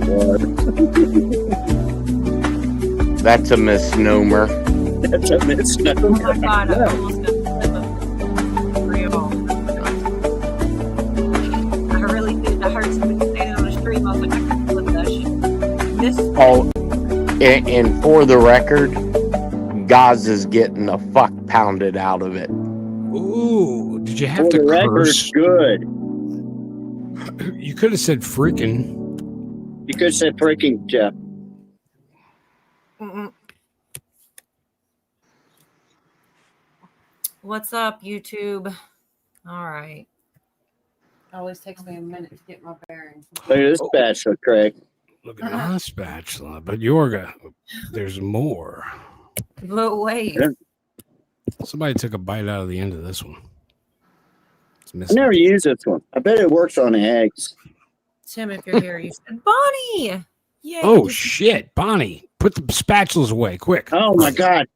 was. That's a misnomer. That's a misnomer. Oh my God, I almost got the real. I really did. I heard somebody say it on the stream. I was like, I can't believe that shit. This Oh, and for the record, Gaz is getting the fuck pounded out of it. Ooh, did you have For to the record, curse? good. You could have said freaking. You could say freaking Jeff. Mm-mm. What's up, YouTube? All right. Always takes me a minute to get my bearings. Look at this bachelor, Craig. Look at my spatula. But Yorga, there's more. But wait. Yeah. Somebody took a bite out of the end of this one. It's I missing. never used this one. I bet it works on eggs. Tim, if you're here, you said, Bonnie! Yay! Oh, shit. Bonnie, put the spatulas away, quick. Oh my God.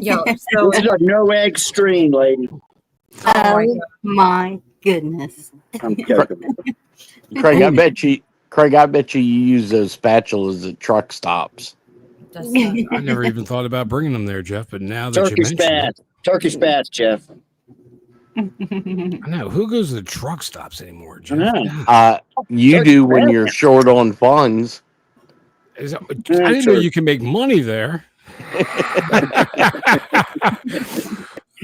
Yo, so This is a no egg stream, lady. oh my Oh God. my goodness. I'm joking. Craig, I bet you use those spatulas at truck stops. That's I never even thought about bringing them there, Jeff, but now that Turkey you mention it, spats. Turkey spats, Jeff. I know. Who goes to the truck stops anymore, Jeff? I know. Yeah. You Turkey do when spats. you're short on funds. Is that- I didn't know you can make money there.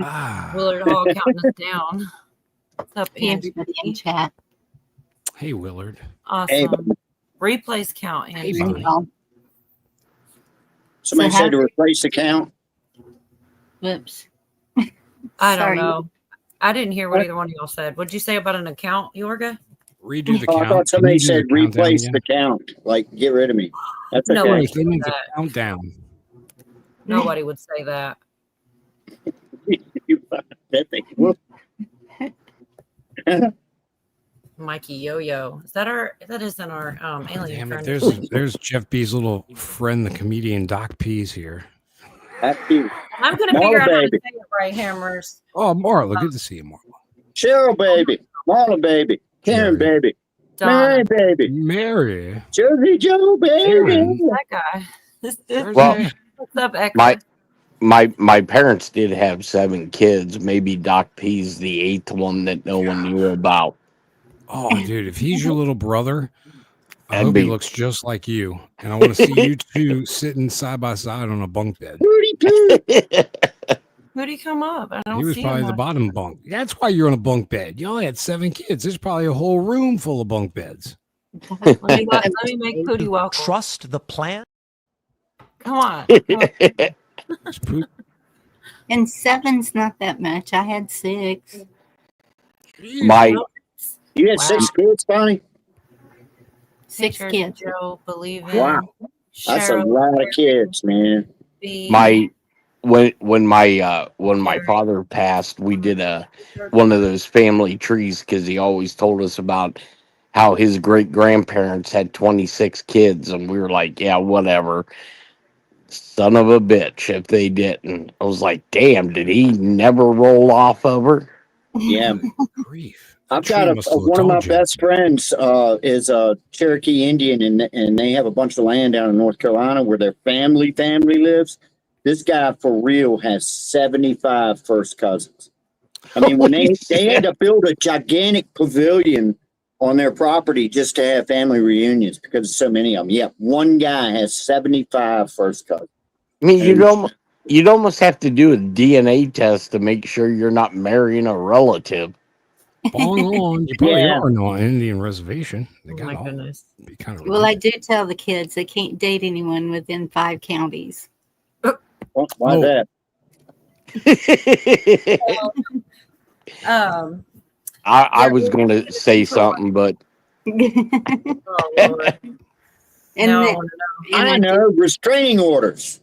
Ah. Willard Hall counting us down. What's up, Andy? in chat. Hey, Willard. Awesome. Hey, Replays count, Hey, Andy. buddy. somebody So how- said to replace the count. Whoops. I don't Sorry. know. I didn't hear what either one of y'all said. What'd you say about an account, Yorga? Redo the Oh, I count. thought somebody Can you do said the countdown replace again? the count. Like, get rid of me. That's No, okay. Right, they need the countdown. Nobody would say that. That thing. Whoop. Mikey Yo-Yo. Is that our? That isn't our alien Damn it, friend. there's Jeff B's little friend, the comedian Doc P's here. Happy. I'm gonna Marla, figure out how to baby. say it right, Hammers. Oh, Marla, good to see you, Marla. Cheryl, baby. Marla, baby. Karen, Jerry. baby. Donna. Mary, baby. Mary. Josie Joe, baby. Karen. That guy. Well, What's up, Echo? my parents did have 7 kids. Maybe Doc P's the 8th one that no one knew about. Oh, dude, if he's your little brother, I That'd hope he be- looks just like you. And I want to see you two sitting side by side on a bunk bed. Hooty poo. Who'd he come up? I don't He was see probably him. the bottom bunk. That's why you're on a bunk bed. You only had 7 kids. There's probably a whole room full of bunk beds. Let me make Pootie welcome. Trust the plan. Come on. Come on. It's poop. And 7's not that much. I had 6. My You had Wow. 6 kids, Bonnie? 6 Picture kids. Joe, believe in. Wow. That's a Cheryl, lot of kids, man. B. my when my father passed, we did one of those family trees because he always told us about how his great grandparents had 26 kids, and we were like, yeah, whatever. Son of a bitch if they didn't. I was like, damn, did he never roll off of her? Yeah. Grief. I've Tree got must have one of my told you. best friends is a Cherokee Indian, and they have a bunch of land down in North Carolina where their family lives. This guy for real has 75 first cousins. I mean, when they had to build a gigantic pavilion on their property just to have family reunions because there's so many of them. Yeah, one guy has 75 first cousins. I mean, you'd almost have to do a DNA test to make sure you're not marrying a relative. Bong on. You probably Yeah. are on an Indian reservation. They Oh got my all goodness. be kind of Well, I do tell the kids they can't date anyone within 5 counties. Well, why Oh. that? I was going to say something, but Oh, Lord. And, Now I the- wanna know. and I I, do, know restraining orders.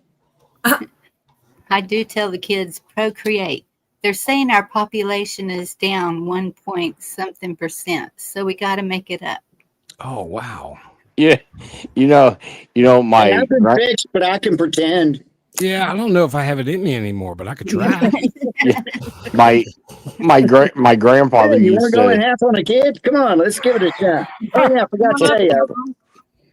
I do tell the kids procreate. They're saying our population is down 1 point something %. So we got to make it up. Oh, wow. yeah, my I've been fixed, but I can pretend. Yeah, I don't know if I have it in me anymore, but I could try. my grandfather Hey, you want used to go in to half on a kid? Come on, let's give it a shot. Oh yeah, I forgot to say,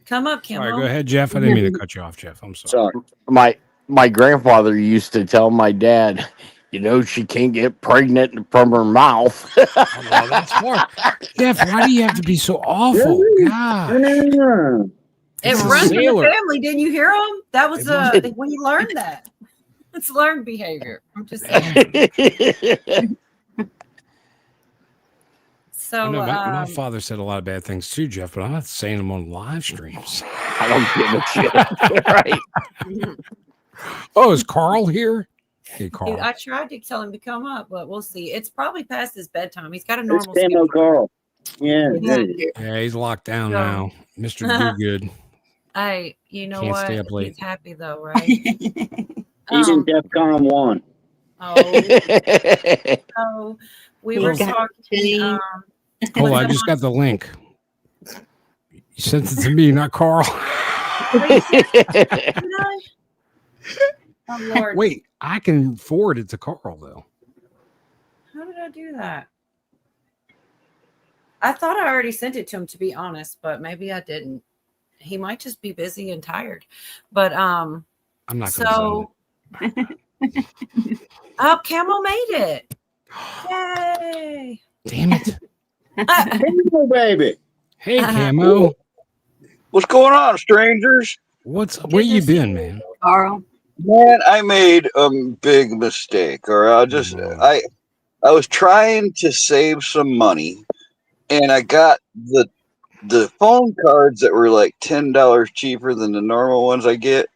Come up, All right, Camo. go ahead, Jeff. I didn't mean to cut you off, Jeff. I'm sorry. Sorry. My grandfather used to tell my dad, you know, she can't get pregnant from her mouth. Oh, well, that's smart. Jeff, why do you have to be so awful? God. No. It It's a runs in the sailor. family. Didn't you hear him? That was It when you learned that. It's learned behavior. I'm just saying. So I know my father said a lot of bad things too, Jeff, but I'm not saying them on live streams. I don't give a shit. Right. Oh, is Carl here? Hey, Carl. I tried to tell him to come up, but we'll see. It's probably past his bedtime. He's got a It's normal Camo schedule. Carl. Yeah. Yeah, he's locked down No. now. Mr. Do Good. Hey, you know Can't what? stay up late. He's happy though, right? He's in DEFCON 1. So we He's were got talking. Hold on, I just got the link. You sent it to me, not Carl. Oh Lord, Wait, I can forward it to Carl though. how did I do that? I thought I already sent it to him, to be honest, but maybe I didn't. He might just be busy and tired. But I'm not gonna so oh, Camo made it. Yay. Damn it. Camo, baby. Hey, Camo. What's going on, strangers? Where you been, man? Carl. Man, I made a big mistake. Or I was trying to save some money, and I got the phone cards that were like $10 cheaper than the normal ones I get.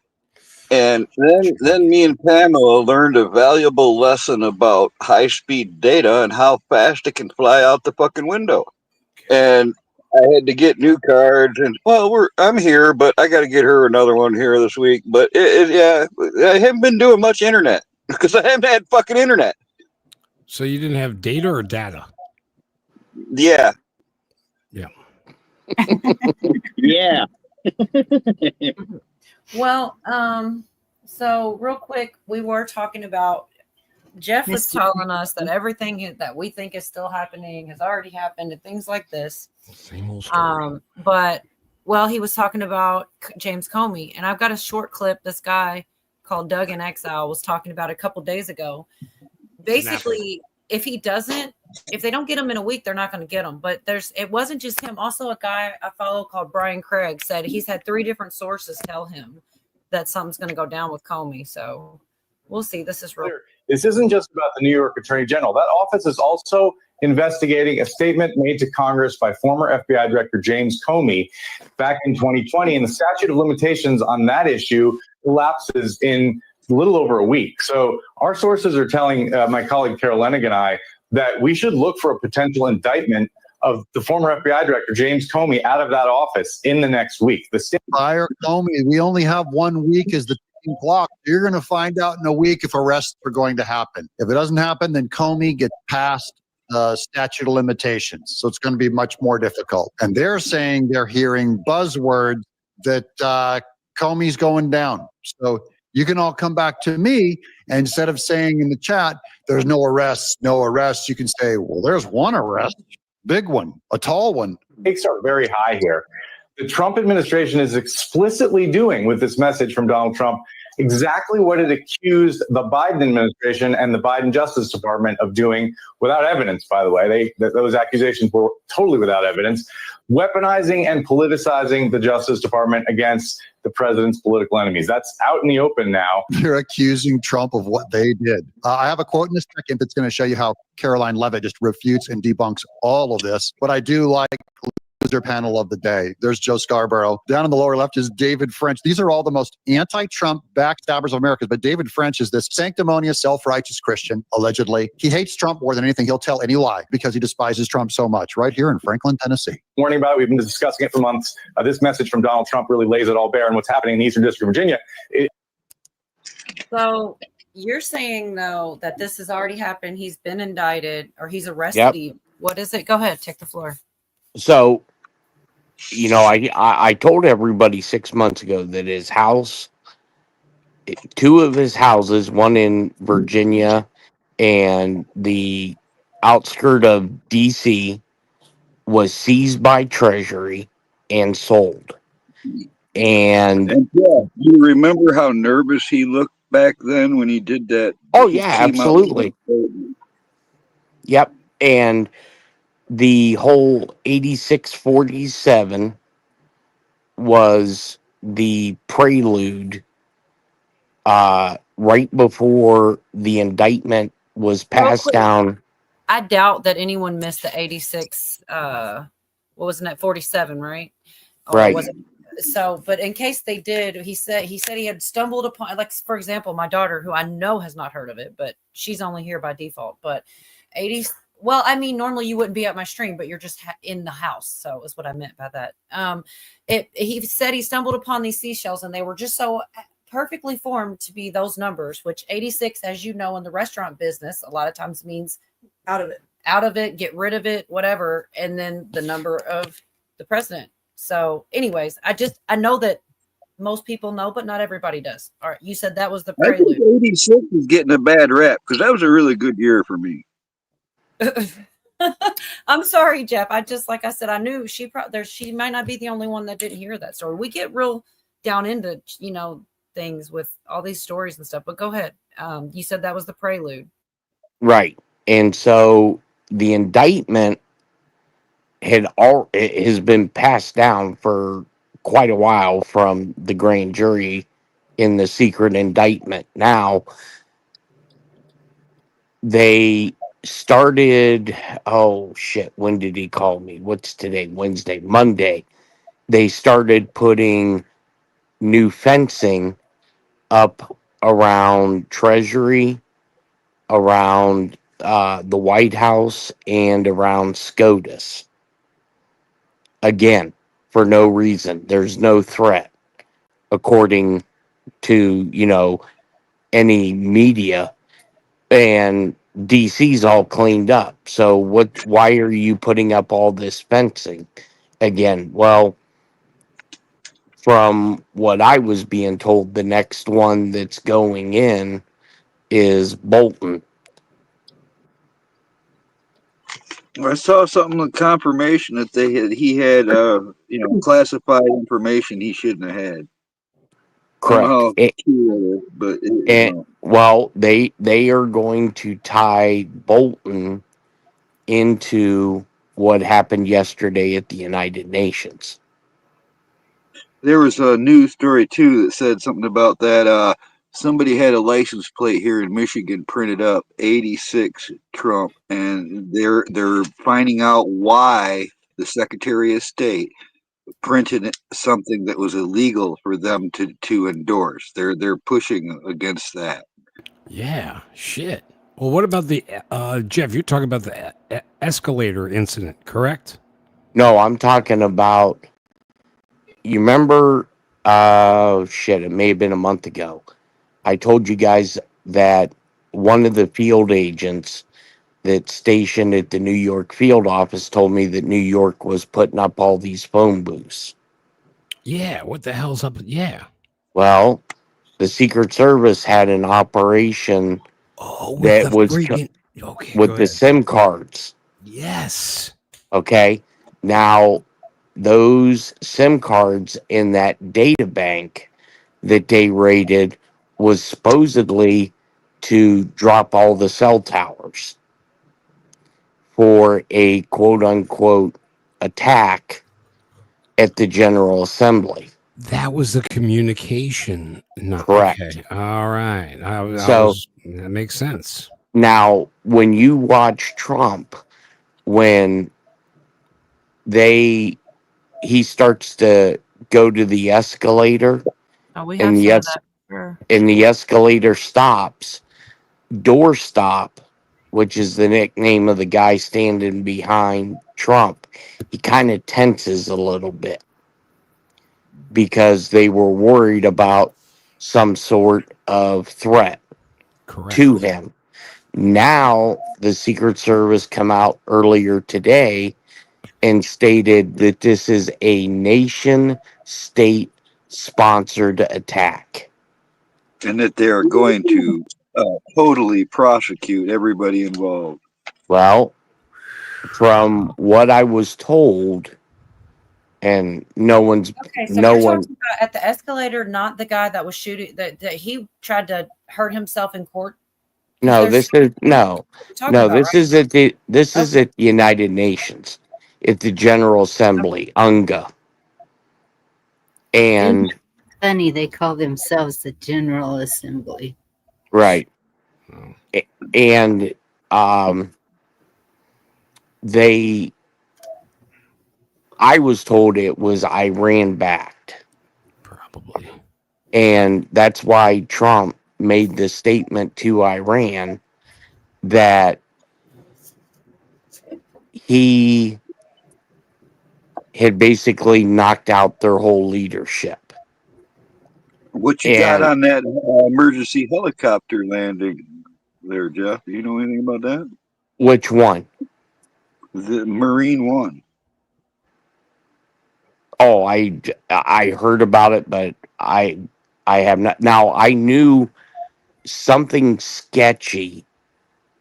And then me and Pamela learned a valuable lesson about high-speed data and how fast it can fly out the fucking window. And I had to get new cards, and I'm here, but I got to get her another one here this week. But yeah, I haven't been doing much internet because I haven't had fucking internet. So you didn't have data or data? Yeah. Yeah. Well, so real quick, we were talking about Jeff was telling us that everything that we think is still happening has already happened and things like this. Same old story. But he was talking about James Comey, and I've got a short clip. This guy called Doug in Exile was talking about a couple days ago. Basically, if they don't get him in a week, they're not going to get him. But it wasn't just him. Also, a guy I follow called Brian Craig said he's had 3 different sources tell him that something's going to go down with Comey. So we'll see. This is real. This isn't just about the New York Attorney General. That office is also investigating a statement made to Congress by former FBI Director James Comey back in 2020. And the statute of limitations on that issue elapses in a little over a week. So our sources are telling my colleague Carol Lenig and I that we should look for a potential indictment of the former FBI Director James Comey out of that office in the next week. Fire Comey, we only have 1 week as the ticking clock. You're going to find out in a week if arrests are going to happen. If it doesn't happen, then Comey gets past statute of limitations. So it's going to be much more difficult. And they're saying they're hearing buzzwords that Comey's going down. So you can all come back to me, and instead of saying in the chat, there's no arrests, you can say, well, there's one arrest, big one, a tall one. Stakes are very high here. The Trump administration is explicitly doing with this message from Donald Trump exactly what it accused the Biden administration and the Biden Justice Department of doing without evidence, by the way. Those accusations were totally without evidence, weaponizing and politicizing the Justice Department against the president's political enemies. That's out in the open now. They're accusing Trump of what they did. I have a quote in a second that's going to show you how Caroline Levitt just refutes and debunks all of this. But I do like loser panel of the day. There's Joe Scarborough. Down in the lower left is David French. These are all the most anti-Trump backstabbers of America. But David French is this sanctimonious, self-righteous Christian, allegedly. He hates Trump more than anything. He'll tell any lie because he despises Trump so much. Right here in Franklin, Tennessee. Warning about it. We've been discussing it for months. This message from Donald Trump really lays it all bare and what's happening in the Eastern District of Virginia. So you're saying, though, that this has already happened. He's been indicted or he's arrested. Yep. What is it? Go ahead. Take the floor. So, you know, I told everybody 6 months ago that his house, 2 of his houses, one in Virginia and the outskirt of D.C., was seized by Treasury and sold. And And yeah, you remember how nervous he looked back then when he did that? oh He yeah, came out with absolutely. that. Yep. And the whole 8647 was the prelude right before the indictment was Real passed quick, down. I doubt that anyone missed the 86. What wasn't that 47, right? Or Right. was it? So, but in case they did, he said he had stumbled upon, like for example, my daughter, who I know has not heard of it, but she's only here by default. But 80. Well, I mean, normally you wouldn't be at my stream, but you're just in the house. So is what I meant by that. He said he stumbled upon these seashells, and they were just so perfectly formed to be those numbers, which 86, as you know, in the restaurant business, a lot of times means out of it, get rid of it, whatever, and then the number of the president. So, anyways, I know that most people know, but not everybody does. All right, you said that was the I think prelude. 86 is getting a bad rap because that was a really good year for me. I'm sorry, Jeff. Like I said, I knew she might not be the only one that didn't hear that story. We get real down into things with all these stories and stuff. But go ahead. You said that was the prelude. Right. And so the indictment has been passed down for quite a while from the grand jury in the secret indictment. Now they started, oh shit, when did he call me? What's today? Wednesday, Monday. They started putting new fencing up around Treasury, around the White House, and around SCOTUS. Again, for no reason. There's no threat, according to, any media. And DC's all cleaned up. So why are you putting up all this fencing again? Well, from what I was being told, the next one that's going in is Bolton. I saw something with confirmation that he had classified information he shouldn't have had. I don't know Correct. how true it is, but And well, they are going to tie Bolton into what happened yesterday at the United Nations. there was a news story too that said something about that. Somebody had a license plate here in Michigan printed up 86 Trump, and they're finding out why the Secretary of State printed something that was illegal for them to endorse. They're pushing against that. Yeah, shit. Well, what about the Jeff? You're talking about the escalator incident, correct? No, I'm talking about. You remember? Shit, it may have been a month ago. I told you guys that one of the field agents that's stationed at the New York field office told me that New York was putting up all these phone booths. Yeah. What the hell's up? Yeah. Well, the Secret Service had an operation Oh, that was okay. with Go the ahead. SIM cards. Yes. Okay. Now, those SIM cards in that data bank that they raided was supposedly to drop all the cell towers for a quote unquote attack at the General Assembly. That was the communication. No, Correct. Okay. All right. That makes sense. Now, when you watch Trump, when he starts to go to the escalator, Oh, we and have some of that. Sure. and the escalator stops, doorstop, which is the nickname of the guy standing behind Trump, he kind of tenses a little bit because they were worried about some sort of threat Correct. to him. Now, the Secret Service come out earlier today and stated that this is a nation state sponsored attack. And that they are going to totally prosecute everybody involved. Well, from what I was told, and no one's Okay, so no you're one. talking about at the escalator, not the guy that was shooting that he tried to hurt himself in court. No, There's this is no, you're talking no. about, This right? is at the this is Okay. at the United Nations, at the General Assembly, UNGA, and Funny, they call themselves the General Assembly. right, and they. I was told it was Iran backed, Probably. and that's why Trump made the statement to Iran that he had basically knocked out their whole leadership. What you got And on that emergency helicopter landing there, Jeff? Do you know anything about that? which one? The Marine One. Oh, I heard about it, but I have not. Now I knew something sketchy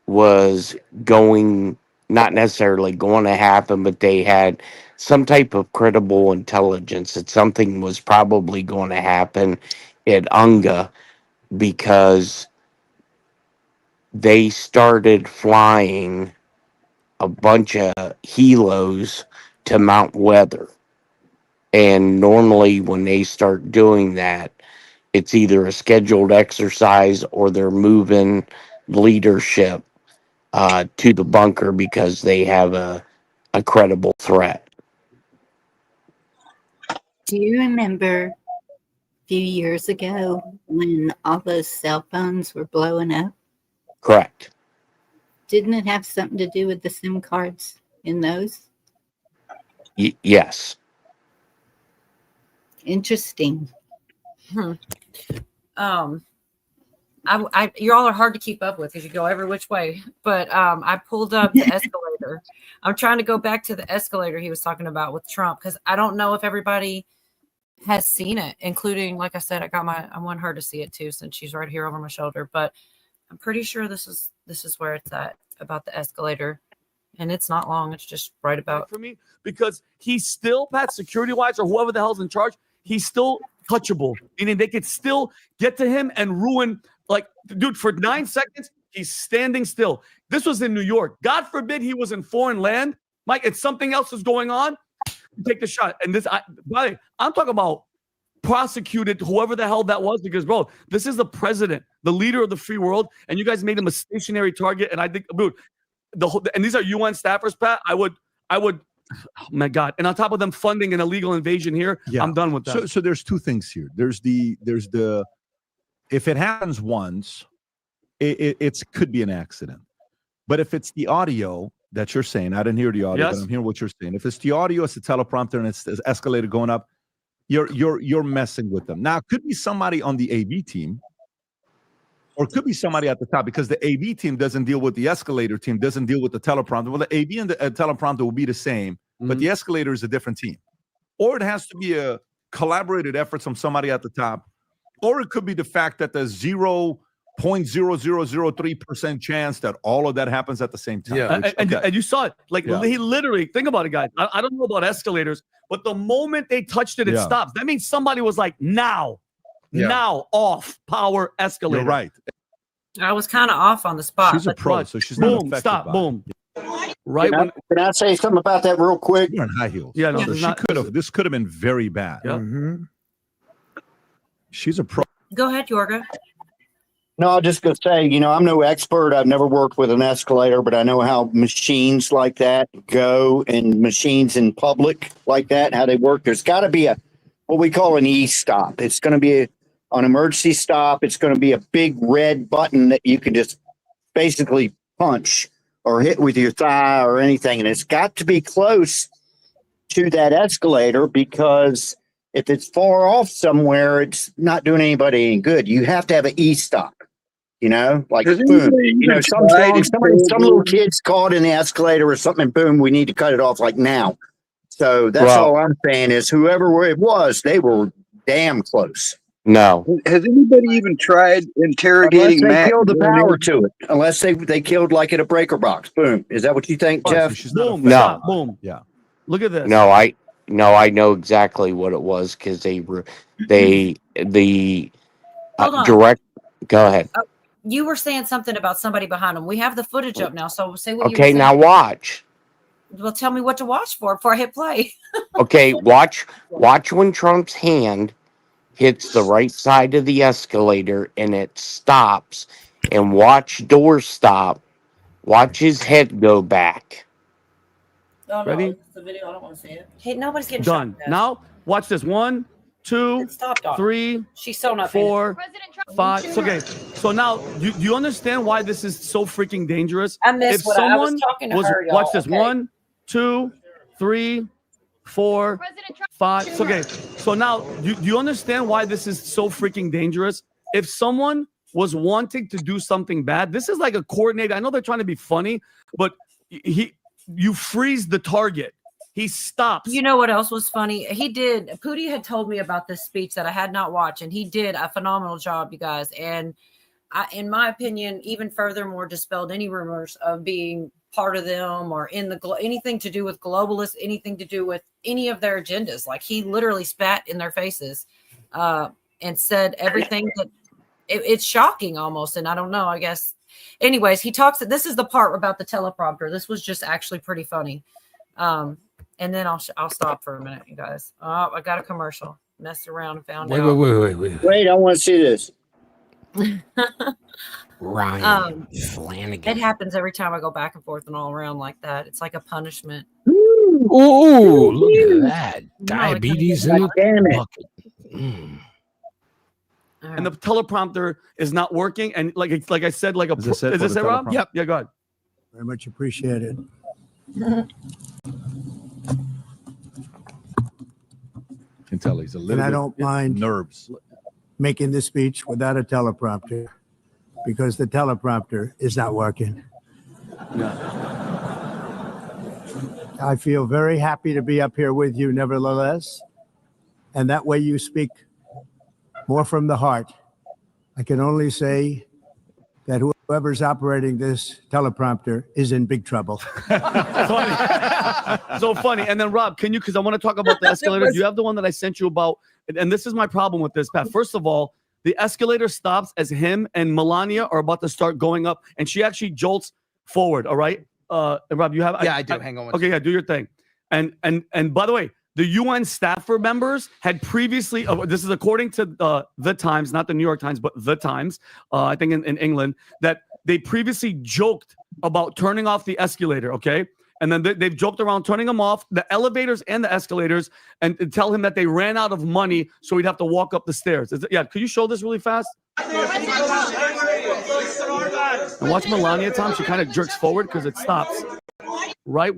was going, not necessarily going to happen, but they had some type of credible intelligence that something was probably going to happen at UNGA because they started flying a bunch of helos to Mount Weather. And normally when they start doing that, it's either a scheduled exercise or they're moving leadership to the bunker because they have a credible threat. Do you remember a few years ago when all those cell phones were blowing up? Correct. Didn't it have something to do with the SIM cards in those? Yes. Interesting. You all are hard to keep up with because you go every which way. But I pulled up the escalator. I'm trying to go back to the escalator he was talking about with Trump because I don't know if everybody has seen it, including, like I said, I want her to see it too since she's right here over my shoulder. But I'm pretty sure this is where it's at about the escalator, and it's not long. It's just right about for me because he's still, Pat, security wise or whoever the hell's in charge, he's still touchable, meaning they could still get to him and ruin. Like, dude, for 9 seconds, he's standing still. This was in New York. God forbid he was in foreign land. Mike, it's something else is going on. Take the shot. And this, I'm talking about prosecuted whoever the hell that was because, bro, this is the president, the leader of the free world, and you guys made him a stationary target. And I think, dude, and these are UN staffers, Pat. I would, oh my God. And on top of them funding an illegal invasion here, I'm done with that. So there's two things here. There's the if it happens once, it could be an accident. But if it's the audio that you're saying, I didn't hear the audio, Yes. but I'm hearing what you're saying. If it's the audio, it's a teleprompter, and it's escalator going up, you're messing with them. Now, it could be somebody on the AV team, or it could be somebody at the top, because the AV team doesn't deal with the escalator team, doesn't deal with the teleprompter. Well, the AV and the teleprompter will be the same, but the escalator is a different team. Or it has to be a collaborated effort from somebody at the top. Or it could be the fact that there's 0.0003% chance that all of that happens at the same time. Yeah, and you saw it. Like, he literally, think about it, guys. I don't know about escalators, but the moment they touched it, it stops. That means somebody was like, now off power escalator. You're right. I was kind of off on the spot. She's a pro, so she's not boom, affected stop, by boom. it. Right. Can I say something about that real quick? You're in high heels. Yeah, no, so this could have been very bad. Yeah. She's a pro. Go ahead, Yorga. No, I'm just going to say, I'm no expert. I've never worked with an escalator, but I know how machines like that go and machines in public like that, how they work. There's got to be what we call an e-stop. It's going to be an emergency stop. It's going to be a big red button that you can just basically punch or hit with your thigh or anything. And it's got to be close to that escalator because if it's far off somewhere, it's not doing anybody any good. You have to have an e-stop, like boom. Some little kid's caught in the escalator or something, and boom, we need to cut it off like now. So that's all I'm saying is whoever it was, they were damn close. No. Has anybody even tried interrogating Unless they Matt? killed the power to it. Unless they killed like at a breaker box. Boom. Is that what you think, Jeff? She's not Boom, affected No. stop, by it. boom. Yeah. Look at this. No, no, I know exactly what it was because the Hold on. direct. Go ahead. You were saying something about somebody behind him. We have the footage up now, so say what you were Okay, saying. now watch. Well, tell me what to watch for before I hit play. Okay, watch when Trump's hand hits the right side of the escalator and it stops, and watch door stop. Watch his head go back. Oh, Ready? No, it's the video. I don't want to see it. Hey, nobody's getting Done. shot. Now watch this. 1, 2, Stop, dog. 3, She's so not paying 4, 5. So, okay. So now you understand why this is so freaking dangerous? I missed what I was talking to her, y'all. watch this. Okay. 1, 2, 3, 4, 5. So, okay. So now you understand why this is so freaking dangerous? If someone was wanting to do something bad, this is like a coordinated. I know they're trying to be funny, but you freeze the target. He stops. You know what else was funny? Pootie had told me about this speech that I had not watched, and he did a phenomenal job, you guys. And in my opinion, even furthermore dispelled any rumors of being part of them or anything to do with globalists, anything to do with any of their agendas. Like, he literally spat in their faces and said everything that it's shocking almost. And I don't know, I guess. Anyways, he talks. This is the part about the teleprompter. This was just actually pretty funny. And then I'll stop for a minute, you guys. Oh, I got a commercial. Messed around and found out. Wait, I want to see this. Ryan Flanagan. It happens every time I go back and forth and all around like that. It's like a punishment. Ooh, look at that. Diabetes in God the damn it. bucket. Mm. And the teleprompter is not working. And like I said, like a Is this it is for this the it, Rob? teleprompter? Yep. Yeah, go ahead. Very much appreciated. Can tell he's a little And I bit don't mind nerves. making this speech without a teleprompter because the teleprompter is not working. I feel very happy to be up here with you, nevertheless. And that way you speak more from the heart. I can only say that whoever's operating this teleprompter is in big trouble. Funny. So funny. And then Rob, can you, because I want to talk about the escalator. Do you have the one that I sent you about? And this is my problem with this, Pat. First of all, the escalator stops as him and Melania are about to start going up, and she actually jolts forward. All right. Rob, you have? Yeah, I do. Hang on. Okay, yeah, do your thing. And by the way, the UN staffer members had previously, this is according to the Times, not the New York Times, but the Times, I think in England, that they previously joked about turning off the escalator, okay? And then they've joked around turning them off, the elevators and the escalators, and tell him that they ran out of money, so he'd have to walk up the stairs. Yeah, could you show this really fast? And watch Melania, Tom. She kind of jerks forward because it stops. Right.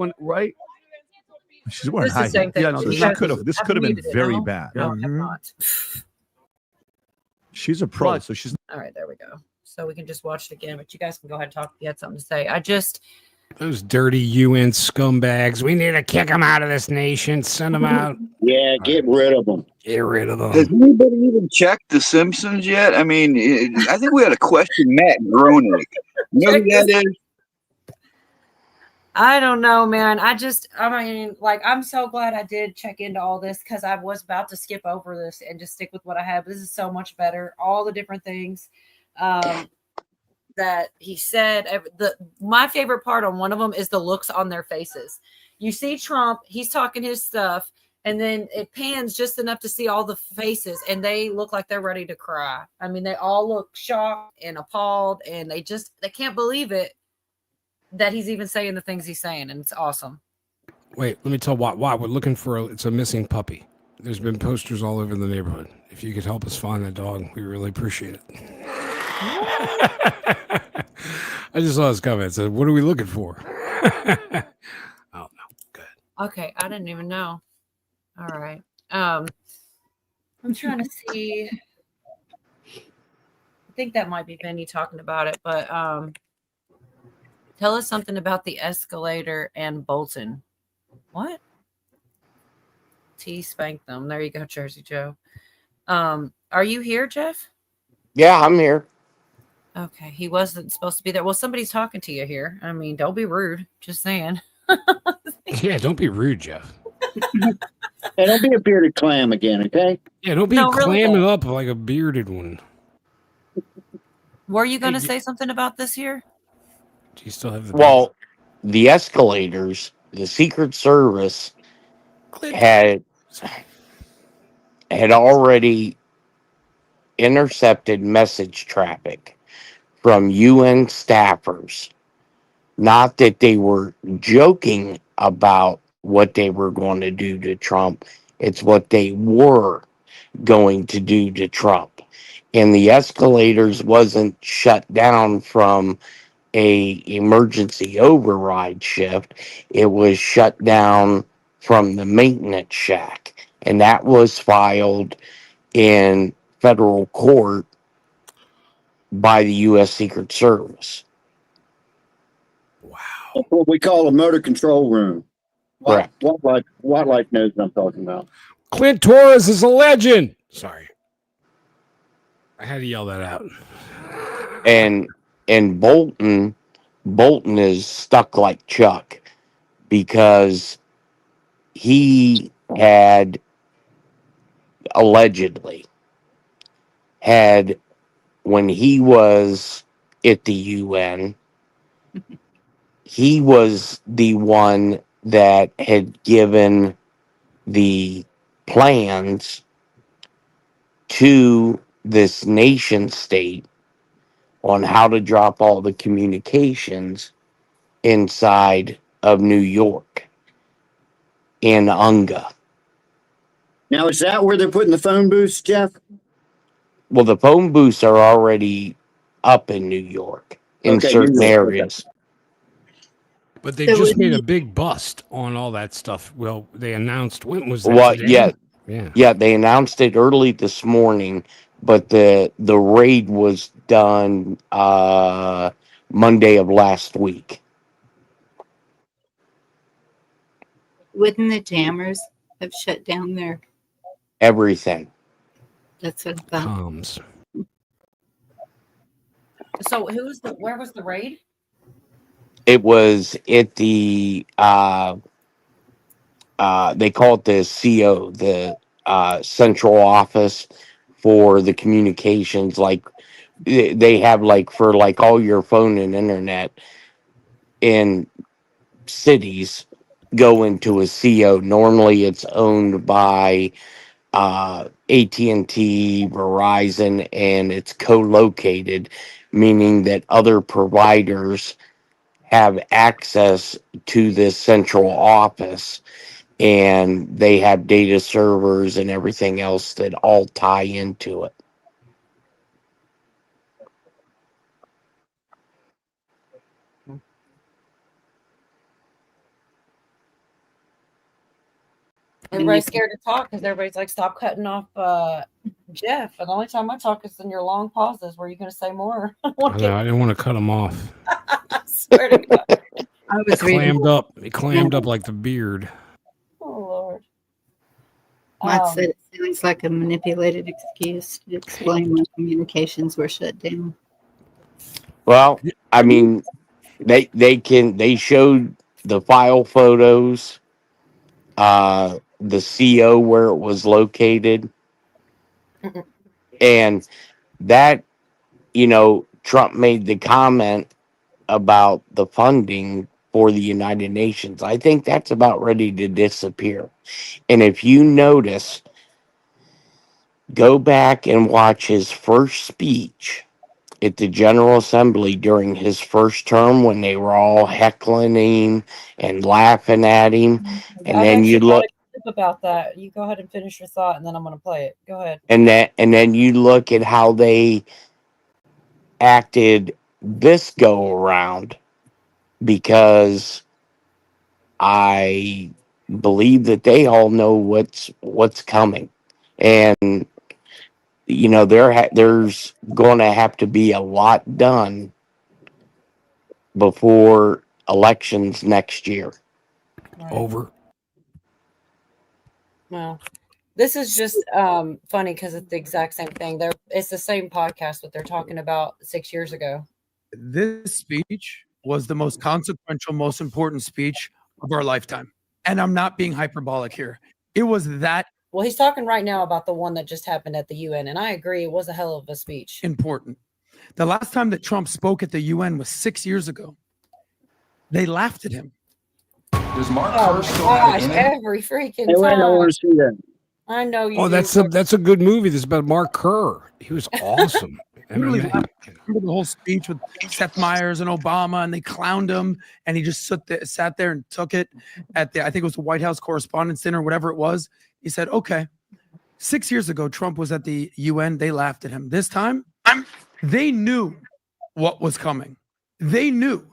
She's wearing This is high the same heels. thing. Yeah, no, You this guys- could have I've been muted it, very no? bad. No, I have Mhm. not. She's a pro, But- so she's All right, there we go. So we can just watch it again, but you guys can go ahead and talk if you had something to say. Those dirty UN scumbags. We need to kick them out of this nation. Send them out. Yeah, get rid of them. Get rid of Has them. anybody even checked The Simpsons yet? I mean, I think we got to question Matt Groening. You know who that is? I don't know, man. I mean, like, I'm so glad I did check into all this because I was about to skip over this and just stick with what I have. This is so much better. All the different things that he said. My favorite part on one of them is the looks on their faces. You see Trump, he's talking his stuff, and then it pans just enough to see all the faces, and they look like they're ready to cry. I mean, they all look shocked and appalled, and they can't believe it that he's even saying the things he's saying, and it's awesome. Wait, let me tell why we're looking for it's a missing puppy. There's been posters all over the neighborhood. If you could help us find that dog, we really appreciate it. I just saw his comment. Said, "What are we looking for?" I don't know. Good. Okay, I didn't even know. All right. I'm trying to see. I think that might be Vinny talking about it, but tell us something about the escalator and Bolton. What? T spanked them. There you go, Jersey Joe. Are you here, Jeff? Yeah, I'm here. Okay, he wasn't supposed to be there. Well, somebody's talking to you here. I mean, don't be rude. Just saying. Yeah, don't be rude, Jeff. Hey, don't be a bearded clam again, okay? Yeah, don't be No, really clamming don't. up like a bearded one. Were you going to say something about this here? Do you still have the Well, the escalators, the Secret Service had already intercepted message traffic from UN staffers. Not that they were joking about what they were going to do to Trump, it's what they were going to do to Trump. And the escalators wasn't shut down from a emergency override shift. It was shut down from the maintenance shack. And that was filed in federal court by the U.S. Secret Service. That's what we call a motor control room. Correct. Wildlife knows what I'm talking about. Clint Torres is a legend. Sorry. I had to yell that out. And Bolton is stuck like Chuck because he had allegedly had, when he was at the UN, he was the one that had given the plans to this nation state on how to drop all the communications inside of New York in UNGA. Now, is that where they're putting the phone booths, Jeff? Well, the phone booths are already up in New York in Okay, certain New York, areas. But they So just would made he- a big bust on all that stuff. Well, they announced, when was that? Well, today? yeah, Yeah. they announced it early this morning, but the raid was done Monday of last week. Wouldn't the jammers have shut down their? Everything. That's what I thought. Comms. So where was the raid? It was at the they call it the CO, the central office for the communications. Like they have like for like all your phone and internet in cities go into a CO. Normally it's owned by AT&T, Verizon, and it's co-located, meaning that other providers have access to this central office, and they have data servers and everything else that all tie into it. Everybody's scared to talk because everybody's like, stop cutting off Jeff. And the only time I talk is in your long pauses. Were you going to say more? I know, I didn't want to cut him off. I swear to God. I It was reading. clammed up. It clammed up like the beard. Oh, Lord. Matt said it sounds like a manipulated excuse to explain why communications were shut down. Well, I mean, they showed the file photos, the CO where it was located, and that, Trump made the comment about the funding for the United Nations. I think that's about ready to disappear. And if you notice, go back and watch his first speech at the General Assembly during his first term when they were all heckling him and laughing at him. And then you look about that. You go ahead and finish your thought, and then I'm going to play it. Go ahead. and then you look at how they acted this go around, because I believe that they all know what's coming, and there's going to have to be a lot done before elections next year. Right. Over. Well, this is just funny because it's the exact same thing. It's the same podcast that they're talking about 6 years ago. This speech was the most consequential, most important speech of our lifetime. and I'm not being hyperbolic here. It was that Well, he's talking right now about the one that just happened at the UN, and I agree, it was a hell of a speech. important. The last time that Trump spoke at the UN was 6 years ago. They laughed at him. Does Mark Oh Kerr still my have gosh, it in him? every freaking Hey, wait, I time. want to see that. I know you. Oh, do. that's a good movie. This is about Mark Kerr. He was awesome. Really MMA. laughed. Remember the whole speech with Seth Meyers and Obama, and they clowned him, and he just sat there and took it at the, I think it was the White House Correspondents' Dinner, whatever it was. He said, okay, 6 years ago, Trump was at the UN. They laughed at him. This time, they knew what was coming. They knew.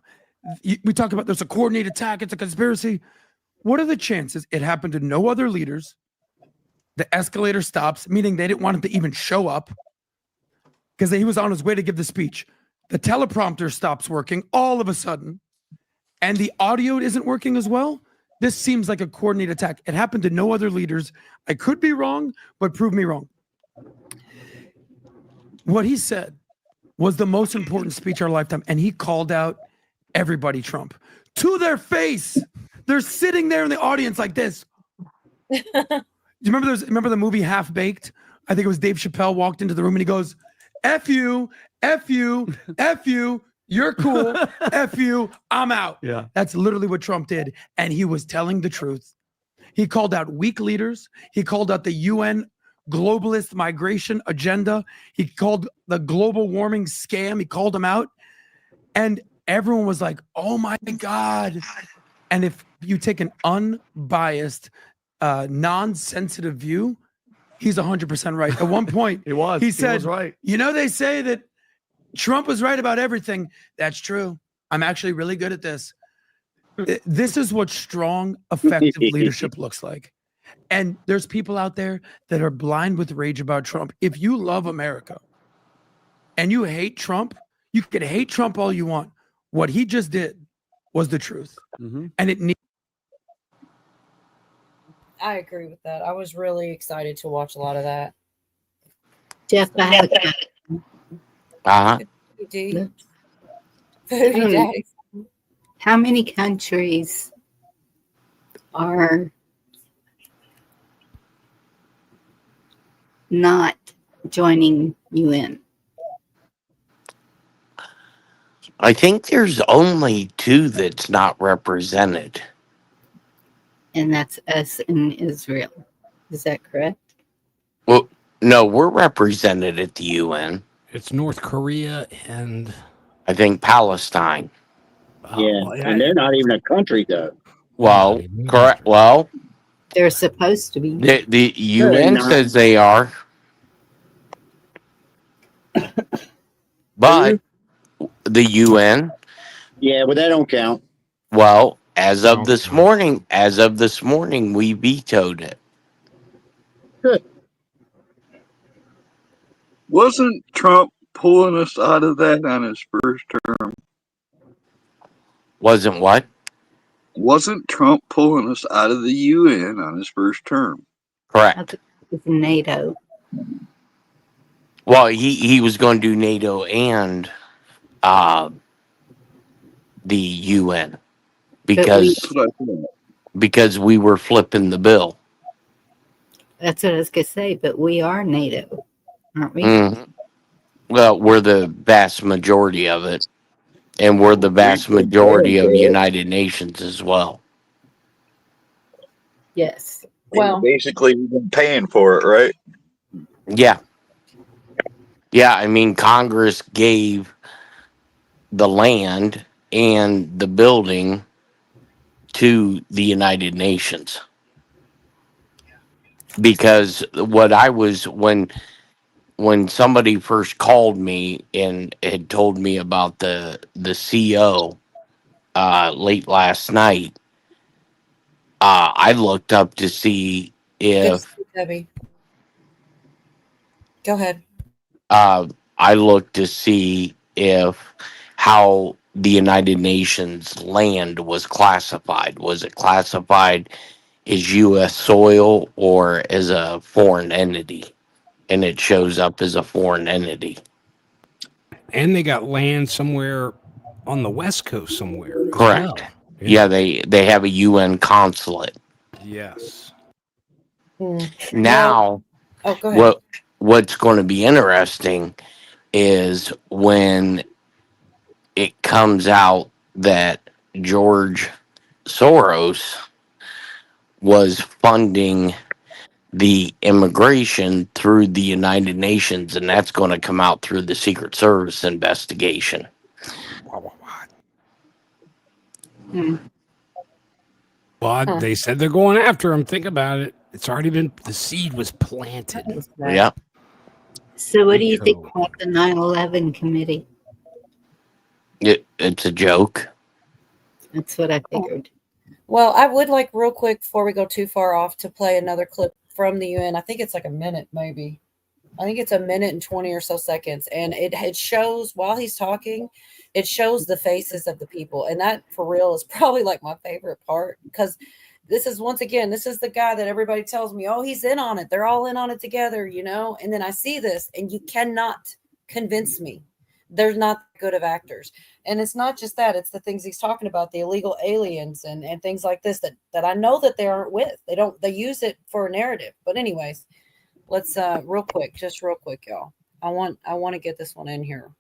We talk about there's a coordinated attack. It's a conspiracy. What are the chances it happened to no other leaders? The escalator stops, meaning they didn't want him to even show up because he was on his way to give the speech. The teleprompter stops working all of a sudden, and the audio isn't working as well. This seems like a coordinated attack. It happened to no other leaders. I could be wrong, but prove me wrong. What he said was the most important speech of our lifetime, and he called out everybody Trump to their face. They're sitting there in the audience like this. You remember the movie Half Baked? I think it was Dave Chappelle walked into the room and he goes, F you, F you, F you, you're cool, F you, I'm out. Yeah. That's literally what Trump did. And he was telling the truth. He called out weak leaders. He called out the UN globalist migration agenda. He called the global warming scam. He called them out. And everyone was like, oh my God. And if you take an unbiased, non-sensitive view, he's 100% right. At one point, he said, was right. you know, they say that Trump was right about everything. That's true. I'm actually really good at this. This is what strong, effective leadership looks like. And there's people out there that are blind with rage about Trump. If you love America and you hate Trump, you can hate Trump all you want. What he just did was the truth. Mm-hmm. And it needs. I agree with that. I was really excited to watch a lot of that. Jeff, I have a question. Uh-huh. D. How many countries are not joining UN? I think there's only 2 that's not represented. And that's us in Israel. Is that correct? Well, no, we're represented at the UN. It's North Korea and I think Palestine. Yeah, and they're not even a country though. Well, correct. Well, They're supposed to be. the they're UN not. says they are, but the UN. Yeah, but that don't count. Well, as of this morning, we vetoed it. Good. Wasn't Trump pulling us out of that on his first term? Wasn't what? Wasn't Trump pulling us out of the UN on his first term? Correct. With NATO. Well, he was going to do NATO and the UN because we were flipping the bill. That's what I was going to say, but we are NATO, aren't we? Mhm. Well, we're the vast majority of it, and we're the vast majority of the United Nations as well. Yes. Well, basically, we've been paying for it, right? Yeah. Yeah, I mean, Congress gave the land and the building to the United Nations. Because what I was when somebody first called me and had told me about the CO late last night, I looked up to see if Debbie. Go ahead. I looked to see if how the United Nations land was classified. Was it classified as U.S. soil or as a foreign entity? And it shows up as a foreign entity. And they got land somewhere on the West Coast somewhere. as Correct. well. Yeah, they have a UN consulate Yes. Now, Oh, go ahead. what's going to be interesting is when it comes out that George Soros was funding the immigration through the United Nations, and that's going to come out through the Secret Service investigation. But they said they're going after him. Think about it. It's already been, the seed was planted. Yeah. So what do you think about the 9/11 committee? It's a joke. That's what I figured. Well, I would like real quick before we go too far off to play another clip from the UN. I think it's like a minute, maybe. I think it's a minute and 20 or so seconds. And it shows while he's talking, it shows the faces of the people. And that for real is probably like my favorite part, because this is, once again, this is the guy that everybody tells me, oh, he's in on it. They're all in on it together, you know? And then I see this and you cannot convince me. They're not good of actors. And it's not just that, it's the things he's talking about, the illegal aliens and things like this that I know that they aren't with. They use it for a narrative. But anyways, let's real quick, y'all. I want to get this one in here.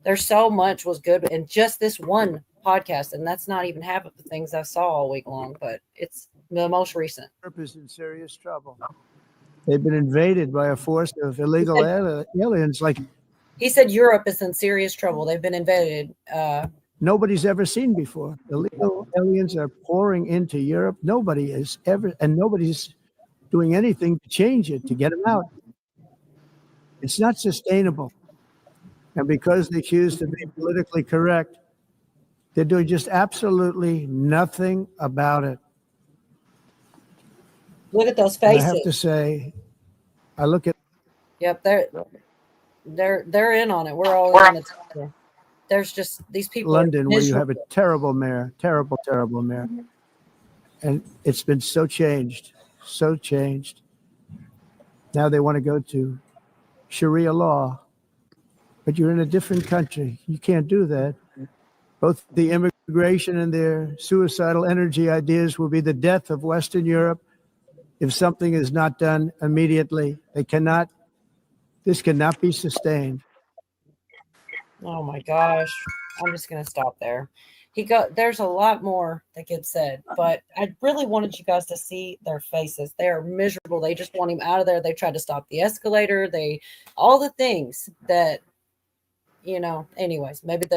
There's so much was good in just this one podcast, and that's not even half of the things I saw all week long, but it's the most recent. Europe is in serious trouble. They've been invaded by a force of illegal aliens like He said Europe is in serious trouble. They've been invaded. nobody's ever seen before. Illegal aliens are pouring into Europe. Nobody is ever, and nobody's doing anything to change it, to get them out. It's not sustainable. And because they choose to be politically correct, they're doing just absolutely nothing about it. Look at those And faces. I have to say, I look at Yep, they're in on it. We're all in on it together. There's just these people. London, where you have a miserable. terrible mayor, terrible mayor. And it's been so changed. Now they want to go to Sharia law, but you're in a different country. You can't do that. Both the immigration and their suicidal energy ideas will be the death of Western Europe if something is not done immediately. This cannot be sustained. Oh my gosh. I'm just gonna stop there. There's a lot more that gets said, but I really wanted you guys to see their faces. They are miserable. They just want him out of there. They tried to stop the escalator. All the things that, anyways, maybe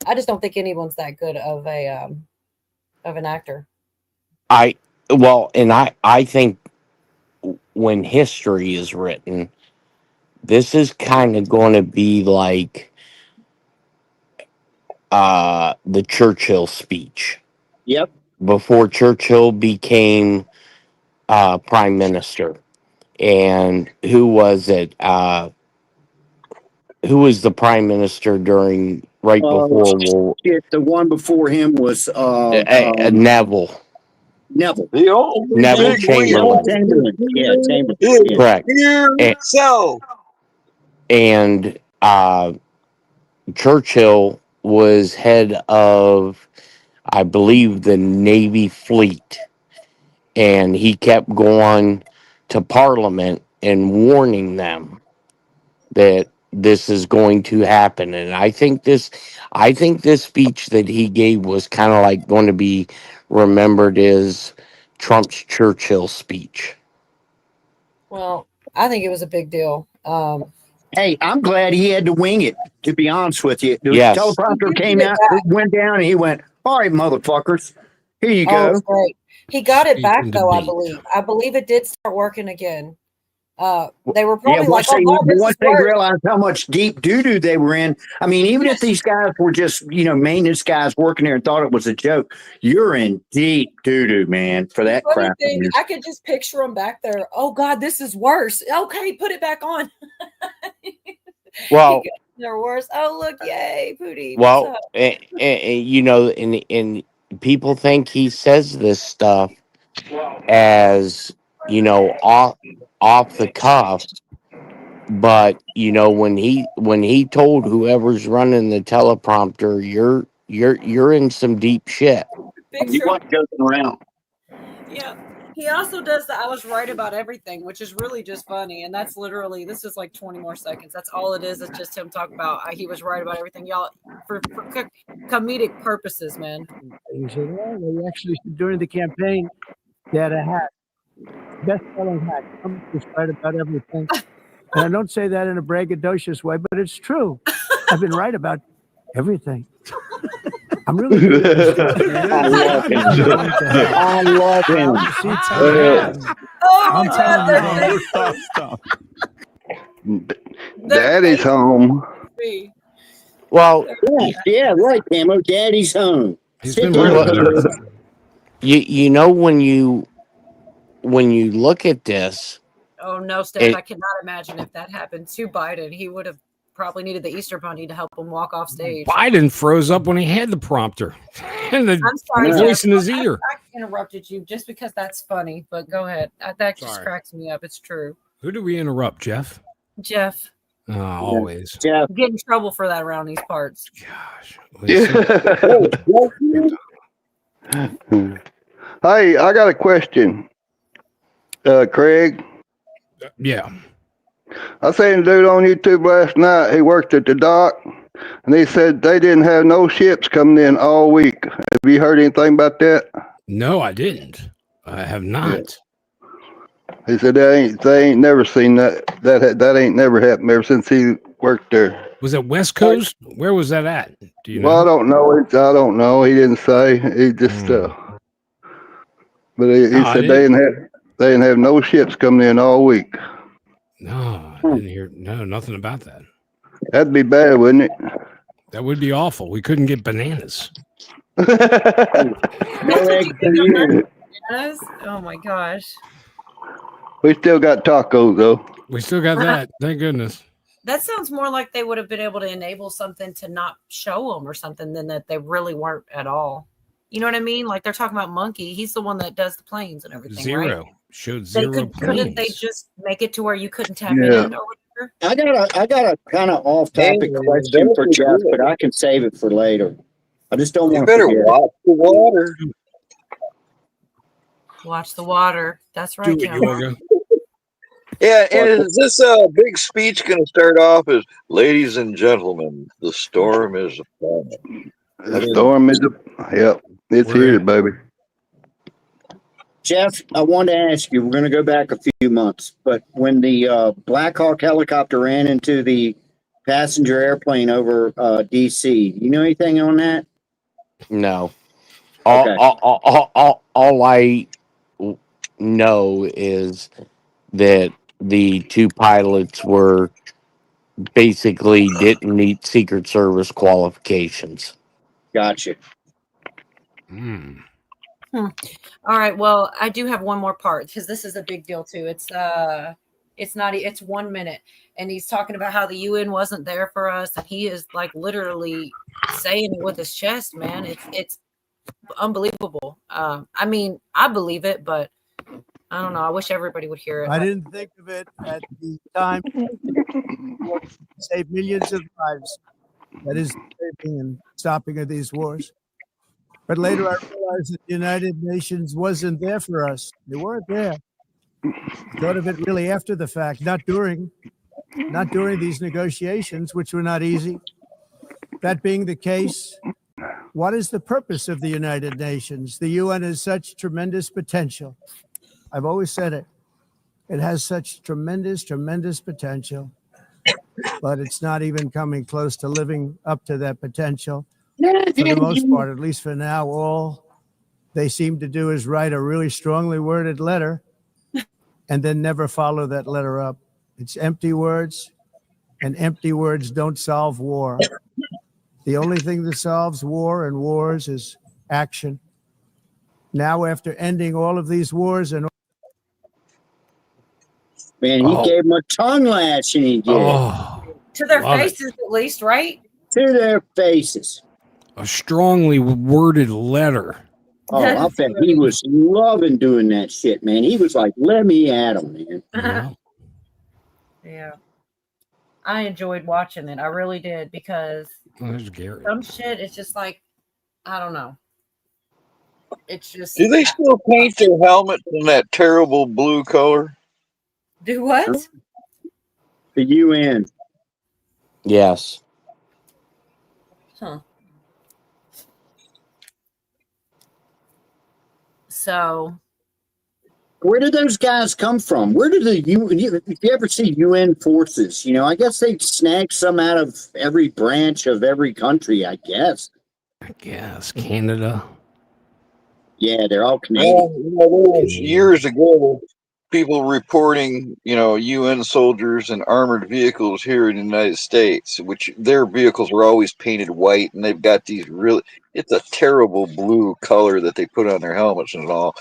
I just don't think anyone's that good of an actor. I think when history is written, this is kind of going to be like the Churchill speech. Yep. Before Churchill became prime minister. And who was it? Who was the prime minister right before war? The one before him was Neville. Neville. Neville Chamberlain. Yeah, Chamberlain. Correct. So. And Churchill was head of, I believe, the Navy fleet. And he kept going to Parliament and warning them that this is going to happen. And I think this speech that he gave was kind of like going to be remembered as Trump's Churchill speech. Well, I think it was a big deal. Hey, I'm glad he had to wing it, to be honest with you. The Yes. teleprompter came out, it went down, and he went, all right, motherfuckers, here you Oh, go. it's great. He got it Speech back and though, I debate. believe it did start working again. They were Yeah, probably like, "Oh God, this once is they worse." realized how much deep doo-doo they were in, I mean, even if these guys were just, maintenance guys working there and thought it was a joke, you're in deep doo-doo, man, for that Funny crap. thing, I could just picture them back there. Oh God, this is worse. Okay, put it back on. Well, They're worse. Oh look, yay, Pootie. well, What's up? and people think he says this stuff as, off the cuff. But when he told whoever's running the teleprompter, you're in some deep shit. He wasn't joking around. Yeah. He also does the I was right about everything, which is really just funny. And that's literally, this is like 20 more seconds. That's all it is. It's just him talking about he was right about everything. Y'all, for comedic purposes, man. You say, well, they actually, during the campaign, they had a hat, best-selling hat. I'm just right about everything. And I don't say that in a braggadocious way, but it's true. I've been right about everything. I'm really good at this stuff. I love him. I love him. Oh, I'm telling you, that's Stop. Daddy's home. me. Well, Yeah, right, Camo. Daddy's home. He's Sit been down. right about everything. you know when you look at this, Oh no, Steph, It- I cannot imagine if that happened to Biden. He would have probably needed the Easter Bunny to help him walk off stage. Biden froze up when he had the prompter and the I'm sorry, voice Jeff. in his ear. I interrupted you just because that's funny, but go ahead. That just Sorry. cracks me up. It's true. Who do we interrupt, Jeff? Jeff, Always. Jeff, get in trouble for that around these parts. Gosh. Hey, I got a question. Craig, Yeah. I seen a dude on YouTube last night. He worked at the dock, and he said they didn't have no ships coming in all week. Have you heard anything about that? No, I didn't. I have not. He said they ain't never seen that. That ain't never happened ever since he worked there. Was it West Coast? Where was that at? Do you know? Well, I don't know. I don't know. He didn't say. He just. But he No, I said they didn't have no ships coming in all week. No, I didn't hear. No, nothing about that. That'd be bad, wouldn't it? That would be awful. We couldn't get bananas. no eggs for you. Yes? Oh my gosh. We still got tacos though. We still got that. Thank goodness. That sounds more like they would have been able to enable something to not show them or something than that they really weren't at all. You know what I mean? Like they're talking about Monkey. He's the one that does the planes and everything. Zero. Right? Showed They zero couldn't they planes. just make it to where you couldn't tap Yeah. in or whatever? I got a kind of off-topic question for Jeff, but I can save it for later. I just don't You want to better forget. watch the water. Watch the water. That's Do right, it, Kim. Yorga. Yeah, and is this big speech going to start off as, ladies and gentlemen, the storm is upon us? The storm is. Yep, it's We're here, in. baby. Jeff, I wanted to ask you, we're going to go back a few months, but when the Black Hawk helicopter ran into the passenger airplane over D.C., you know anything on that? no. Okay. All I know is that the two pilots were basically didn't meet Secret Service qualifications. Gotcha. All right. Well, I do have one more part because this is a big deal too. It's 1 minute, and he's talking about how the UN wasn't there for us, and he is like literally saying it with his chest, man. It's unbelievable. I mean, I believe it, but I don't know. I wish everybody would hear it. I didn't think of it at the time. Save millions of lives. That is saving and stopping of these wars. But later I realized that the United Nations wasn't there for us. They weren't there. I thought of it really after the fact, not during these negotiations, which were not easy. That being the case, what is the purpose of the United Nations? The UN has such tremendous potential. I've always said it. It has such tremendous, tremendous potential, but it's not even coming close to living up to that potential. For the most part, at least for now, all they seem to do is write a really strongly worded letter and then never follow that letter up. It's empty words, and empty words don't solve war. The only thing that solves war and wars is action. Now, after ending all of these wars and Man, he gave him a tongue lashing. He did To their Love it. faces, at least, right? to their faces. A strongly worded letter. Oh, I bet he was loving doing that shit, man. He was like, "Let me at him, man." Yeah. Yeah. I enjoyed watching it. I really did because Oh, there's Gary. some shit is just like, I don't know. It's just Do they still paint their helmets in that terrible blue color? do what? The UN. Yes. Huh. So Where did those guys come from? Where did the UN? If you ever see UN forces, I guess they snag some out of every branch of every country. I guess. Canada. Yeah, they're all Canadian. Well, there was years ago, people reporting, UN soldiers and armored vehicles here in the United States, which their vehicles were always painted white, and they've got these it's a terrible blue color that they put on their helmets and all.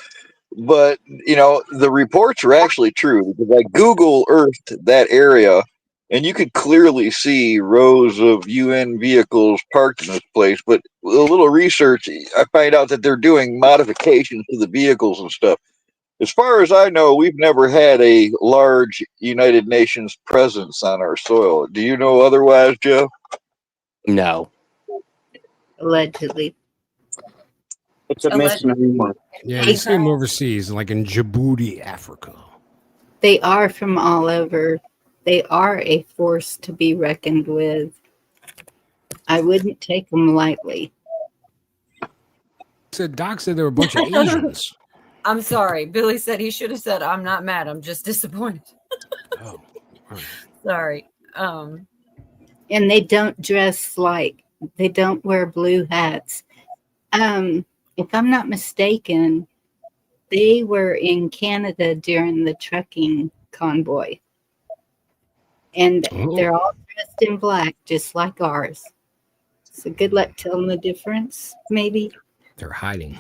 But, the reports are actually true because I Google Earthed that area, and you could clearly see rows of UN vehicles parked in this place. But with a little research, I find out that they're doing modifications to the vehicles and stuff. As far as I know, we've never had a large United Nations presence on our soil. Do you know otherwise, Jeff? No. Allegedly. It's a misnomer. Yeah, you see them overseas, like in Djibouti, Africa. They are from all over. They are a force to be reckoned with. I wouldn't take them lightly. Doc said there were a bunch of Asians. I'm sorry. Billy said he should have said, "I'm not mad. I'm just disappointed." Oh, right. Sorry. And they don't dress they don't wear blue hats. If I'm not mistaken, they were in Canada during the trucking convoy. And they're all dressed in black, just like ours. So good luck telling the difference, maybe. They're hiding.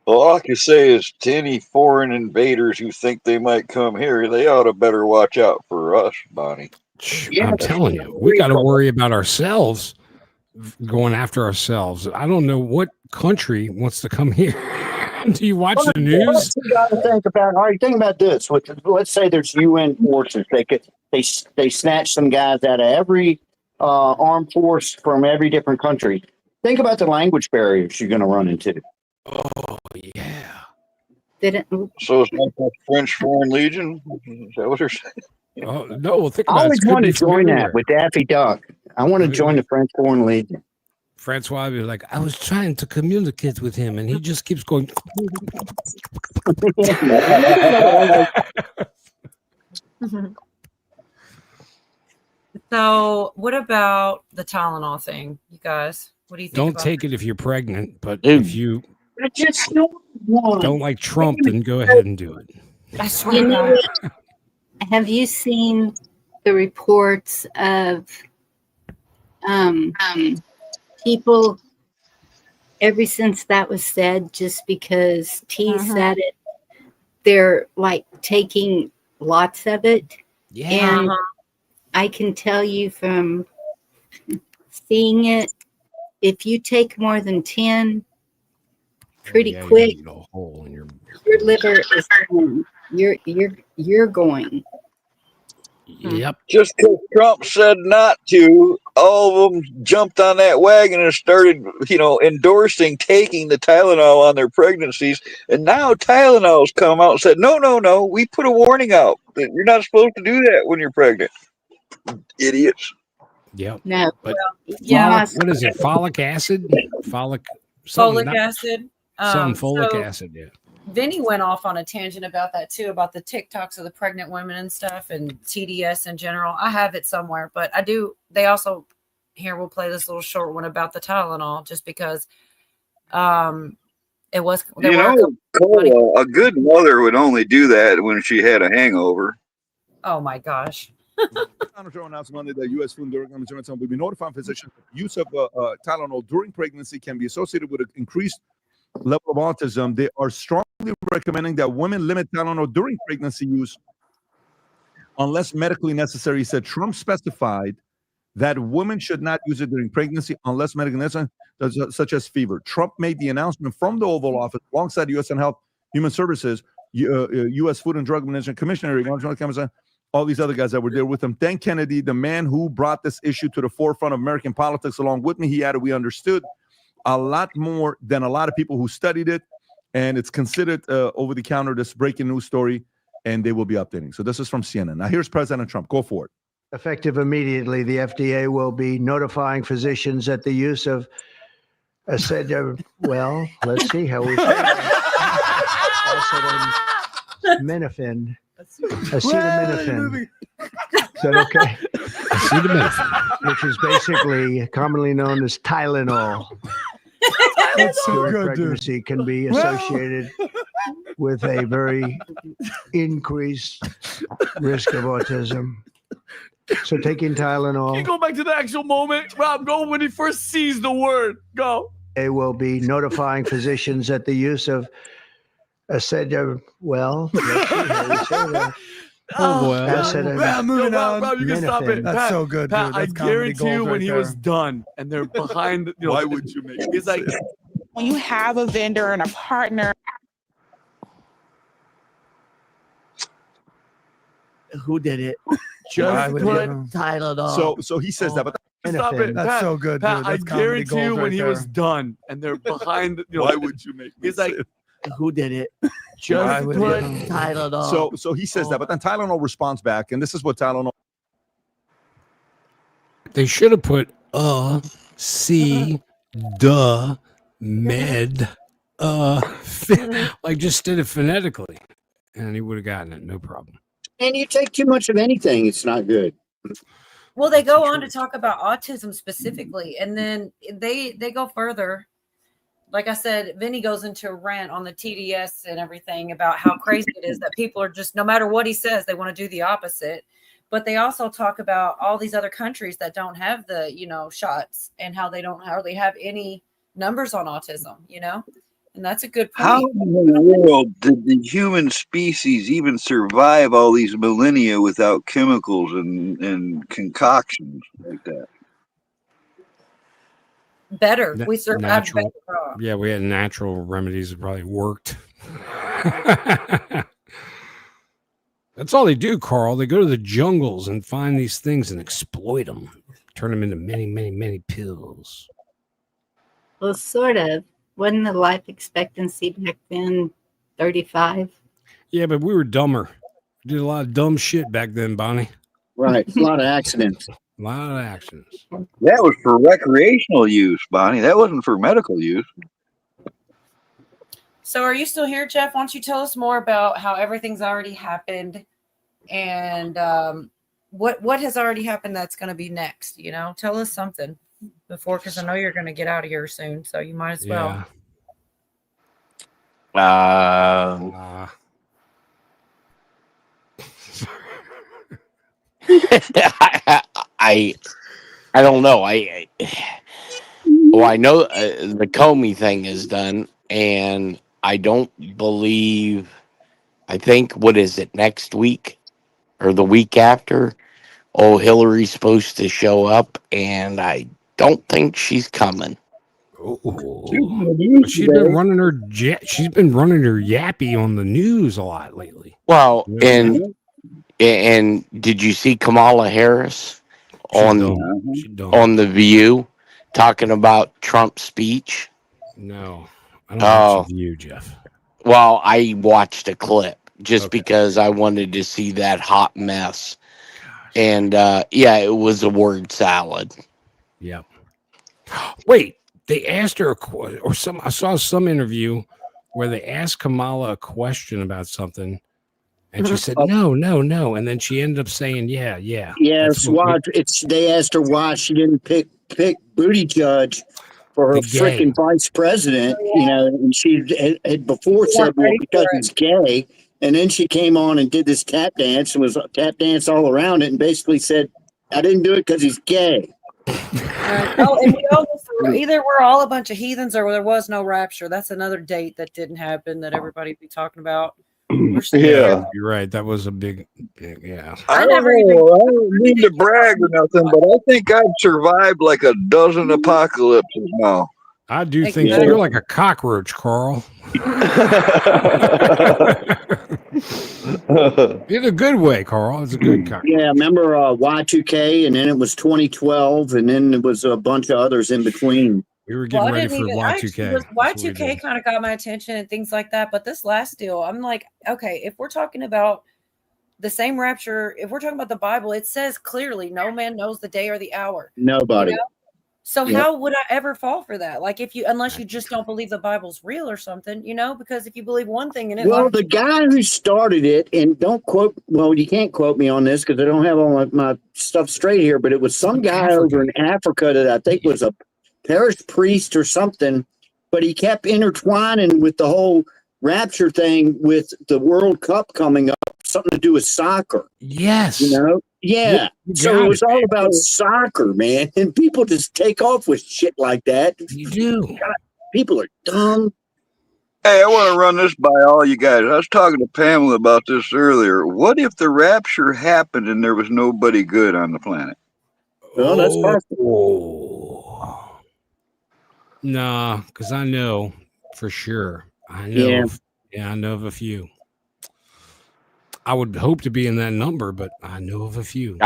Well, all I can say is to any foreign invaders who think they might come here, they ought to better watch out for us, Bonnie. I'm telling you, we got to worry about ourselves, going after ourselves. I don't know what country wants to come here. Do you watch the news? You got to think about. All right, think about this. Let's say there's UN forces. They snatch some guys out of every armed force from every different country. Think about the language barriers you're going to run into. Oh yeah. So it's like the French Foreign Legion. Is that what they're saying? Oh no! Well, think I about it. always wanted to join that with Daffy Duck. I want to join the French Foreign Legion. Francois be like, I was trying to communicate with him, and he just keeps going. So, what about the Tylenol thing, you guys? What do you think? Don't about take it if you're pregnant, but Dude. if you I just don't don't like Trump, then go ahead and do it. I swear You to know God. what? Have you seen the reports of people ever since that was said, just because T said it, they're like taking lots of it. Yeah. And I can tell you from seeing it, if you take more than 10, pretty Yeah, quick, you need a hole in your liver is going. You're going. Yep. Just because Trump said not to, all of them jumped on that wagon and started, endorsing taking the Tylenol on their pregnancies. And now Tylenol's come out and said, no, we put a warning out that you're not supposed to do that when you're pregnant. Idiots. Yep. No. But Yeah. what is it? Folic acid? Folic something. Folic acid. Some folic so acid, yeah. Vinny went off on a tangent about that too, about the TikToks of the pregnant women and stuff and TDS in general. I have it somewhere, but I do. They also, here we'll play this little short one about the Tylenol just because it was. Cole, a good mother would only do that when she had a hangover. Oh my gosh. Announced Monday that U.S. Food and Drug Administration will be notifying physicians that the use of Tylenol during pregnancy can be associated with an increased level of autism. They are strongly recommending that women limit Tylenol during pregnancy use unless medically necessary. He said Trump specified that women should not use it during pregnancy unless medically necessary, such as fever. Trump made the announcement from the Oval Office alongside U.S. and Health Human Services, U.S. Food and Drug Administration Commissioner, all these other guys that were there with him. Dan Kennedy, the man who brought this issue to the forefront of American politics along with me, he added, we understood a lot more than a lot of people who studied it, and it's considered over the counter, this breaking news story, and they will be updating. So this is from CNN. Now here's President Trump. Go for it. Effective immediately, the FDA will be notifying physicians that the use of well, let's see how we acetaminophen. Acetaminophen. Is that okay? Acetaminophen, which is basically commonly known as Tylenol. That's so During good, dude. pregnancy can be associated with a very increased risk of autism. So taking Tylenol. Can you go back to the actual moment? Rob, go when he first sees the word. Go. They will be notifying physicians that the use of well, let's see how we say that. Oh boy. Acetaminophen. Rob, you can stop it. That's Pat, so good, Pat, dude. I That's comedy guarantee you gold when right he there. was done and they're behind. Why would you make He's like, when you have a vendor and a partner. who did it? Why Just would put you? Tylenol. So he says that, but Stop it. That's Pat, so good, Pat, dude. I That's comedy guarantee gold you when right he there. was done and they're behind. why would you make me He's like, say it? who did it? Why Just would put you? Tylenol. So he says that, but then Tylenol responds back, and this is what Tylenol. They should have put C duh med like just did it phonetically, and he would have gotten it, no problem. And you take too much of anything, it's not good. Well, they go on to talk about autism specifically, and then they go further. Like I said, Vinny goes into a rant on the TDS and everything about how crazy it is that people are just, no matter what he says, they want to do the opposite. But they also talk about all these other countries that don't have the, shots, and how they don't hardly have any numbers on autism, and that's a good point. How in the world did the human species even survive all these millennia without chemicals and concoctions like that? Better. We survived Natural. better. Yeah, we had natural remedies that probably worked. That's all they do, Carl. They go to the jungles and find these things and exploit them, turn them into many, many, many pills. Well, sort of. Wasn't the life expectancy back then 35? Yeah, but we were dumber. We did a lot of dumb shit back then, Bonnie. Right. A lot of accidents. A lot of accidents. That was for recreational use, Bonnie. That wasn't for medical use. So are you still here, Jeff? Why don't you tell us more about how everything's already happened and what has already happened that's going to be next? Tell us something before, because I know you're going to get out of here soon, so you might as well. I don't know. I know the Comey thing is done, and I don't believe. I think what is it, next week or the week after? Oh, Hillary's supposed to show up, and I don't think she's coming. She's been running her she's been running her yappy on the news a lot lately. Well, and did you see Kamala Harris on the View talking about Trump's speech? No, I don't watch The View, Jeff. Well, I watched a clip just because I wanted to see that hot mess. And yeah, it was a word salad. Yeah. Wait, they asked her I saw some interview where they asked Kamala a question about something, and she said no, and then she ended up saying yeah. Yes, why they asked her why she didn't pick Buttigieg for her freaking vice president, and she had before said, well, because he's gay. And then she came on and did this tap dance and was tap dance all around it and basically said, I didn't do it because he's gay. Either we're all a bunch of heathens or there was no rapture. That's another date that didn't happen that everybody be talking about. Yeah, you're right. That was a big yeah. I don't know. I don't mean to brag or nothing, but I think I've survived like a dozen apocalypses now. I do think so. You're like a cockroach, Carl. In a good way, Carl. It's a good cockroach. Yeah, remember Y2K, and then it was 2012, and then it was a bunch of others in between. We were Well, getting I ready didn't for even. I actually Y2K. was That's what we Y2K did. kind of got my attention and things like that. But this last deal, I'm like, okay, if we're talking about the same rapture, if we're talking about the Bible, it says clearly, no man knows the day or the hour. Nobody. You know? So Yep. how would I ever fall for that? Like unless you just don't believe the Bible's real or something, because if you believe one thing in it, Well, the guy who started it, and don't quote, well, you can't quote me on this because I don't have all my stuff straight here, but it was some guy over in Africa that I think was a parish priest or something, but he kept intertwining with the whole rapture thing with the World Cup coming up, something to do with soccer. Yes. Yeah. So it was all about soccer, man. And people just take off with shit like that. You do. God, people are dumb. Hey, I want to run this by all you guys. I was talking to Pamela about this earlier. What if the rapture happened and there was nobody good on the planet? Well, that's possible. Nah, because I know for sure. I know. Yeah. I know of a few. I would hope to be in that number, but I know of a few.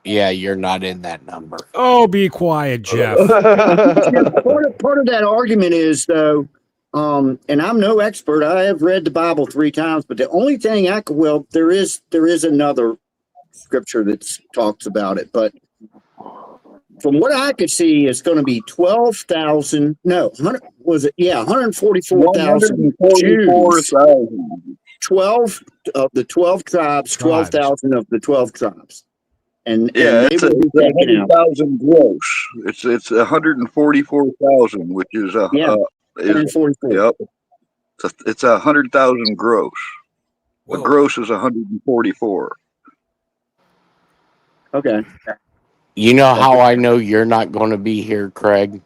You're not in that number. Oh, be quiet, Jeff. part of that argument is though, and I'm no expert. I have read the Bible 3 times, but the only thing there is another scripture that talks about it, but from what I could see, it's going to be 12,000. No, 100, was it? Yeah, 144,000 Jews. 12 of the 12 tribes, 12,000 of the 12 tribes. And Yeah, and it's they will be taken out. 100,000 gross. It's 144,000, which is 144. Yep. It's 100,000 gross. The gross is 144. Okay. You know how I know you're not going to be here, Craig?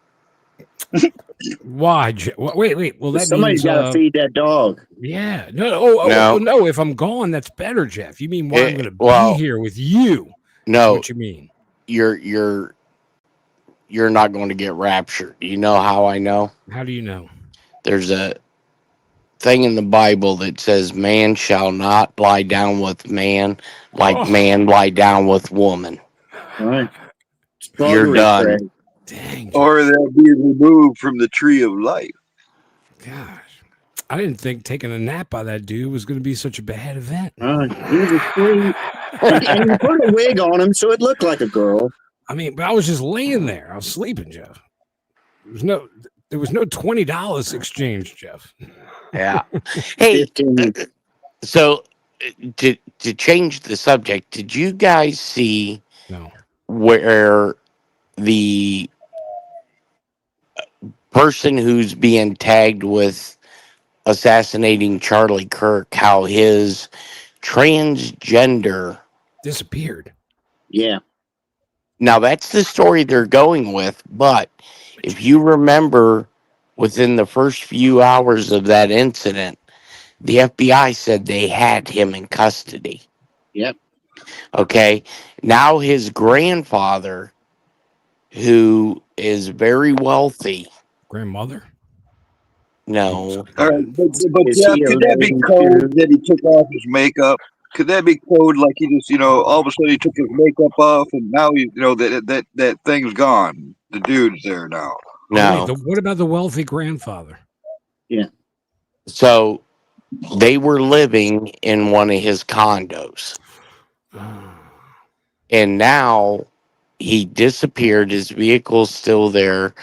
Why? Wait. Well, that Somebody's got to feed that dog. Yeah. No. If I'm gone, that's better, Jeff. You mean why I'm going to be here with you? No. What you mean? You're not going to get raptured. You know how I know? How do you know? There's a thing in the Bible that says man shall not lie down with man like man lie down with woman. All right. You're done. Craig. Dang. Or they'll be removed from the tree of life. Gosh. I didn't think taking a nap by that dude was going to be such a bad event. He was asleep. And you put a wig on him so it looked like a girl. I mean, but I was just laying there. I was sleeping, Jeff. There was no $20 exchange, Jeff. Yeah. Hey, so to change the subject, did you guys see where the person who's being tagged with assassinating Charlie Kirk, how his transgender disappeared? Yeah. Now that's the story they're going with, but if you remember within the first few hours of that incident, the FBI said they had him in custody. Yep. Okay. Now his grandfather, who is very wealthy. Grandmother? No. All right, but Jeff, could that be code that he took off his makeup? Could that be code like he just, all of a sudden he took his makeup off and now that thing's gone. The dude's there now. No. Wait, what about the wealthy grandfather? Yeah. So they were living in one of his condos. And now he disappeared. His vehicle's still there.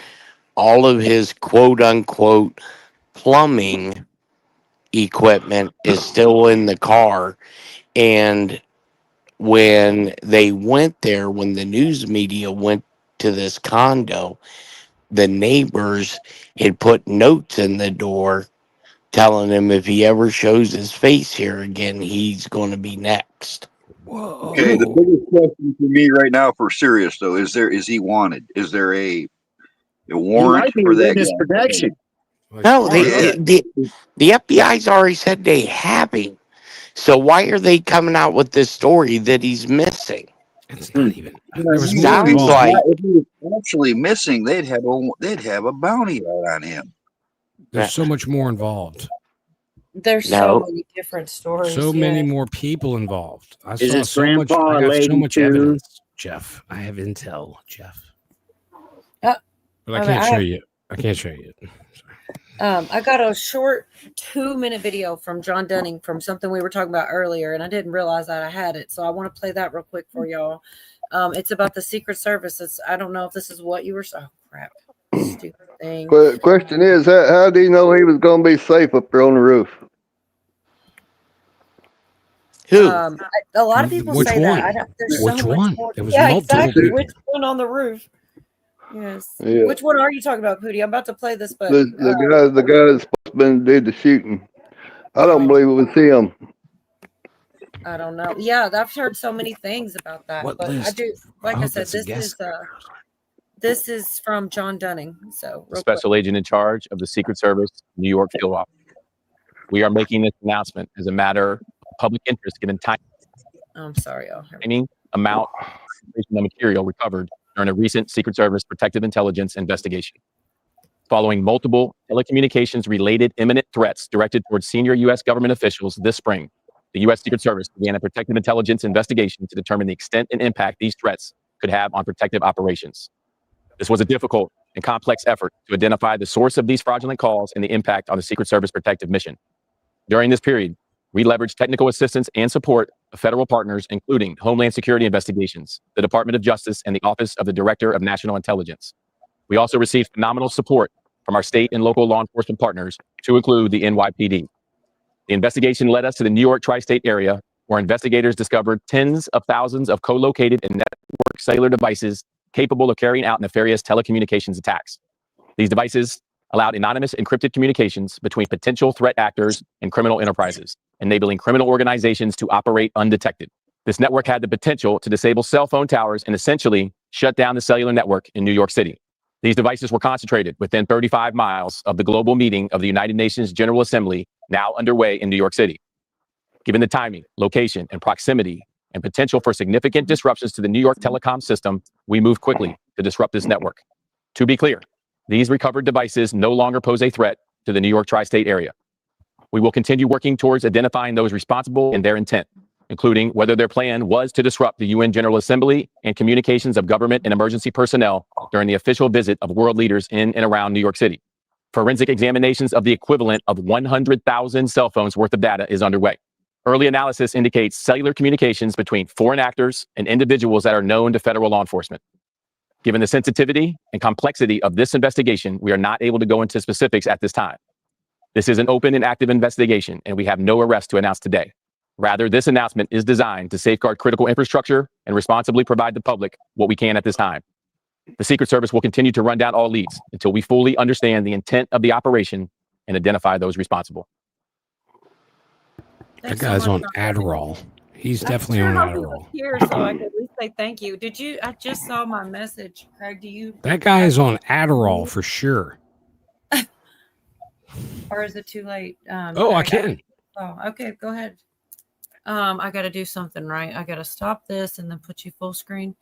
All of his quote unquote plumbing equipment is still in the car. And when they went there, when the news media went to this condo, the neighbors had put notes in the door telling him if he ever shows his face here again, he's going to be next. Whoa. Okay, the biggest question for me right now, for serious though, is he wanted? Is there a warrant for that guy? Protection. No, the FBI's already said they have him. So why are they coming out with this story that he's missing? It's not even. If he was actually missing, they'd have a bounty out on him. There's so much more involved. There's so many different stories. So many more people involved. I Is saw his so much. grandpa I got so lady much too? evidence, Jeff. I have intel, Jeff. But I can't show you. I can't show you it. I got a short 2-minute video from John Dunning from something we were talking about earlier, and I didn't realize that I had it. So I want to play that real quick for y'all. It's about the Secret Service. I don't know if this is what you were. Oh, crap. Stupid thing. Question is, how do you know he was going to be safe up there on the roof? Who? A lot of people Which say one? that. There's Which so much one? more. There was Yeah, multiple exactly. people. Which one on the roof? Yes. Yeah. Which one are you talking about, Pootie? I'm about to play this, but The guy that's supposed to did the shooting. I don't believe it was him. I don't know. Yeah, I've heard so many things about that. What but I list? do, like I I hope said, it's a guess. this is from John Dunning. So real Special agent in charge of the Secret Service New York field office. We are making this announcement as a matter of public interest given time, quick. I'm sorry, y'all. timing, amount, and material recovered during a recent Secret Service protective intelligence investigation. Following multiple telecommunications-related imminent threats directed towards senior U.S. government officials this spring, the U.S. Secret Service began a protective intelligence investigation to determine the extent and impact these threats could have on protective operations. This was a difficult and complex effort to identify the source of these fraudulent calls and the impact on the Secret Service protective mission. During this period, we leveraged technical assistance and support of federal partners, including Homeland Security Investigations, the Department of Justice, and the Office of the Director of National Intelligence. We also received phenomenal support from our state and local law enforcement partners, to include the NYPD. The investigation led us to the New York tri-state area, where investigators discovered tens of thousands of co-located and network cellular devices capable of carrying out nefarious telecommunications attacks. These devices allowed anonymous encrypted communications between potential threat actors and criminal enterprises, enabling criminal organizations to operate undetected. This network had the potential to disable cell phone towers and essentially shut down the cellular network in New York City. These devices were concentrated within 35 miles of the global meeting of the United Nations General Assembly, now underway in New York City. Given the timing, location, and proximity, and potential for significant disruptions to the New York telecom system, we moved quickly to disrupt this network. To be clear, these recovered devices no longer pose a threat to the New York tri-state area. We will continue working towards identifying those responsible and their intent, including whether their plan was to disrupt the UN General Assembly and communications of government and emergency personnel during the official visit of world leaders in and around New York City. Forensic examinations of the equivalent of 100,000 cell phones worth of data is underway. Early analysis indicates cellular communications between foreign actors and individuals that are known to federal law enforcement. Given the sensitivity and complexity of this investigation, we are not able to go into specifics at this time. This is an open and active investigation, and we have no arrest to announce today. Rather, this announcement is designed to safeguard critical infrastructure and responsibly provide the public what we can at this time. The Secret Service will continue to run down all leads until we fully understand the intent of the operation and identify those responsible. That guy's on Adderall. He's definitely on Adderall. Here, so I could at least say thank you. Did you? I just saw my message, Craig. Do you? That guy is on Adderall for sure. Or is it too late? I can. Oh, okay. Go ahead. I got to do something right. I got to stop this and then put you full screen.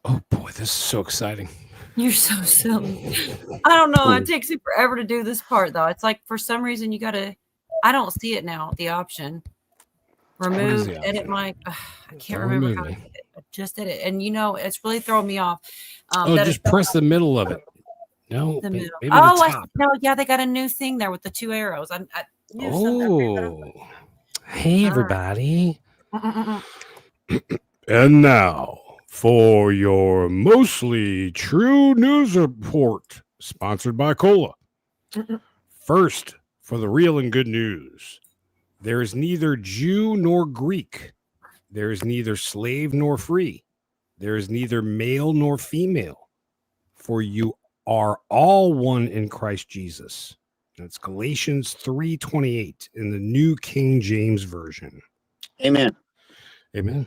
Oh boy, this is so exciting. You're so silly. I don't know. It takes you forever to do this part, though. It's like for some reason you got to. I don't see it now. The option. Remove, edit mic. I can't remember how to do it. I just did it. And you know, it's really throwing me off. Just press the middle of it. No, the middle. maybe the top. No, yeah, they got a new thing there with the two arrows. I hey everybody. And now for your mostly true news report, sponsored by Cola. First, for the real and good news. There is neither Jew nor Greek. There is neither slave nor free. There is neither male nor female. For you are all one in Christ Jesus. That's Galatians 3:28 in the New King James Version. Amen. Amen.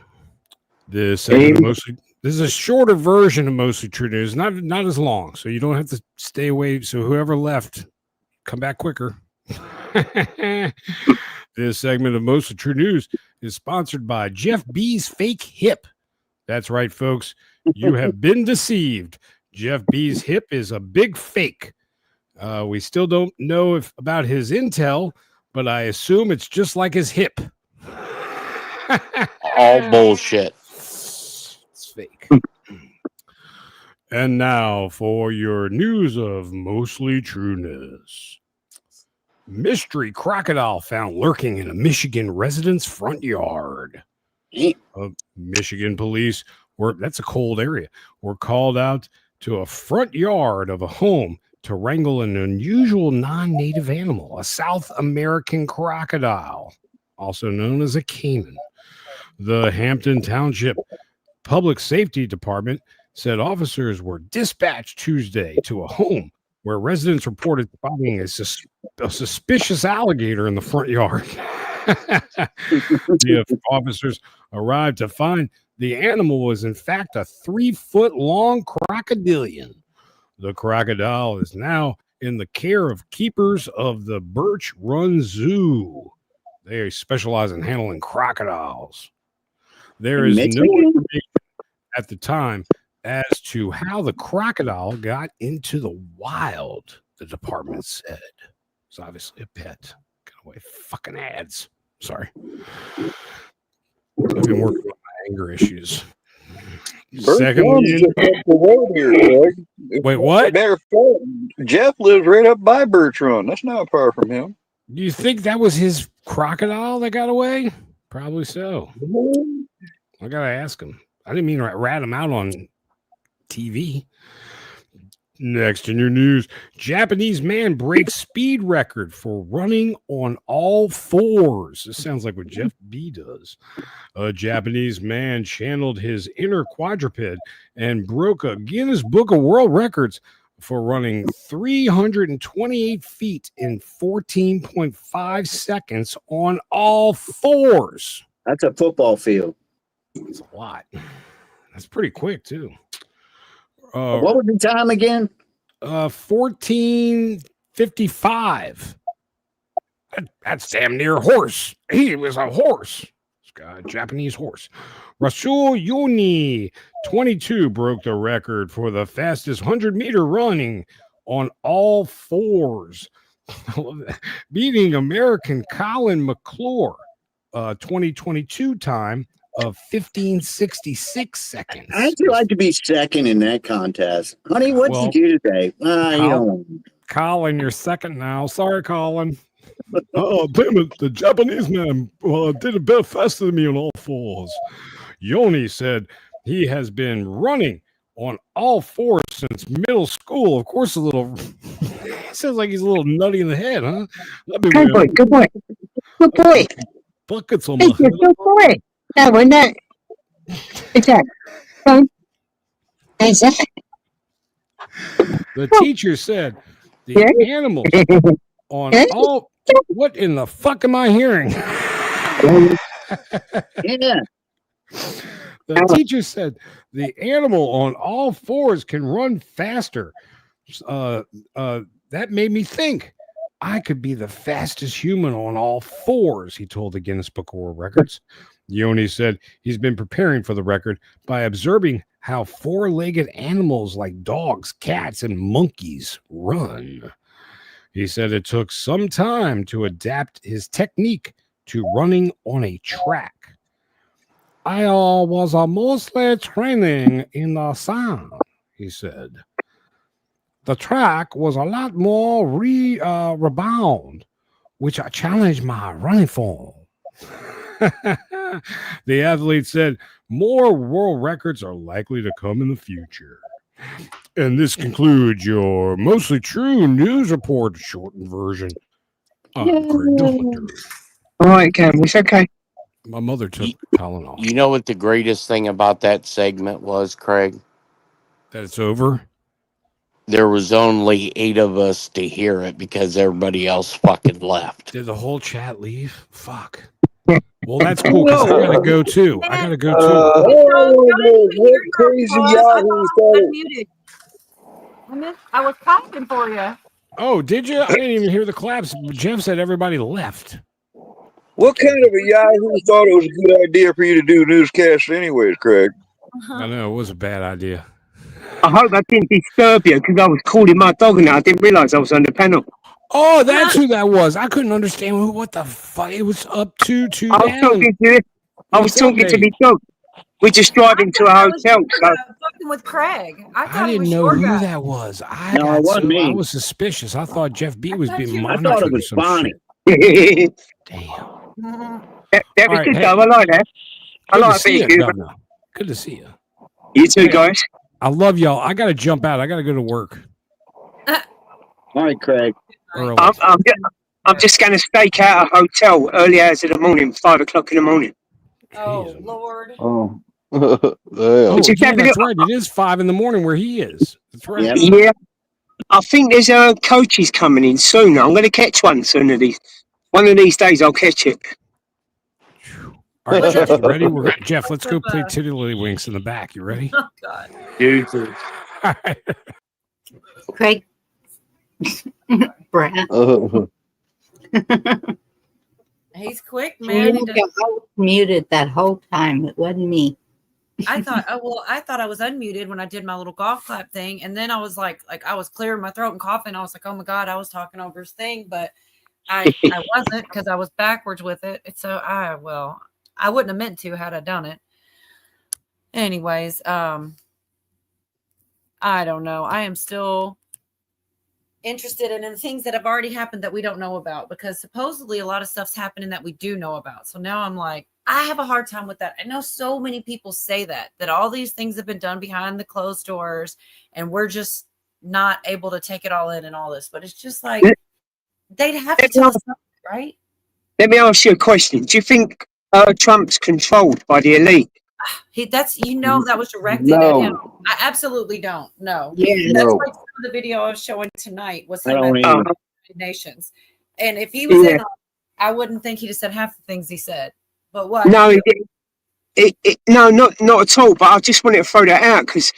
This is a shorter version of Mostly True News, not as long, so you don't have to stay away. So whoever left, come back quicker. This segment of Mostly True News is sponsored by Jeff B's Fake Hip. That's right, folks. You have been deceived. Jeff B's hip is a big fake. We still don't know about his intel, but I assume it's just like his hip. All bullshit. It's fake. And now for your news of mostly trueness. Mystery crocodile found lurking in a Michigan resident's front yard. Michigan police that's a cold area, were called out to a front yard of a home to wrangle an unusual non-native animal, a South American crocodile, also known as a caiman. The Hampton Township Public Safety Department said officers were dispatched Tuesday to a home where residents reported finding a suspicious alligator in the front yard. The officers arrived to find the animal was in fact a 3-foot-long crocodilian. The crocodile is now in the care of keepers of the Birch Run Zoo. They specialize in handling crocodiles. There is no information at the time as to how the crocodile got into the wild, the department said. It's obviously a pet. Get away, fucking ads. Sorry. I've been working on my anger issues. Secondly, wait, what? Matter of fact, Jeff lives right up by Birch Run. That's not far from him. Do you think that was his crocodile that got away? Probably so. I gotta ask him. I didn't mean to rat him out on TV. Next in your news, Japanese man breaks speed record for running on all fours. This sounds like what Jeff B does. A Japanese man channeled his inner quadruped and broke a Guinness Book of World Records for running 328 feet in 14.5 seconds on all fours. That's a football field. That's a lot. That's pretty quick, too. What was the time again? 14:55. That's damn near a horse. He was a horse. This guy, Japanese horse. Rasul Yuni, 22, broke the record for the fastest 100-meter running on all fours, beating American Colin McClure, 2022 time of 15:66 seconds. I'd like to be second in that contest. Honey, what'd you do today? Colin, you're second now. Sorry, Colin. Oh, damn it. The Japanese man did a bit faster than me on all fours. Yoni said he has been running on all fours since middle school. Of course, a little sounds like he's a little nutty in the head, huh? Good boy, good boy. Good boy. Buckets on my head. Good boy. No, we're not. Is that? Is that? The teacher said the animals on all. What in the fuck am I hearing? Yeah. The teacher said the animal on all fours can run faster. That made me think I could be the fastest human on all fours, he told the Guinness Book of World Records. Yoni said he's been preparing for the record by observing how four-legged animals like dogs, cats, and monkeys run. He said it took some time to adapt his technique to running on a track. I was mostly training in the sun, he said. The track was a lot more rebound, which I challenged my running form. The athlete said more world records are likely to come in the future. And this concludes your mostly true news report, shortened version. I'm Craig Hunter. All right, Cam, it's okay. My mother took Tylenol. You know what the greatest thing about that segment was, Craig? That it's over? There was only 8 of us to hear it because everybody else fucking left. Did the whole chat leave? Fuck. Well, that's cool because I gotta go too. What crazy Yahoo started? I was clapping for you. Oh, did you? I didn't even hear the claps. Jeff said everybody left. What kind of a Yahoo thought it was a good idea for you to do newscasts anyways, Craig? I know, it was a bad idea. I hope I didn't disturb you because I was calling my dog and I didn't realize I was on the panel. Oh, that's who that was. I couldn't understand what the fuck it was up to. I was talking to the dog. we're just driving to a I was hotel. So fucking with Craig. I thought I it didn't was know your who guy. that was. I No, it wasn't I me. was suspicious. I thought Jeff B was being I thought monitored it or was some Bonnie. shit. Damn. that All was right, good hey, though. I like that. I good to like a see bit you, of humor. Governor. Good to see you. You too, Hey, guys. I love y'all. I got to jump out. I got to go to work All right, Craig. early. I'm just going to stake out a hotel early hours of the morning, 5 o'clock in the morning. Oh Lord. Oh, Oh, Just yeah, having that's it- right. It is 5 in the morning where he is. That's right. Yeah. I think there's coaches coming in soon. I'm going to catch one soon. One of these days, I'll catch it. All right, Jeff, you ready? Jeff, let's go play Tiddlywinks in the back. You ready? Oh God. Jesus. Craig. Brad. He's quick, man. He does- I was muted that whole time. It wasn't me. I thought, I thought I was unmuted when I did my little golf clap thing, and then I was like I was clearing my throat and coughing. I was like, oh my God, I was talking over his thing, but I wasn't because I was backwards with it. It's so I wouldn't have meant to had I done it. Anyways, I don't know. I am still interested in the things that have already happened that we don't know about, because supposedly a lot of stuff's happening that we do know about. So now I'm like, I have a hard time with that. I know so many people say that all these things have been done behind the closed doors and we're just not able to take it all in and all this, but it's just like they'd have to tell us something, right? Let me ask you a question. Do you think Trump's controlled by the elite? That was directed at him. I absolutely don't. No. Yeah, That's no. like some of the video I was showing tonight was I him don't at the either. United Nations. And if he was Yeah. in, I wouldn't think he'd have said half the things he said. But what? No, no, not at all. But I just wanted to throw that out because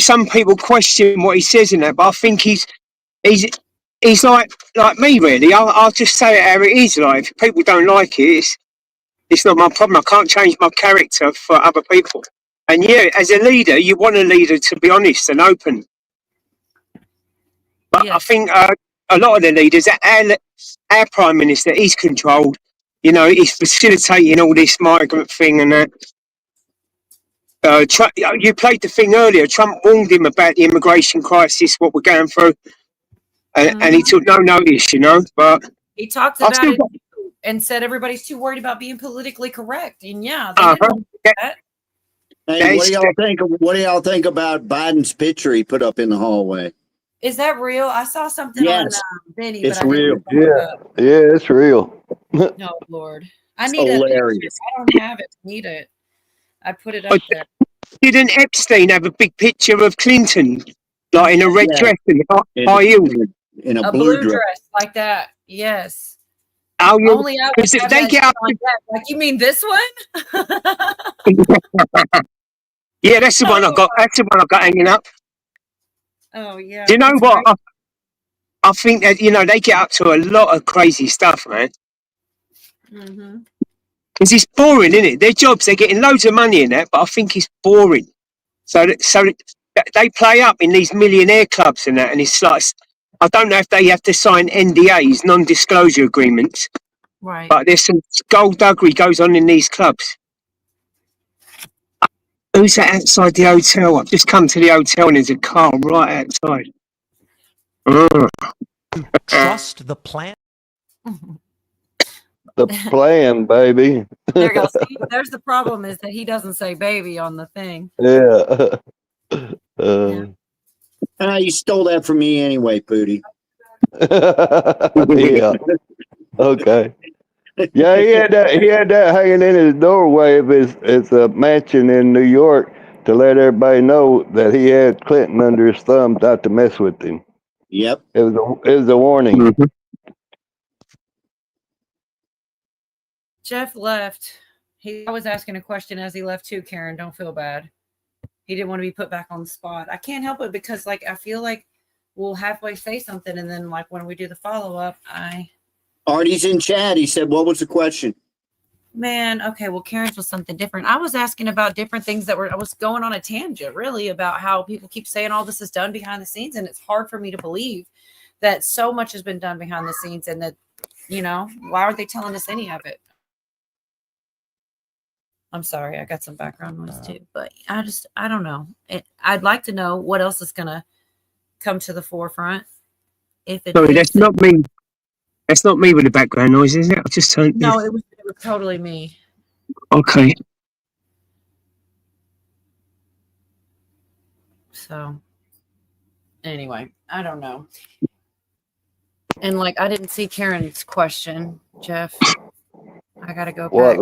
some people question what he says in that, but I think he's like me really. I'll just say it how it is. Like if people don't like it, it's not my problem. I can't change my character for other people. And yeah, as a leader, you want a leader to be honest and open. But I think a lot of the leaders, our prime minister, he's controlled. He's facilitating all this migrant thing and that. Trump, you played the thing earlier. Trump warned him about the immigration crisis, what we're going through, and he took no notice. But he talked I've about still it got- and said everybody's too worried about being politically correct. And they didn't want to do that. Hey, what do y'all think? What do y'all think about Biden's picture he put up in the hallway? Is that real? I saw something Yes. on Benny, It's but I real. didn't look it up. Yeah, it's real. No, Lord. I need a hilarious. picture. I don't have it. Need it. I put it up But there. didn't Epstein have a big picture of Clinton, like in a red Yeah. dress and In- high heels? In A blue dress like that. Yes. Oh, yeah. Only I would Because have they that get up. on deck. Like, you mean this one? Yeah, that's the one I got. That's the one I got hanging up. Oh yeah. Do you know it's what? great. I think that they get up to a lot of crazy stuff, man. Mhm. Because it's boring, isn't it? Their jobs, they're getting loads of money in that, but I think it's boring. So they play up in these millionaire clubs and that, and it's like, I don't know if they have to sign NDAs, non-disclosure agreements, Right. but there's some skullduggery goes on in these clubs. Who's that outside the hotel? I've just come to the hotel and there's a car right outside. Trust the plan. The plan, baby. There you go. See, there's the problem is that he doesn't say baby on the thing. Yeah. You stole that from me anyway, Pootie. Yeah. Okay. Yeah, he had that hanging in his doorway of his mansion in New York to let everybody know that he had Clinton under his thumb, not to mess with him. Yep. It was a warning. Jeff left. I was asking a question as he left too, Karen. Don't feel bad. He didn't want to be put back on the spot. I can't help it because I feel like we'll halfway say something and then when we do the follow-up, Artie's in chat. He said, what was the question? Man, okay, well, Karen's was something different. I was asking about different things I was going on a tangent, really, about how people keep saying all this is done behind the scenes, and it's hard for me to believe that so much has been done behind the scenes, and that, why aren't they telling us any of it? I'm sorry, I got some background noise too, but I don't know. I'd like to know what else is going to come to the forefront. If it Sorry, is, that's not me. That's not me with the background noise, is it? I just turned. no, it was totally me. Okay. So anyway, I don't know. And like, I didn't see Karen's question, Jeff. I got to go back.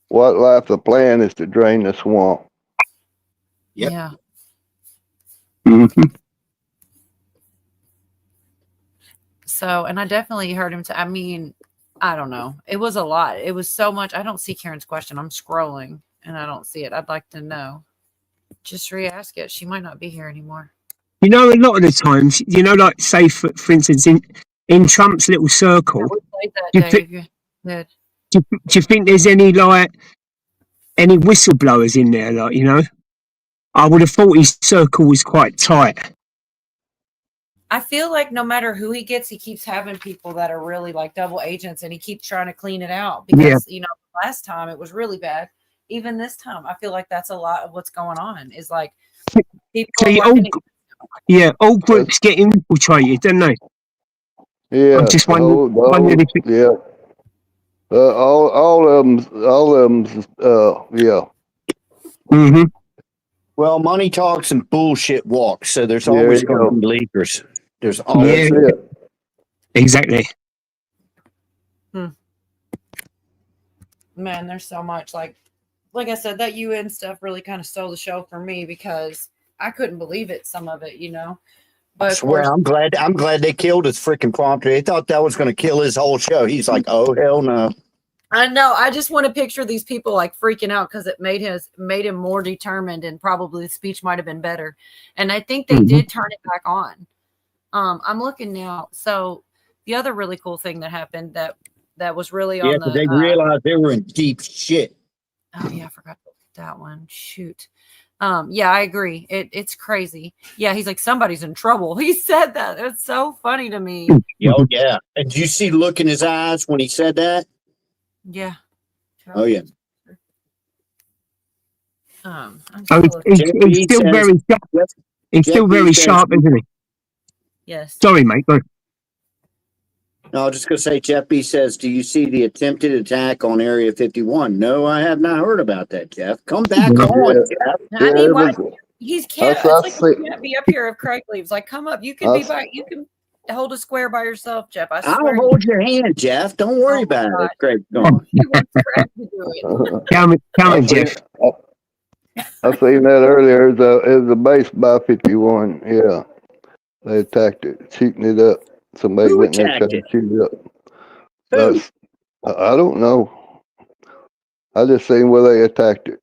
What life the plan is to drain the swamp. Yep. Yeah. Mm-hmm. So, and I definitely heard him. I mean, I don't know. It was a lot. It was so much. I don't see Karen's question. I'm scrolling and I don't see it. I'd like to know. Just re-ask it. She might not be here anymore. You know, a lot of the times, you know, like say for instance, in Trump's little circle, We played that, do you, Dave. thi- You did. do you think there's any whistleblowers in there? Like, you know, I would have thought his circle was quite tight. I feel like no matter who he gets, he keeps having people that are really like double agents, and he keeps trying to clean it out because you know, last time it was really bad. Even this time, I feel like that's a lot of what's going on. Is like people are See, all groups get infiltrated, don't they? Yeah. I'm just wondering if it, Yeah. All of them. Yeah. Mm-hmm. Well, money talks and bullshit walks. So there's There always you going to go. be leakers. There's always. Yeah. Exactly. Man, there's so much. Like I said, that UN stuff really kind of stole the show for me because I couldn't believe it. Some of it, you know. But I of swear, course, I'm glad they killed his freaking prompter. They thought that was going to kill his whole show. He's like, oh hell no. I know. I just want to picture these people like freaking out because it made him more determined, and probably the speech might have been better. And I think they did turn it back on. I'm looking now. So the other really cool thing that happened that was really on the they realized they were in deep shit. Oh yeah, I forgot to look at that one. Shoot. Yeah, I agree. It's crazy. Yeah, he's like, somebody's in trouble. He said that. It's so funny to me. Oh yeah. And did you see the look in his eyes when he said that? Yeah. Oh yeah. I'm Oh, still he's still very sharp. He's still very sharp, isn't he? Yes. Sorry, mate. Go. No, I was just going to say, Jeff B says, do you see the attempted attack on Area 51? No, I have not heard about that, Jeff. Come back on, Jeff. I mean, why? He's can't. It's like you can't be up here if Craig leaves. Like, come up. You can be by. You can hold a square by yourself, Jeff. I swear. I'll hold your hand, Jeff. Don't worry about it. Craig's gone. He wants Craig to do it. Come on, Jeff. I seen that earlier. It was a base by 51. Yeah. They attacked it, shooting it up. Somebody Who went in there attacked trying it? to shoot it up. I don't know. I just seen where they attacked it.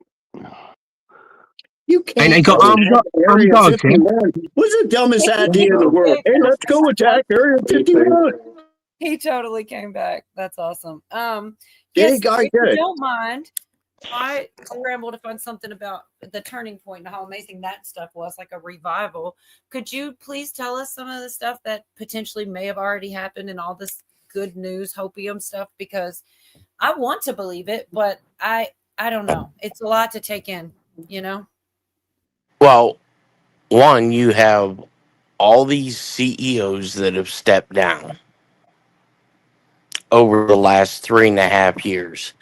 You can't. And they got go armed attack Area guards, yeah? 51. What's the dumbest idea in the world? Hey, let's go attack Area 51. He totally came back. That's awesome. Yeah, Yes, he got if you good. don't mind, I scrambled to find something about the turning point and how amazing that stuff was, like a revival. Could you please tell us some of the stuff that potentially may have already happened and all this good news, hopium stuff? Because I want to believe it, but I don't know. It's a lot to take in, you know? Well, one, you have all these CEOs that have stepped down over the last 3.5 years.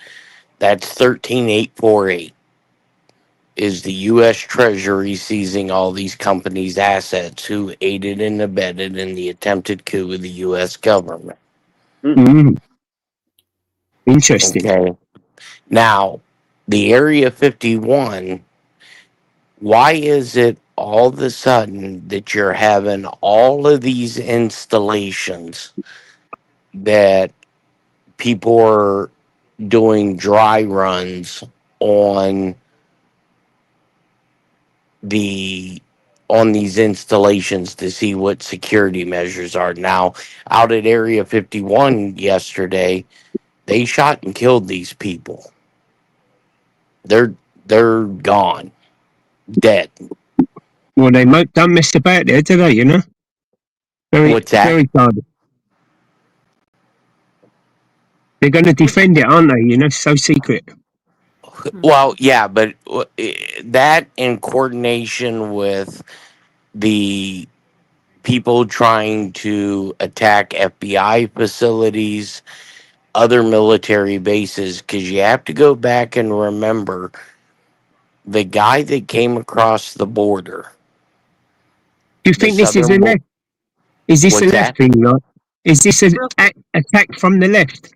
That's 13,848 is the U.S. Treasury seizing all these companies' assets who aided and abetted in the attempted coup of the U.S. government. Mm. Interesting. Okay. Now, the Area 51, why is it all of a sudden that you're having all of these installations that people are doing dry runs on these installations to see what security measures are? Now, out at Area 51 yesterday, they shot and killed these people. They're gone, dead. Well, they don't mess about there, do they? You know. What's that? Very hard. They're going to defend it, aren't they? You know, so secret. Well, yeah, but that in coordination with the people trying to attack FBI facilities, other military bases, because you have to go back and remember the guy that came across the border. Do you think this is a southern left? Is this a What's left that? thing, like? Is this an attack from the left?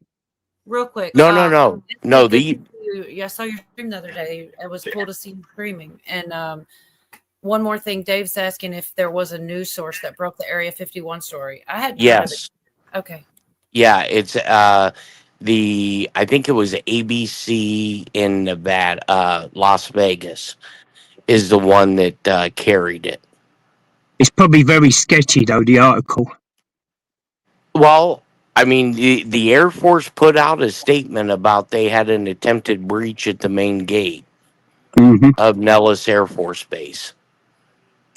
Real quick. No, no, no, no. Yeah, I saw your stream the other day. It was cool to see you screaming. And one more thing, Dave's asking if there was a news source that broke the Area 51 story. I had Yes. Okay. Yeah, it's I think it was ABC in Nevada, Las Vegas is the one that carried it. It's probably very sketchy, though, the article. Well, I mean, the Air Force put out a statement about they had an attempted breach at the main gate of Nellis Air Force Base.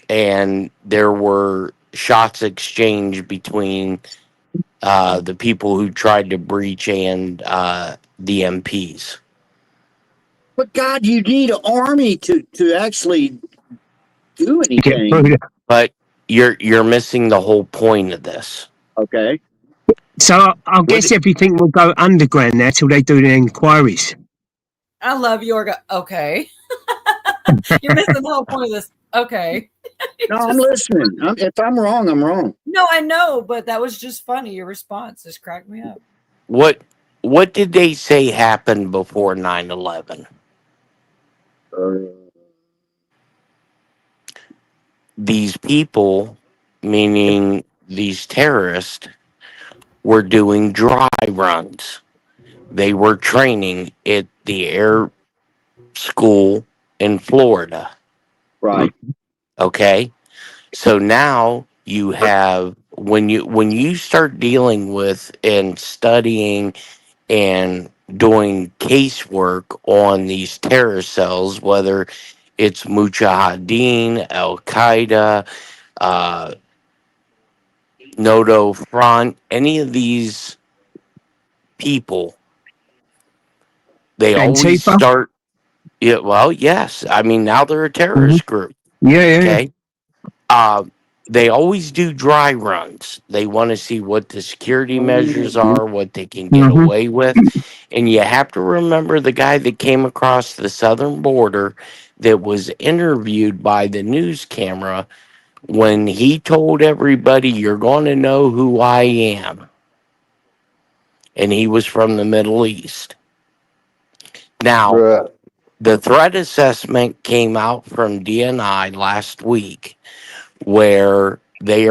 And there were shots exchanged between the people who tried to breach and the MPs. But God, you need an army to actually do anything. But you're missing the whole point of this. Okay. So I guess everything will go underground now till they do the inquiries. I love Yorga. Okay. You're missing the whole point of this. Okay. No, I'm listening. If I'm wrong, I'm wrong. No, I know, but that was just funny. Your response just cracked me up. What did they say happened before 9/11? These people, meaning these terrorists, were doing dry runs. They were training at the air school in Florida. Right. Okay. So now you have when you start dealing with and studying and doing casework on these terror cells, whether it's Mujahideen, Al Qaeda, Noto Front, any of these people, they always Antifa? start. Yeah, well, yes. I mean, now they're a terrorist group. Yeah. Okay. They always do dry runs. They want to see what the security measures are, what they can get away with. And you have to remember the guy that came across the southern border that was interviewed by the news camera when he told everybody, "You're going to know who I am." And he was from the Middle East. Now, the threat assessment came out from DNI last week, where they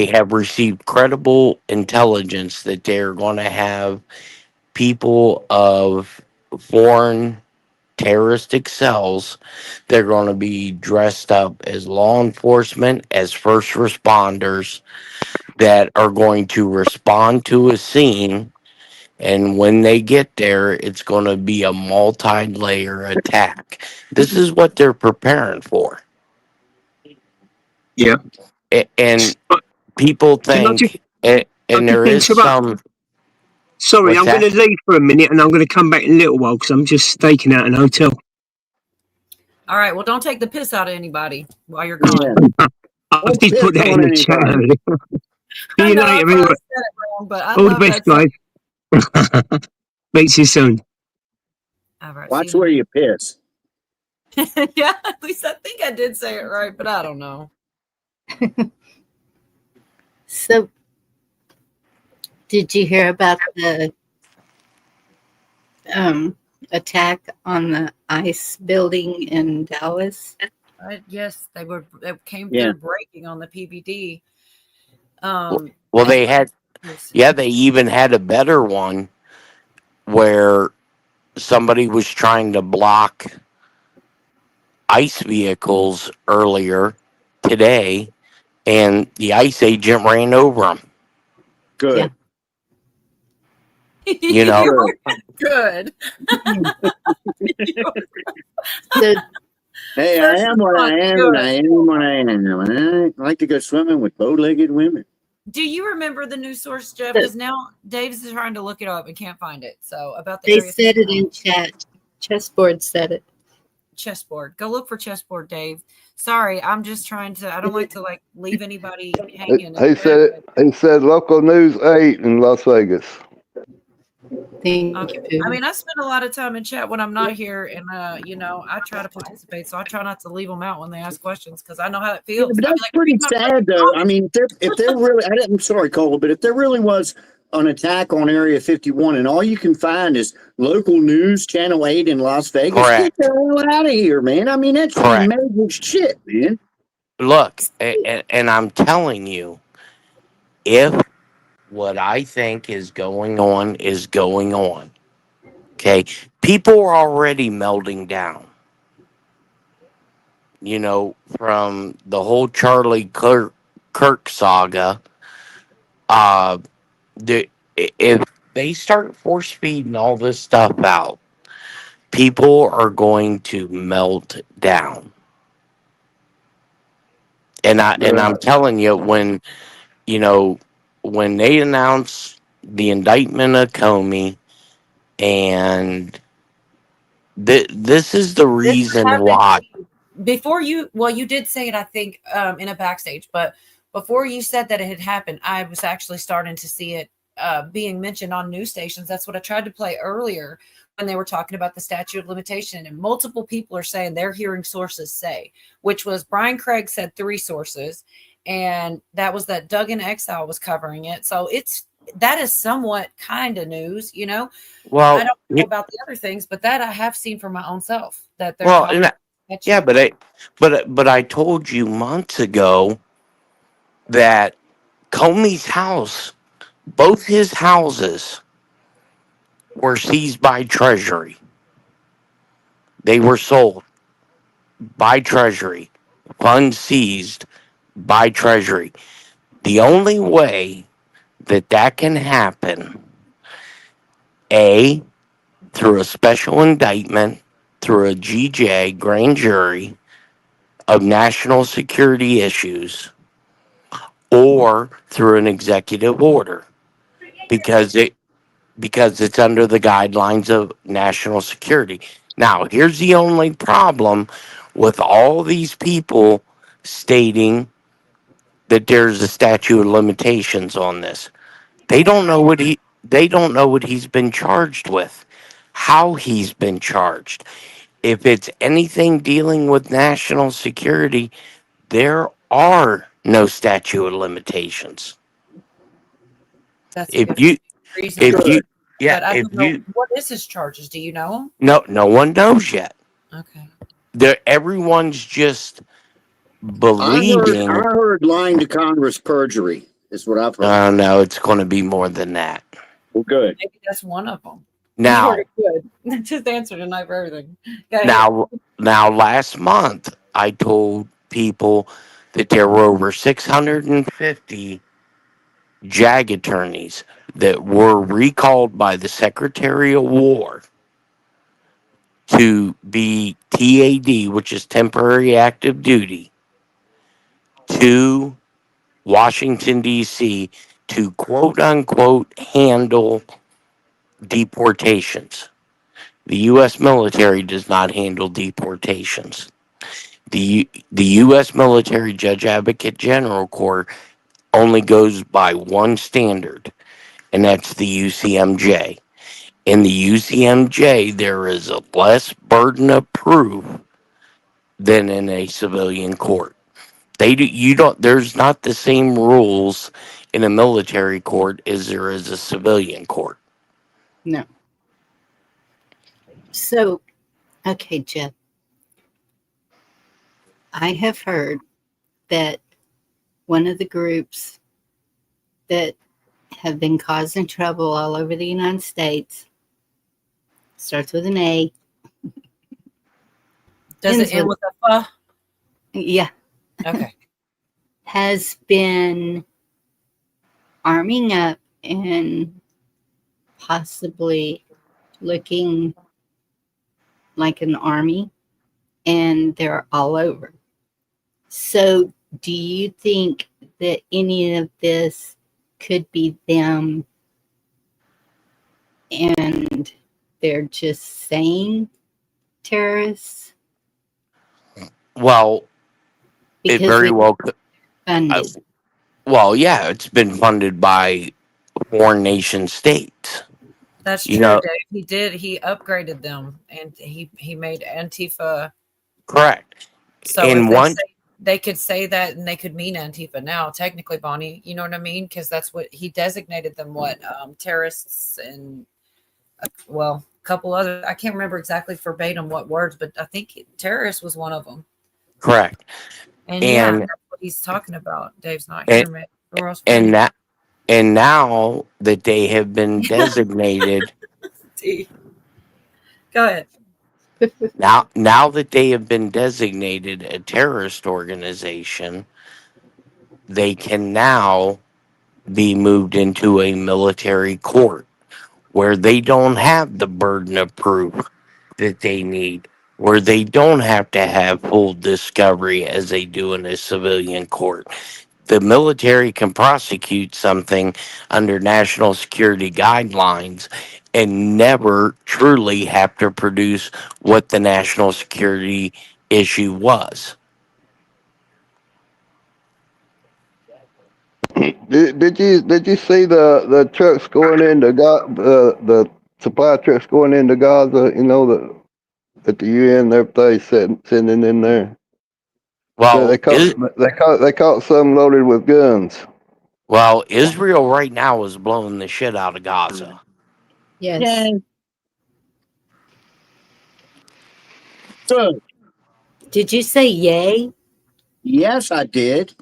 have received credible intelligence that they're going to have people of foreign terroristic cells. They're going to be dressed up as law enforcement, as first responders that are going to respond to a scene. And when they get there, it's going to be a multi-layer attack. This is what they're preparing for. Yeah. And people think, and there is some. Sorry, What's I'm going to leave for a minute and I'm going to come back in a little while because I'm just staking out in a hotel. All right. Well, don't take the piss out of anybody while you're gone. I did put that in the chat earlier. See you I know, later, I everyone. said it wrong, but I All the love best, that guys. Meet you soon. All right, Watch where you piss. Yeah, at least I think I did say it right, but I don't know. So, did you hear about the attack on the ICE building in Dallas? Yes, they came Yeah. through breaking on the PBD. Well, they had, they even had a better one where somebody was trying to block ICE vehicles earlier today, and the ICE agent ran over them. Good. You know, Good. Hey, I am what I am, and I am what I am. I like to go swimming with bow-legged women. Do you remember the news source, Jeff? The- Because now Dave's trying to look it up and can't find it. So about the They Area said it 51 in chat. Chessboard said it. chessboard. Go look for chessboard, Dave. Sorry, I'm just trying to. I don't like to like leave anybody hanging. He said it. He said local news 8 in Las Vegas. Thank Okay. you. I mean, I spend a lot of time in chat when I'm not here, and you know, I try to participate, so I try not to leave them out when they ask questions because I know how it Yeah, feels. but I'd be that's like, pretty "Read my sad, though. I mean, if there really, I'm sorry, Cole, but if there really was an attack on Area 51 and all you can find is local news, Channel 8 in Las Vegas, Correct. get the hell out of here, man. I mean, that's Correct. major shit, man. Look, and I'm telling you, if what I think is going on is going on, okay, people are already melting down. You know, from the whole Charlie Kirk saga. Uh, if they start force feeding all this stuff out, people are going to melt down. And I'm telling you, when when they announce the indictment of Comey, and this is the reason why. before you well you did say it I think in a backstage, but before you said that it had happened, I was actually starting to see it being mentioned on news stations. That's what I tried to play earlier when they were talking about the statute of limitation, and multiple people are saying they're hearing sources say, which was Brian Craig said 3 sources, and that was that Doug in Exile was covering it. So that is somewhat kind of news, you know. Well, I don't know about the other things, but that I have seen for my own self that they're well, talking. yeah, but I told you months ago that Comey's house, both his houses, were seized by Treasury. They were sold by Treasury. Funds seized by Treasury. The only way that can happen, A, through a special indictment, through a GJ, grand jury, of national security issues, or through an executive order, because it's under the guidelines of national security. Now, here's the only problem with all these people stating that there's a statute of limitations on this. They don't know what he's been charged with, how he's been charged. If it's anything dealing with national security, there are no statute of limitations. That's a If good you, reason. if you, yeah, But I if don't know you, what is his charges. Do you know? no one knows yet. Okay. Everyone's just I believing. heard lying to Congress perjury is what I've heard. Oh no, it's going to be more than that. Well, good. Maybe that's one of them. Now, You heard it good. Just answer tonight for everything. Go ahead. now, last month I told people that there were over 650 JAG attorneys that were recalled by the Secretary of War to be TAD, which is temporary active duty, to Washington, D.C. to quote unquote handle deportations. The U.S. military does not handle deportations. The U.S. military Judge Advocate General Court only goes by one standard, and that's the UCMJ. In the UCMJ, there is a less burden of proof than in a civilian court. There's not the same rules in a military court as there is a civilian court. No. So, okay, Jeff. I have heard that one of the groups that have been causing trouble all over the United States starts with an A. Does it end with a F? Yeah. Okay. Has been arming up and possibly looking like an army, and they're all over. So do you think that any of this could be them and they're just saying terrorists? Well, it Because very it's well could. funded. Well, yeah, it's been funded by foreign nation states. That's You true, know, Dave. He did. He upgraded them, and he made Antifa. correct. So if And one, they could say that, and they could mean Antifa now, technically, Bonnie. You know what I mean? Because that's what he designated them. What terrorists and well, a couple other. I can't remember exactly verbatim what words, but I think terrorist was one of them. correct. And yeah, And that's what he's talking about. Dave's not and hearing me. Or else and that and now that they have been designated, go ahead. now that they have been designated a terrorist organization, they can now be moved into a military court where they don't have the burden of proof that they need, where they don't have to have full discovery as they do in a civilian court. The military can prosecute something under national security guidelines and never truly have to produce what the national security issue was. Did you see the trucks going into the supply trucks going into Gaza? You know that the UN and everything sending in there. Well, They caught some loaded with guns. Well, Israel right now is blowing the shit out of Gaza. Yes. So, Did you say yay? yes, I did.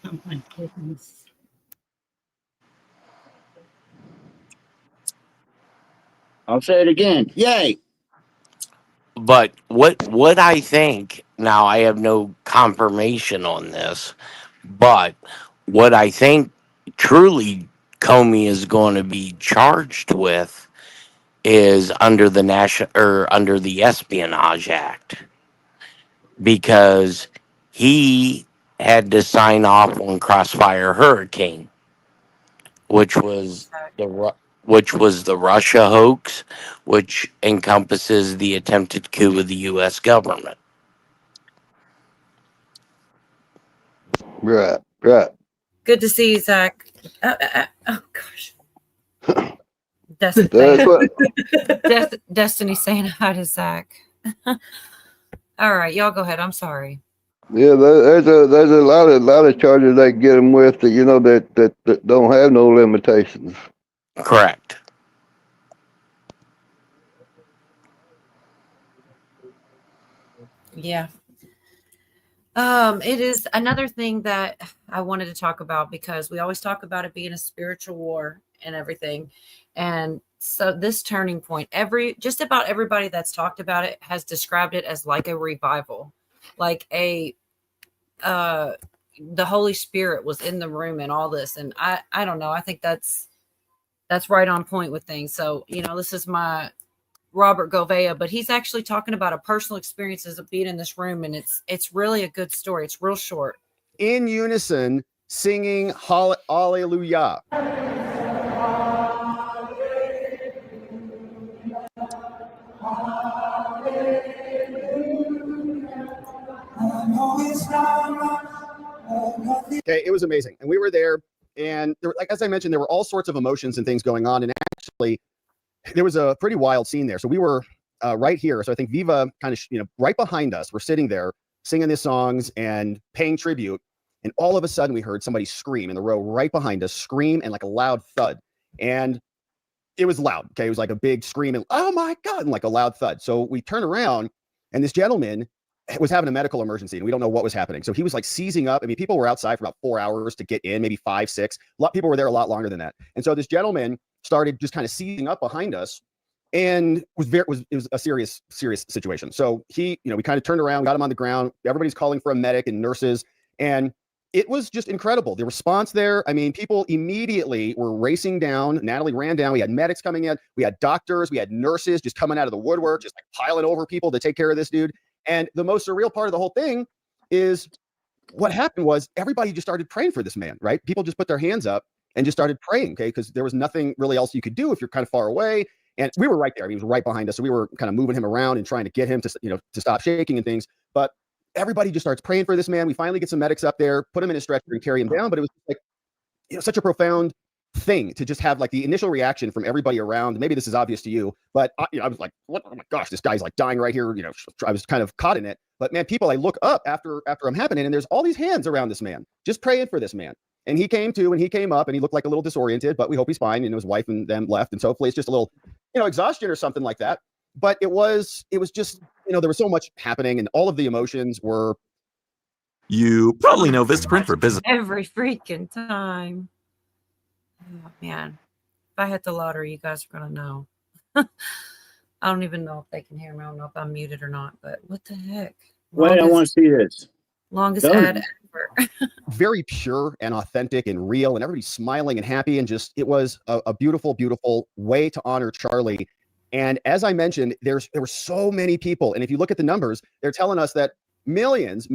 Oh my goodness. I'll say it again. Yay. But what I think, now I have no confirmation on this, but what I think truly Comey is going to be charged with is under the Espionage Act, because he had to sign off on Crossfire Hurricane, which was the Russia hoax, which encompasses the attempted coup of the U.S. government. Right. Good to see you, Zach. Oh gosh. That's Destiny saying hi to Zach. All right, y'all go ahead. I'm sorry. Yeah, there's a lot of charges they can get them with that that don't have no limitations. Correct. Yeah. It is another thing that I wanted to talk about, because we always talk about it being a spiritual war and everything. And so this turning point, just about everybody that's talked about it has described it as like a revival, like the Holy Spirit was in the room and all this. And I don't know. I think that's right on point with things. So, this is my Robert Gouveia, but he's actually talking about a personal experiences of being in this room, and it's really a good story. It's real short. In unison, singing Hallelujah. Okay, it was amazing, and we were there, and like as I mentioned, there were all sorts of emotions and things going on, and actually, there was a pretty wild scene there. So we were right here. So I think Viva kind of, right behind us. We're sitting there singing these songs and paying tribute, and all of a sudden we heard somebody scream in the row right behind us, scream and like a loud thud, and it was loud. Okay, it was like a big scream and oh my god, and like a loud thud. So we turned around, and this gentleman was having a medical emergency, and we don't know what was happening. So he was like seizing up. I mean, people were outside for about 4 hours to get in, maybe 5, 6. A lot of people were there a lot longer than that. And so this gentleman started just kind of seizing up behind us, and it was a serious situation. So he, we kind of turned around, got him on the ground. Everybody's calling for a medic and nurses, and it was just incredible. The response there, I mean, people immediately were racing down. Natalie ran down. We had medics coming in. We had doctors. We had nurses just coming out of the woodwork, just like piling over people to take care of this dude. And the most surreal part of the whole thing is what happened was everybody just started praying for this man, right? People just put their hands up and just started praying, okay? Because there was nothing really else you could do if you're kind of far away. And we were right there. He was right behind us. So we were kind of moving him around and trying to get him to, to stop shaking and things. But everybody just starts praying for this man. We finally get some medics up there, put him in a stretcher and carry him down. But it was like, such a profound thing to just have like the initial reaction from everybody around. Maybe this is obvious to you, but I was like, what? Oh my gosh, this guy's like dying right here. I was kind of caught in it. But man, people, I look up after I'm happening and there's all these hands around this man, just praying for this man. And he came to, and he came up and he looked like a little disoriented, but we hope he's fine. And his wife and them left. And so hopefully it's just a little, exhaustion or something like that. But it was just, there was so much happening and all of the emotions were. You probably know Vistaprint for business. Every freaking time. Oh, man. If I hit the lottery, you guys are going to know. I don't even know if they can hear me. I don't know if I'm muted or not, but what the heck? Wait, I want to see this. Longest ad ever. Very pure and authentic and real, and everybody's smiling and happy, and just it was a beautiful, beautiful way to honor Charlie. And as I mentioned, there were so many people, and if you look at the numbers, they're telling us that millions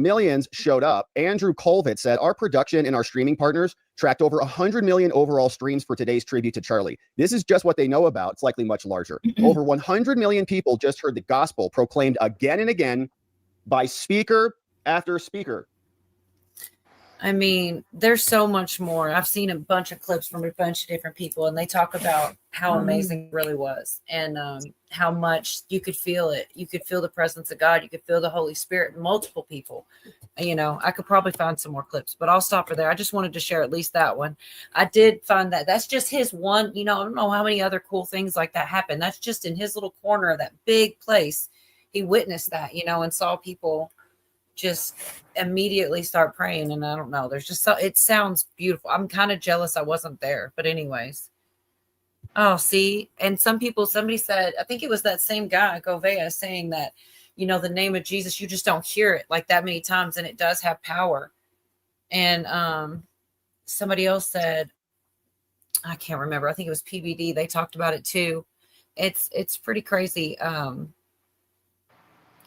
showed up. Andrew Colvett said our production and our streaming partners tracked over 100 million overall streams for today's tribute to Charlie. This is just what they know about. It's likely much larger. Over 100 million people just heard the gospel proclaimed again and again by speaker after speaker. I mean, there's so much more. I've seen a bunch of clips from a bunch of different people, and they talk about how amazing it really was and how much you could feel it. You could feel the presence of God. You could feel the Holy Spirit in multiple people. I could probably find some more clips, but I'll stop her there. I just wanted to share at least that one. I did find that's just his one, I don't know how many other cool things like that happen. That's just in his little corner of that big place. He witnessed that, and saw people just immediately start praying. And I don't know, there's just it sounds beautiful. I'm kind of jealous I wasn't there, but anyways. Oh, see, and somebody said, I think it was that same guy, Govea, saying that, the name of Jesus, you just don't hear it like that many times, and it does have power. And somebody else said, I can't remember, I think it was PBD, they talked about it too. It's pretty crazy.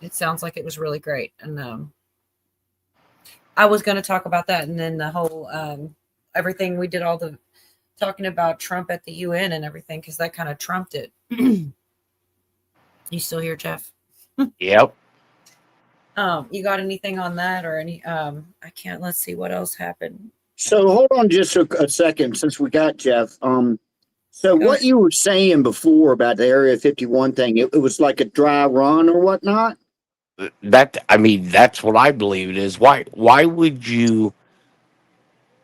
It sounds like it was really great. And I was going to talk about that. And then the whole, everything we did, all the talking about Trump at the UN and everything, because that kind of trumped it. You still here, Jeff? Yep. You got anything on that or any, I can't, let's see what else happened. So hold on just a second since we got Jeff. So what you were saying before about the Area 51 thing, it was like a dry run or whatnot? That's what I believe it is. Why would you?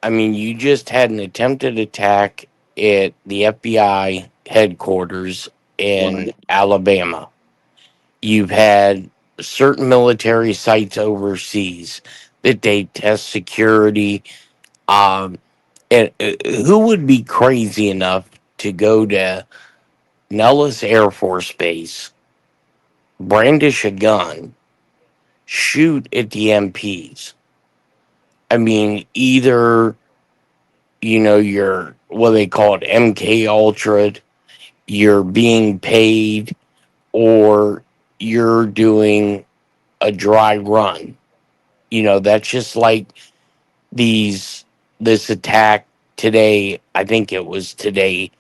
You just had an attempted attack at the FBI headquarters in Alabama. You've had certain military sites overseas that they test security. And who would be crazy enough to go to Nellis Air Force Base, brandish a gun, shoot at the MPs? Either, you're what they call it, MK Ultra, you're being paid, or you're doing a dry run. That's just like this attack today. I think it was today,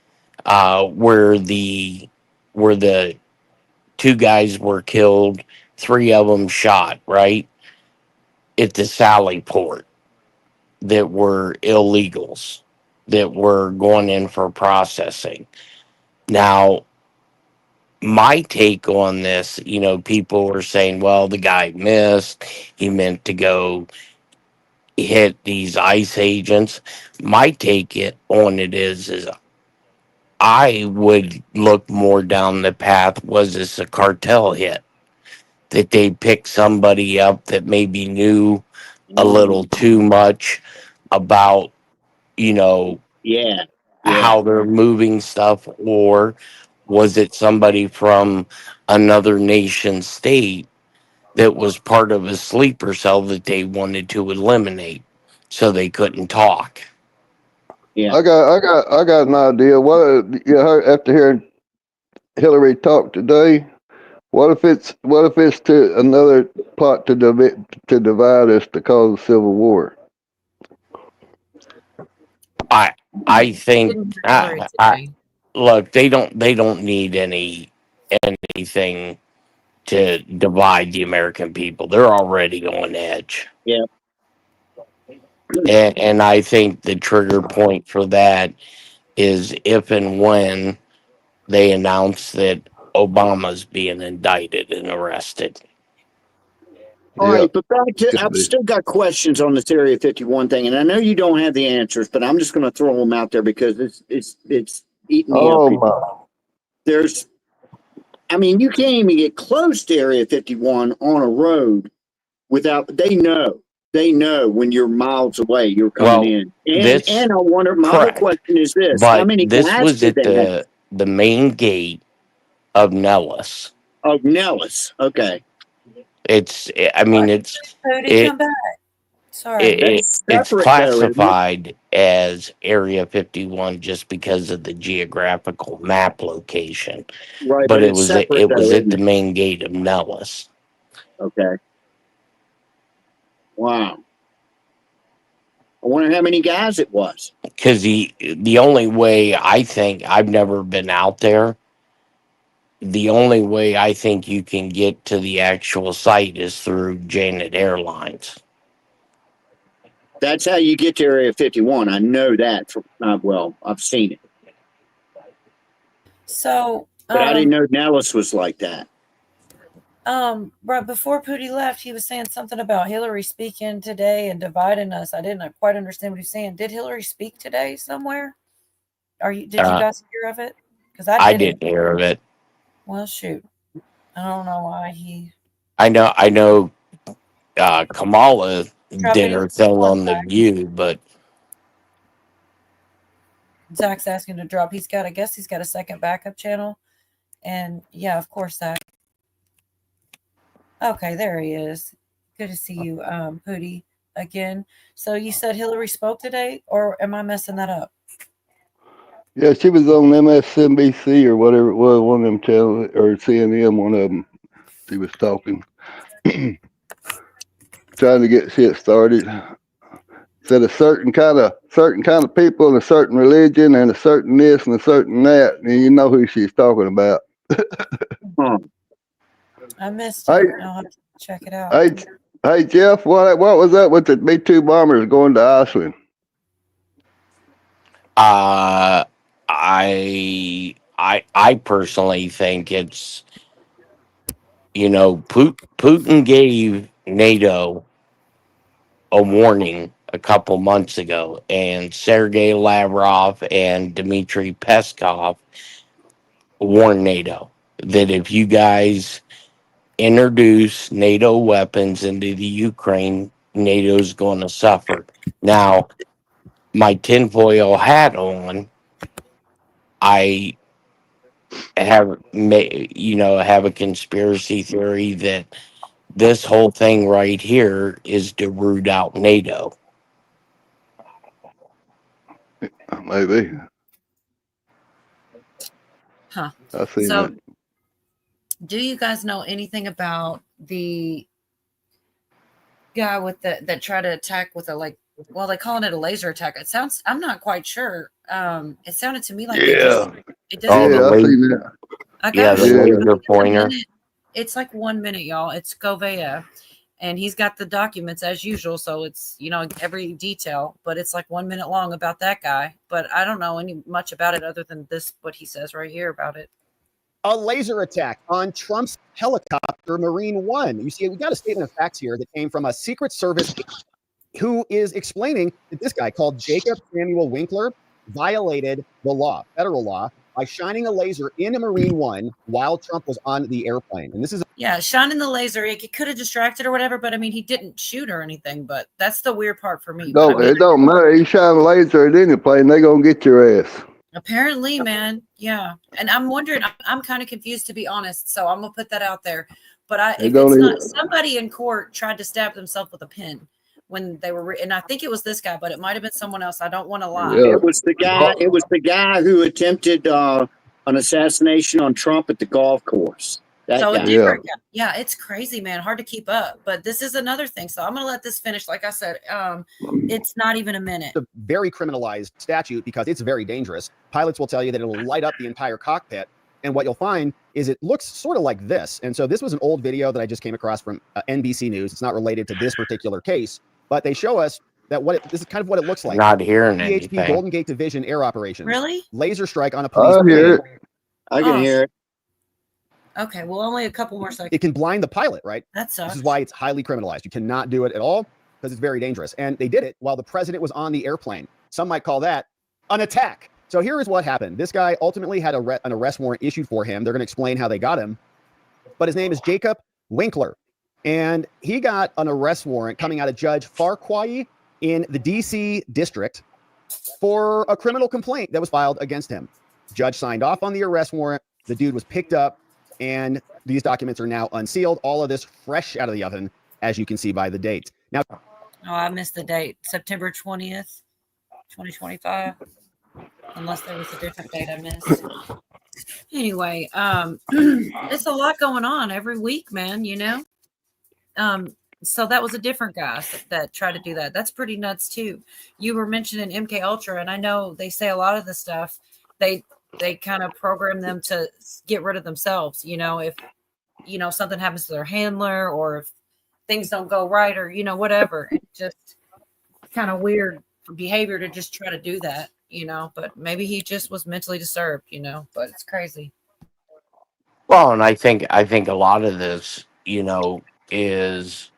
where the two guys were killed, 3 of them shot, right, at the Sally port, that were illegals that were going in for processing. Now, my take on this, people were saying, well, the guy missed. He meant to go hit these ICE agents. My take on it is I would look more down the path, was this a cartel hit? That they picked somebody up that maybe knew a little too much about, how they're moving stuff, or was it somebody from another nation state that was part of a sleeper cell that they wanted to eliminate so they couldn't talk? Yeah, I got an idea. What you heard after hearing Hillary talk today? What if it's to another plot to divide us to cause a civil war? I think Didn't hear Hillary today. look, they don't need anything to divide the American people. They're already on edge. Yeah. And I think the trigger point for that is if and when they announce that Obama's being indicted and arrested. All right, but back to, I've still got questions on this Area 51 thing, and I know you don't have the answers, but I'm just going to throw them out there because it's eating me up. There's, I mean, you can't even get close to Area 51 on a road without, they know when you're miles away, you're coming in. And I wonder, my other question is this, how But many this guys was did at they have? the main gate of Nellis. Of Nellis, okay. I mean, it's Cody, come back. Sorry. it's classified as Area 51 just because of the geographical map location. Right, but it it's was separate, it was though, at isn't the it? main gate of Nellis. Okay. Wow. I wonder how many guys it was. Because the only way I think, I've never been out there, the only way I think you can get to the actual site is through Janet Airlines. That's how you get to Area 51. I know that. Well, I've seen it. So, But I didn't know Nellis was like that. right before Pooty left, he was saying something about Hillary speaking today and dividing us. I didn't quite understand what he was saying. Did Hillary speak today somewhere? Did you guys hear of it? Because I didn't hear of it. Well, shoot. I don't know why he. I know Kamala Drop did any her thing one on The back. View, but Zach's asking to drop. I guess he's got a second backup channel. And yeah, of course, Zach. Okay, there he is. Good to see you, Pooty, again. So you said Hillary spoke today, or am I messing that up? Yeah, she was on MSNBC or whatever it was, one of them channels, or CNN, one of them. She was talking, trying to get shit started. Said a certain kind of people and a certain religion and a certain this and a certain that, and you know who she's talking about. I missed it. I'll have to check it out. Hey Jeff, what was that with the B-2 bombers going to Iceland? I personally think it's, Putin gave NATO a warning a couple months ago, and Sergei Lavrov and Dmitry Peskov warned NATO that if you guys introduce NATO weapons into the Ukraine, NATO's going to suffer. Now, my tinfoil hat on, I have a conspiracy theory that this whole thing right here is to root out NATO. Maybe. Huh. I see So, that. do you guys know anything about the guy with that tried to attack with they're calling it a laser attack. I'm not quite sure. It sounded to me like it doesn't. I seen that. I got the laser pointer. It's like 1 minute, y'all. It's Govea, and he's got the documents as usual. So it's every detail, but it's like 1 minute long about that guy. But I don't know much about it other than this what he says right here about it. A laser attack on Trump's helicopter Marine One. You see, we got a statement of facts here that came from a Secret Service who is explaining that this guy called Jacob Samuel Winkler violated the law, federal law, by shining a laser in a Marine One while Trump was on the airplane. And this is shining the laser. It could have distracted or whatever, but I mean, he didn't shoot or anything. But that's the weird part for me. No, it don't matter. You shine a laser at any plane, they gonna get your ass. Apparently, man. Yeah. And I'm wondering, I'm kind of confused, to be honest. So I'm going to put that out there. But if it's not, somebody in court tried to stab themselves with a pin when they were, and I think it was this guy, but it might have been someone else. I don't want to lie. Yeah. It was the guy who attempted an assassination on Trump at the golf course. So guy. a different guy. Yeah, it's crazy, man. Hard to keep up. But this is another thing. So I'm gonna let this finish. Like I said, it's not even a minute. It's a very criminalized statute because it's very dangerous. Pilots will tell you that it'll light up the entire cockpit. And what you'll find is it looks sort of like this. And so this was an old video that I just came across from NBC News. It's not related to this particular case, but they show us that this is kind of what it looks like. Not hearing PHP anything. Golden Gate Division air operations. Really? Laser strike on a police I hear plane. it. I can hear it. Okay, well, only a couple more seconds. It can blind the pilot, right? That sucks. This is why it's highly criminalized. You cannot do it at all because it's very dangerous. And they did it while the president was on the airplane. Some might call that an attack. So here is what happened. This guy ultimately had an arrest warrant issued for him. They're going to explain how they got him. But his name is Jacob Winkler. And he got an arrest warrant coming out of Judge Farquhar in the DC district for a criminal complaint that was filed against him. Judge signed off on the arrest warrant. The dude was picked up, and these documents are now unsealed. All of this fresh out of the oven, as you can see by the date. Now, Oh, I missed the date. September 20th, 2025. Unless there was a different date I missed. Anyway, it's a lot going on every week, man, you know? So that was a different guy that tried to do that. That's pretty nuts too. You were mentioning MK Ultra, and I know they say a lot of the stuff they kind of program them to get rid of themselves. You know, if something happens to their handler, or if things don't go right, or whatever. It's just kind of weird behavior to just try to do that. But maybe he just was mentally disturbed. But it's crazy. Well, and I think a lot of this, is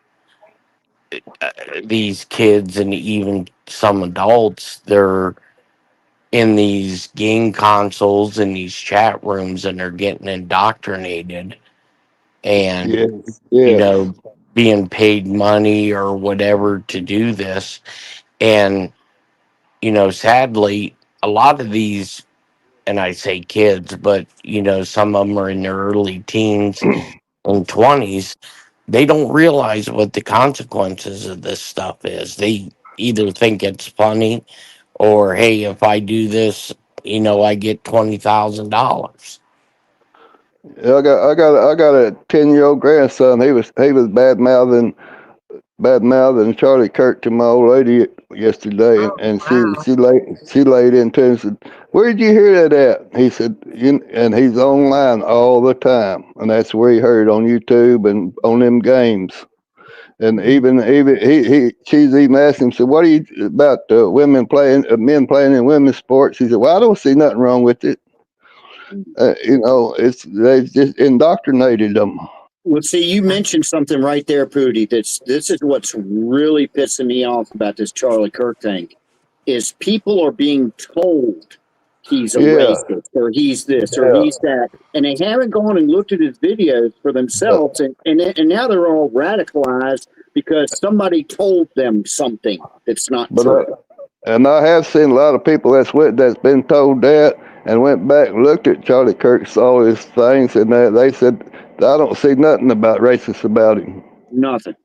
these kids and even some adults, they're in these game consoles and these chat rooms, and they're getting indoctrinated and being paid money or whatever to do this. And sadly, a lot of these, and I say kids, but some of them are in their early teens and 20s. They don't realize what the consequences of this stuff is. They either think it's funny, or hey, if I do this, I get $20,000. I got a 10-year-old grandson. He was bad mouthing Charlie Kirk to my old lady yesterday, and she laid into him and said, "Where did you hear that at?" He said, and he's online all the time, and that's where he heard, on YouTube and on them games. And even she's even asked him, said, "What are you about men playing in women's sports?" He said, "Well, I don't see nothing wrong with it." They just indoctrinated them. Well, see, you mentioned something right there, Pooty. This is what's really pissing me off about this Charlie Kirk thing, is people are being told he's a racist, or he's this, or he's that, and they haven't gone and looked at his videos for themselves, and now they're all radicalized because somebody told them something that's not true. And I have seen a lot of people that's been told that and went back and looked at Charlie Kirk's all his things, and they said, "I don't see nothing about racist about him." Nothing.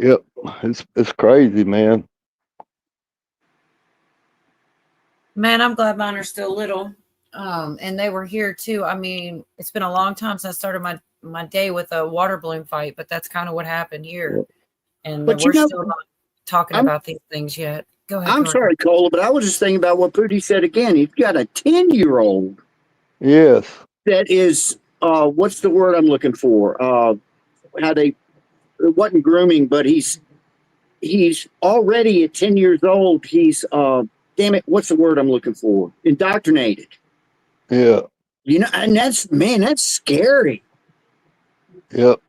Yep, it's crazy, man. Man, I'm glad mine are still little. And they were here too. I mean, it's been a long time since I started my day with a water balloon fight, but that's kind of what happened here. And But we're still not talking about these things yet. Go ahead. I'm sorry, Cola, but I was just thinking about what Pooty said again. He's got a 10-year-old. Yes. That is, what's the word I'm looking for? It wasn't grooming, but he's already at 10 years old. He's, damn it, what's the word I'm looking for? Indoctrinated. Yeah. And that's scary. Yep.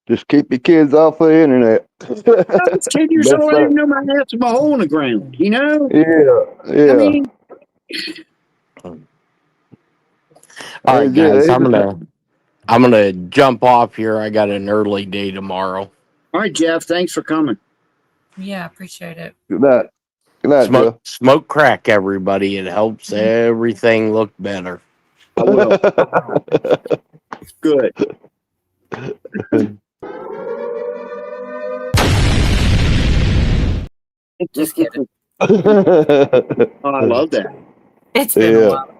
Just keep your kids off the internet. I was 10 years old. I didn't know my ass was a hole in the ground, Yeah. I mean, All right, guys, I'm gonna jump off here. I got an early day tomorrow. All right, Jeff, thanks for coming. Yeah, appreciate it. Good night. Good night, Smoke crack, everybody. It helps everything look better. I will. Good. Just kidding. Oh, I love that. It's been a Yeah. while.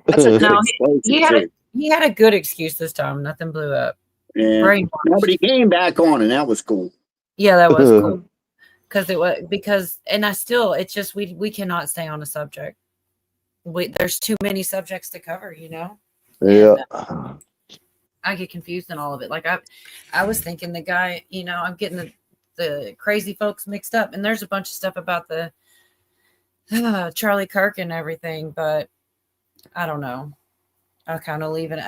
That's a good No, explosion, he had a good excuse this time. Nothing blew up. Yeah. Brainwashed. Nobody came back on, and that was cool. Yeah, that was cool. And I still, it's just we cannot stay on a subject. There's too many subjects to cover, you know. Yeah. I get confused in all of it. Like I was thinking the guy, you know, I'm getting the crazy folks mixed up, and there's a bunch of stuff about the Charlie Kirk and everything, but I don't know. I'll kind of leave it.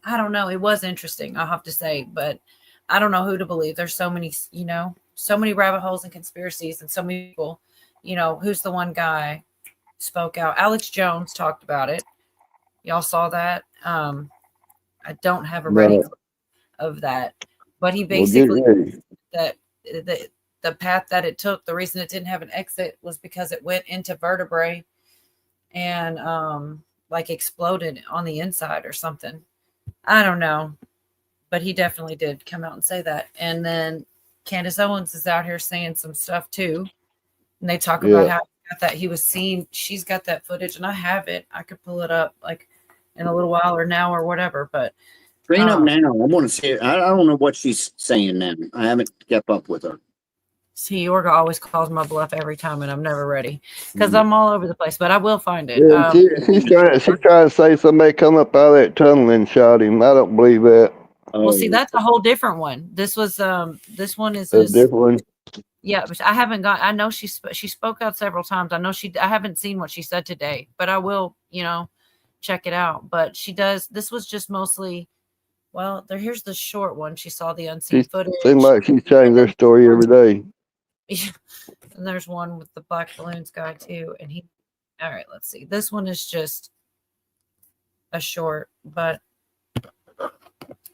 I don't know. It was interesting, I'll have to say, but I don't know who to believe. There's so many, you know, so many rabbit holes and conspiracies, and so many people, you know, who's the one guy spoke out? Alex Jones talked about it. Y'all saw that? I don't have a ready clip of that, but he basically that the path that it took, the reason it didn't have an exit was because it went into vertebrae and like exploded on the inside or something. I don't know, but he definitely did come out and say that. And then Candace Owens is out here saying some stuff too, and they talk about how he was seen. She's got that footage, and I have it. I could pull it up like in a little while or now or whatever, but Bring up now. I want to see it. I don't know what she's saying now. I haven't kept up with her. see, Yorga always calls my bluff every time, and I'm never ready because I'm all over the place, but I will find it. Yeah, she's trying to say somebody come up out of that tunnel and shot him. I don't believe that. Well, see, that's a whole different one. This was this one is A just, different one. yeah, but I haven't got. I know she spoke out several times. I know I haven't seen what she said today, but I will, you know, check it out. But she does. This was just mostly. Well, here's the short one. She saw the unseen footage. Seems like she's changing their story every day. And there's one with the black balloons guy too. And all right, let's see. This one is just a short, but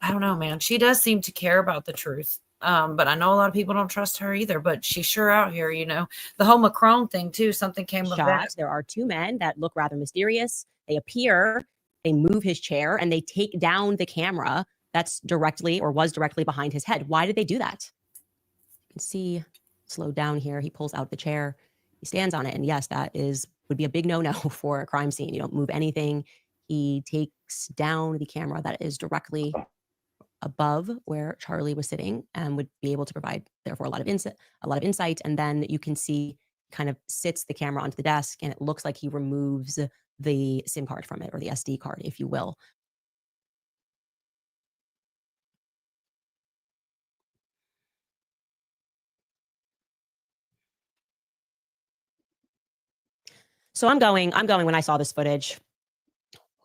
I don't know, man. She does seem to care about the truth. But I know a lot of people don't trust her either, but she's sure out here, you know. The whole Macron thing too, something came of that. There are two men that look rather mysterious. They appear, they move his chair, and they take down the camera that's directly or was directly behind his head. Why did they do that? You can see, slow down here. He pulls out the chair. He stands on it. And yes, that would be a big no-no for a crime scene. You don't move anything. He takes down the camera that is directly above where Charlie was sitting and would be able to provide, therefore, a lot of insight. And then you can see kind of sits the camera onto the desk, and it looks like he removes the SIM card from it, or the SD card, if you will. So I'm going when I saw this footage.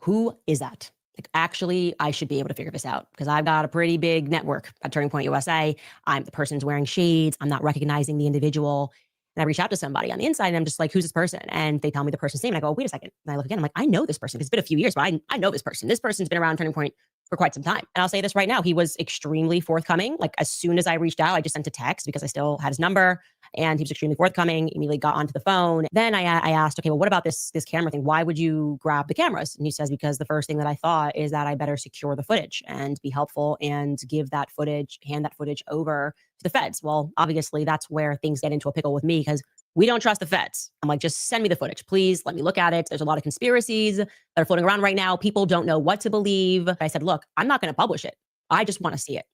Who is that? Like, actually, I should be able to figure this out because I've got a pretty big network at Turning Point USA. The person's wearing shades. I'm not recognizing the individual. And I reach out to somebody on the inside and I'm just like, who's this person? And they tell me the person's name. And I go, wait a second. And I look again. I'm like, I know this person. It's been a few years, but I know this person. This person's been around Turning Point for quite some time. And I'll say this right now. He was extremely forthcoming. Like, as soon as I reached out, I just sent a text because I still had his number, and he was extremely forthcoming, immediately got onto the phone. Then I asked, okay, well, what about this camera thing? Why would you grab the cameras? And he says, because the first thing that I thought is that I better secure the footage and be helpful and hand that footage over to the feds. Well, obviously that's where things get into a pickle with me because we don't trust the feds. I'm like, just send me the footage, please. Let me look at it. There's a lot of conspiracies that are floating around right now. People don't know what to believe. I said, look, I'm not going to publish it. I just want to see it.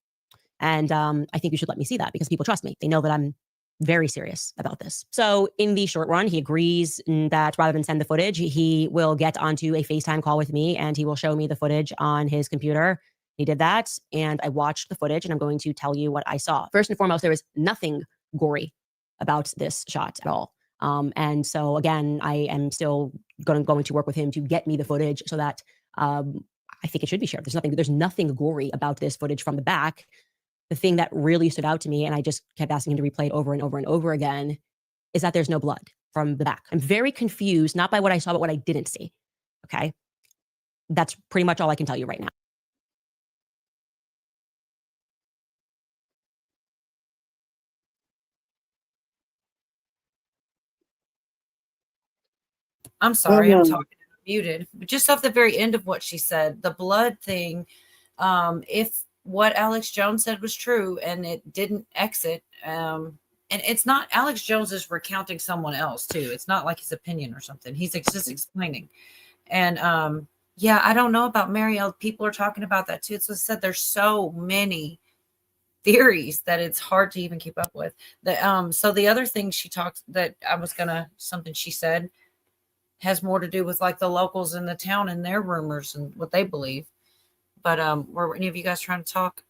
And I think you should let me see that because people trust me. They know that I'm very serious about this. So in the short run, he agrees that rather than send the footage, he will get onto a FaceTime call with me and he will show me the footage on his computer. He did that, and I watched the footage, and I'm going to tell you what I saw. First and foremost, there was nothing gory about this shot at all. And so again, I am still going to work with him to get me the footage so that I think it should be shared. There's nothing gory about this footage from the back. The thing that really stood out to me, and I just kept asking him to replay it over and over and over again, is that there's no blood from the back. I'm very confused, not by what I saw, but what I didn't see. Okay. That's pretty much all I can tell you right now. I'm sorry, I'm talking muted. But just off the very end of what she said, the blood thing, if what Alex Jones said was true and it didn't exit, and and it's not Alex Jones is recounting someone else too. It's not like his opinion or something. He's just explaining. And yeah, I don't know about Marielle. People are talking about that too. It's just said there's so many theories that it's hard to even keep up with. So the other thing she talked that I was gonna something she said has more to do with like the locals in the town and their rumors and what they believe. But were any of you guys trying to talk?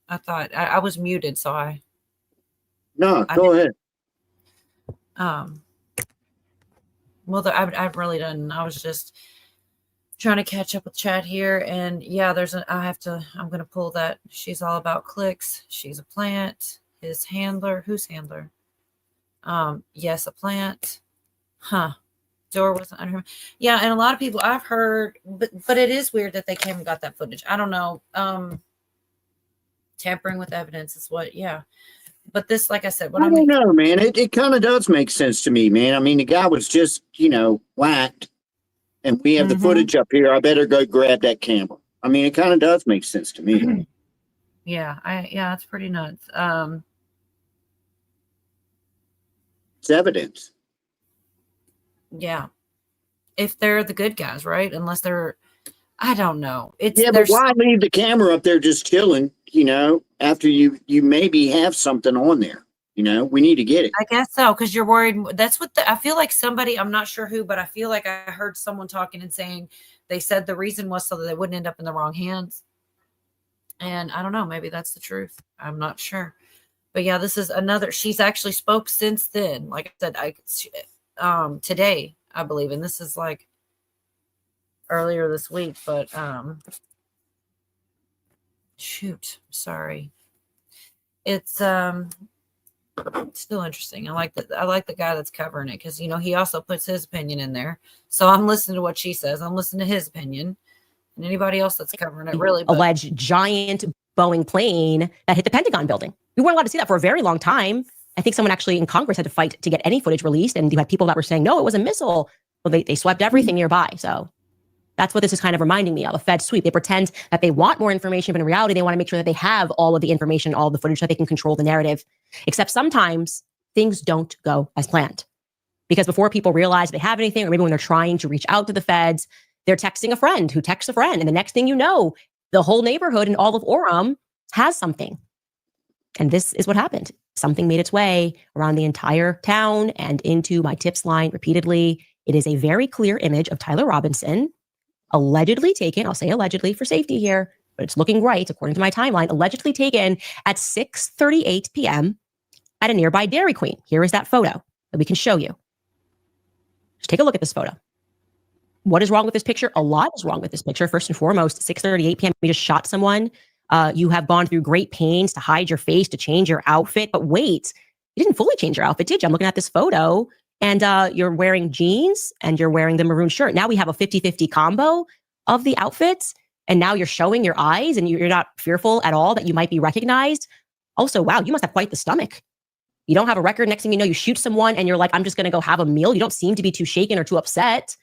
I thought I was muted, so No, go ahead. Well, I've really done. I was just trying to catch up with chat here, and yeah, I'm gonna pull that. She's all about clicks. She's a plant. His handler. Who's handler? Yes, a plant. Huh. Door wasn't under him. Yeah, and a lot of people I've heard, but it is weird that they came and got that footage. I don't know. Tampering with evidence is what, yeah. But this, like I said, I don't know, man. It kind of does make sense to me, man. I mean, the guy was just, whacked, and we have the footage up here. I better go grab that camera. I mean, it kind of does make sense to me. Yeah, it's pretty nuts. It's evidence. Yeah. If they're the good guys, right? Unless they're, I don't know. But why leave the camera up there just chilling, after you maybe have something on there? We need to get it. I guess so, because you're worried. That's what I feel like somebody, I'm not sure who, but I feel like I heard someone talking and saying they said the reason was so that they wouldn't end up in the wrong hands. And I don't know, maybe that's the truth. I'm not sure. But yeah, this is another, she's actually spoke since then. Like I said, today, I believe, and this is like earlier this week, but sorry. It's still interesting. I like the guy that's covering it because he also puts his opinion in there. So I'm listening to what she says. I'm listening to his opinion, and anybody else that's covering it really. Alleged giant Boeing plane that hit the Pentagon building. We weren't allowed to see that for a very long time. I think someone actually in Congress had to fight to get any footage released, and you had people that were saying, no, it was a missile. Well, they swept everything nearby. So that's what this is kind of reminding me of, a Fed sweep. They pretend that they want more information, but in reality, they want to make sure that they have all of the information, all of the footage, so they can control the narrative. Except sometimes things don't go as planned. Because before people realize they have anything, or maybe when they're trying to reach out to the feds, they're texting a friend who texts a friend. And the next thing you know, the whole neighborhood and all of Orem has something. And this is what happened. Something made its way around the entire town and into my tips line repeatedly. It is a very clear image of Tyler Robinson, allegedly taken, I'll say allegedly for safety here, but it's looking right according to my timeline, allegedly taken at 6:38 p.m. at a nearby Dairy Queen. Here is that photo that we can show you. Just take a look at this photo. What is wrong with this picture? A lot is wrong with this picture. First and foremost, 6:38 p.m. you just shot someone. You have gone through great pains to hide your face, to change your outfit. But wait, you didn't fully change your outfit, did you? I'm looking at this photo, and you're wearing jeans and you're wearing the maroon shirt. Now we have a 50-50 combo of the outfits. And now you're showing your eyes and you're not fearful at all that you might be recognized. Also, wow, you must have quite the stomach. You don't have a record. Next thing you know, you shoot someone and you're like, I'm just going to go have a meal. You don't seem to be too shaken or too upset.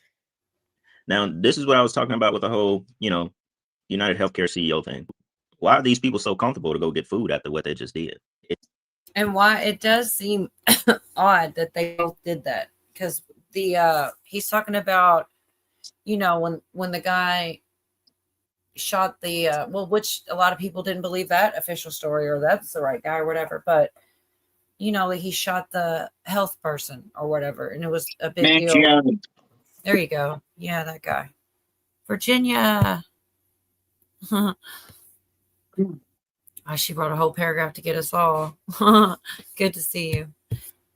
Now, this is what I was talking about with the whole, United Healthcare CEO thing. Why are these people so comfortable to go get food after what they just did? And why it does seem odd that they both did that, because he's talking about, when the guy shot the which a lot of people didn't believe that official story, or that's the right guy or whatever, but he shot the health person or whatever, and it was a big deal. There you go. Yeah, that guy. Virginia. She wrote a whole paragraph to get us all. Good to see you.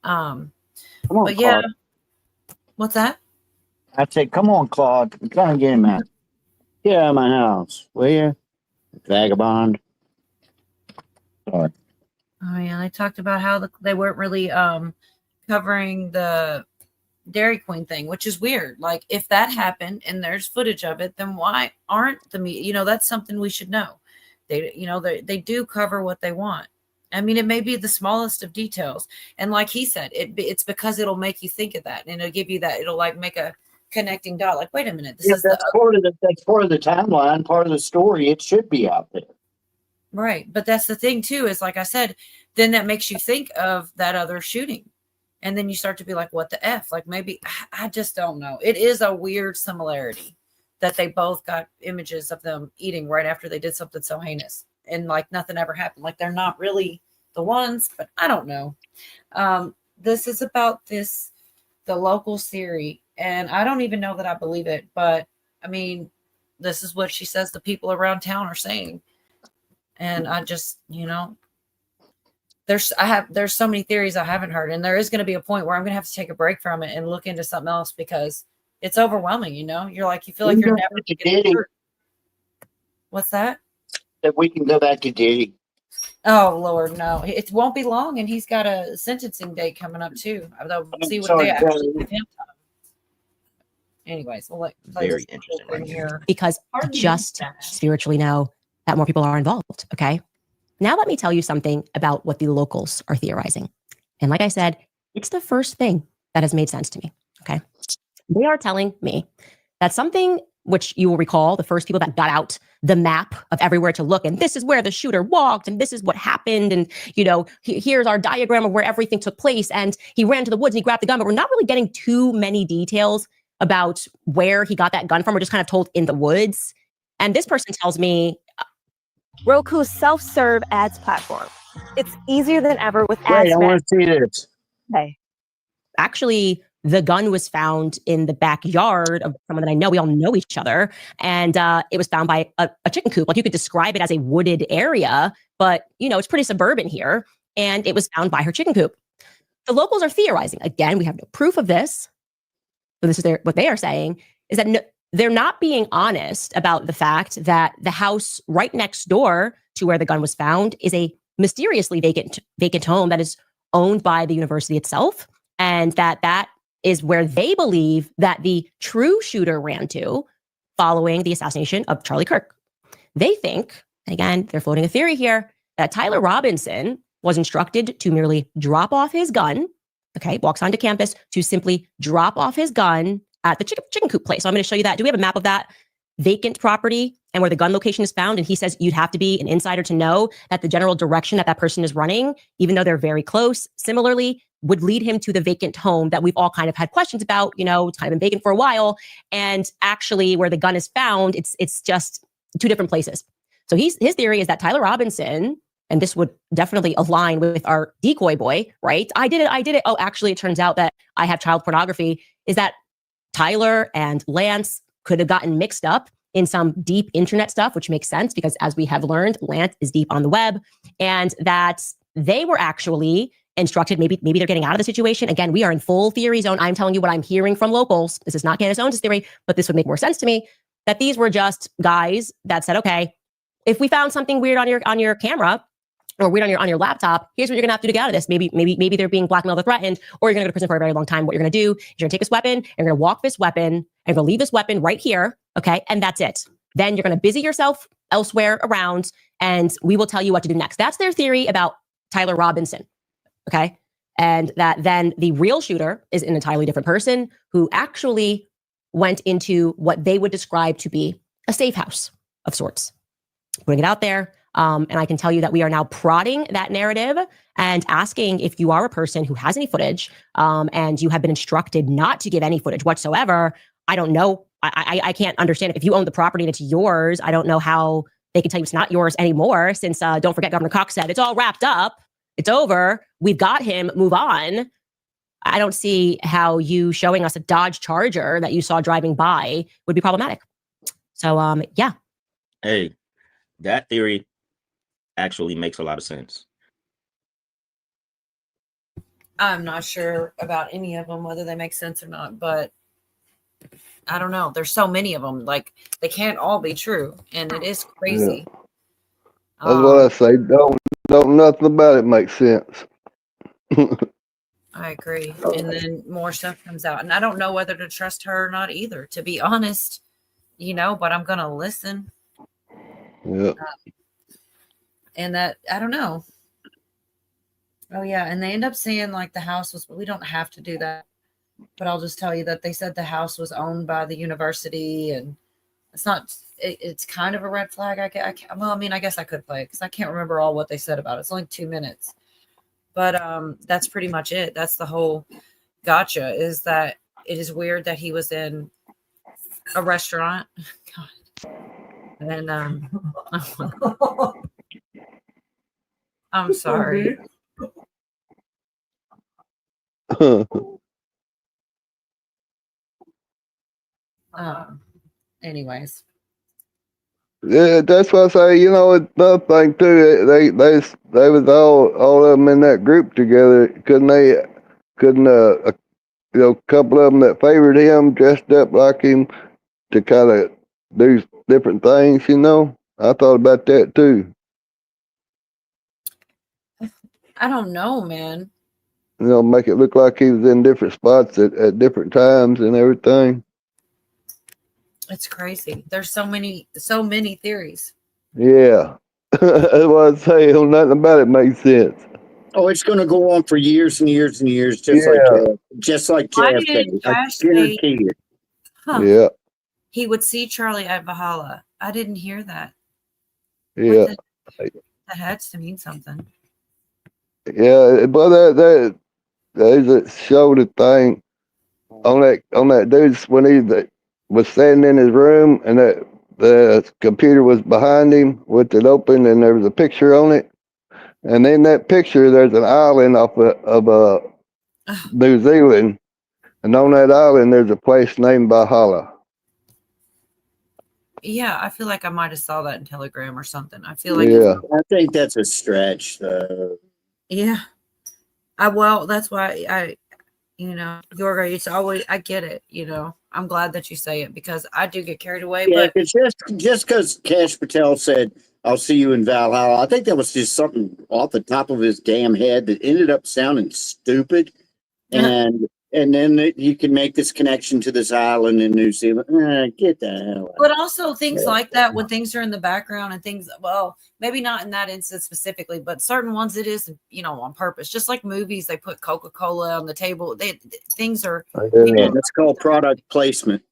But yeah. What's that? I said, come on, Claude. I'm trying to get him out. Get out of my house, will you? Vagabond. Sorry. Oh yeah, they talked about how they weren't really covering the Dairy Queen thing, which is weird. Like, if that happened and there's footage of it, then why aren't the media? That's something we should know. They do cover what they want. I mean, it may be the smallest of details, and like he said, it's because it'll make you think of that, and it'll give you that. It'll like make a connecting dot. Like, wait a minute, that's part of the timeline, part of the story. It should be out there. Right. But that's the thing too, is like I said, then that makes you think of that other shooting. And then you start to be like, what the F? Like maybe I just don't know. It is a weird similarity that they both got images of them eating right after they did something so heinous. And like nothing ever happened. Like they're not really the ones, but I don't know. This is about the local theory. And I don't even know that I believe it, but I mean, this is what she says the people around town are saying. And I just, there's so many theories I haven't heard. And there is going to be a point where I'm going to have to take a break from it and look into something else because it's overwhelming. You're like, you feel like you're never going to. What's that? That we can go back to Diddy. Oh Lord, no! It won't be long, and he's got a sentencing date coming up too. They'll see what they actually give him time. Anyways, we'll very interesting right here. Because I just spiritually know that more people are involved. Okay. Now let me tell you something about what the locals are theorizing. And like I said, it's the first thing that has made sense to me. Okay. They are telling me that something which you will recall, the first people that got out the map of everywhere to look, and this is where the shooter walked, and this is what happened, and here's our diagram of where everything took place, and he ran to the woods and he grabbed the gun, but we're not really getting too many details about where he got that gun from. We're just kind of told in the woods. And this person tells me Roku's self-serve ads platform. It's easier than ever with ads. Wait, I want to see this. Hey. Actually, the gun was found in the backyard of someone that I know. We all know each other. And it was found by a chicken coop. Like you could describe it as a wooded area, but it's pretty suburban here. And it was found by her chicken coop. The locals are theorizing. Again, we have no proof of this. But this is what they are saying is that they're not being honest about the fact that the house right next door to where the gun was found is a mysteriously vacant home that is owned by the university itself. And that is where they believe that the true shooter ran to following the assassination of Charlie Kirk. They think, again, they're floating a theory here, that Tyler Robinson was instructed to merely drop off his gun, walks onto campus to simply drop off his gun at the chicken coop place. So I'm going to show you that. Do we have a map of that vacant property and where the gun location is found? And he says you'd have to be an insider to know that the general direction that person is running, even though they're very close, similarly, would lead him to the vacant home that we've all kind of had questions about. It's kind of been vacant for a while. And actually where the gun is found, it's just two different places. So his theory is that Tyler Robinson, and this would definitely align with our decoy boy, right? I did it. Oh, actually, it turns out that I have child pornography, is that Tyler and Lance could have gotten mixed up in some deep internet stuff, which makes sense because as we have learned, Lance is deep on the web, and that they were actually instructed, maybe they're getting out of the situation. Again, we are in full theory zone. I'm telling you what I'm hearing from locals. This is not Candace Owens' theory, but this would make more sense to me, that these were just guys that said, okay, if we found something weird on your camera or weird on your laptop, here's what you're gonna have to do to get out of this. Maybe they're being blackmailed or threatened, or you're gonna go to prison for a very long time. What you're gonna do is you're gonna take this weapon, you're gonna walk this weapon, and you're gonna leave this weapon right here, okay? And that's it. Then you're gonna busy yourself elsewhere around, and we will tell you what to do next. That's their theory about Tyler Robinson, okay? And that then the real shooter is an entirely different person who actually went into what they would describe to be a safe house of sorts. Putting it out there. And I can tell you that we are now prodding that narrative and asking if you are a person who has any footage and you have been instructed not to give any footage whatsoever. I don't know. I can't understand. If you own the property and it's yours, I don't know how they can tell you it's not yours anymore, since don't forget, Governor Cox said it's all wrapped up. It's over. We've got him. Move on. I don't see how you showing us a Dodge Charger that you saw driving by would be problematic. So, yeah. Hey, that theory actually makes a lot of sense. I'm not sure about any of them, whether they make sense or not, but I don't know. There's so many of them. Like, they can't all be true, and it is crazy. Yeah. That's what I say. Don't nothing about it makes sense. I agree. And then more stuff comes out, and I don't know whether to trust her or not either, to be honest, but I'm going to listen. Yeah. And that, I don't know. Oh yeah. And they end up saying like the house was, we don't have to do that, but I'll just tell you that they said the house was owned by the university and It's not. It's kind of a red flag. Well, I mean, I guess I could play it because I can't remember all what they said about it. It's only 2 minutes, but that's pretty much it. That's the whole gotcha. Is that it is weird that he was in a restaurant. God. And I'm sorry. Anyways. Yeah, that's what I say. You know, it's another thing too. They was all of them in that group together. Couldn't a couple of them that favored him dressed up like him to kind of do different things. You know, I thought about that too. I don't know, man. You know, make it look like he was in different spots at different times and everything. It's crazy. There's so many theories. Yeah, that's what I say. Nothing about it makes sense. Oh, it's going to go on for years and years and years, just like Why JFK. did I Cash say guarantee it. Yeah, he would see Charlie at Valhalla? I didn't hear that. yeah, That had to mean something. yeah. But they showed a thing on that dude's when he was standing in his room and that the computer was behind him with it open and there was a picture on it. And in that picture, there's an island off of New Zealand, and on that island, there's a place named Valhalla. Yeah, I feel like I might have saw that in Telegram or something. I feel like I think that's a stretch. yeah. Well, that's why Yorga, it's always, I get it. I'm glad that you say it because I do get carried away. Yeah, But it's just because Cash Patel said, "I'll see you in Valhalla," I think that was just something off the top of his damn head that ended up sounding stupid. And then you can make this connection to this island in New Zealand. Get the hell out. But also things like that when things are in the background and things, well, maybe not in that instance specifically, but certain ones it is, on purpose. Just like movies, they put Coca-Cola on the table. Things are, That's called product placement.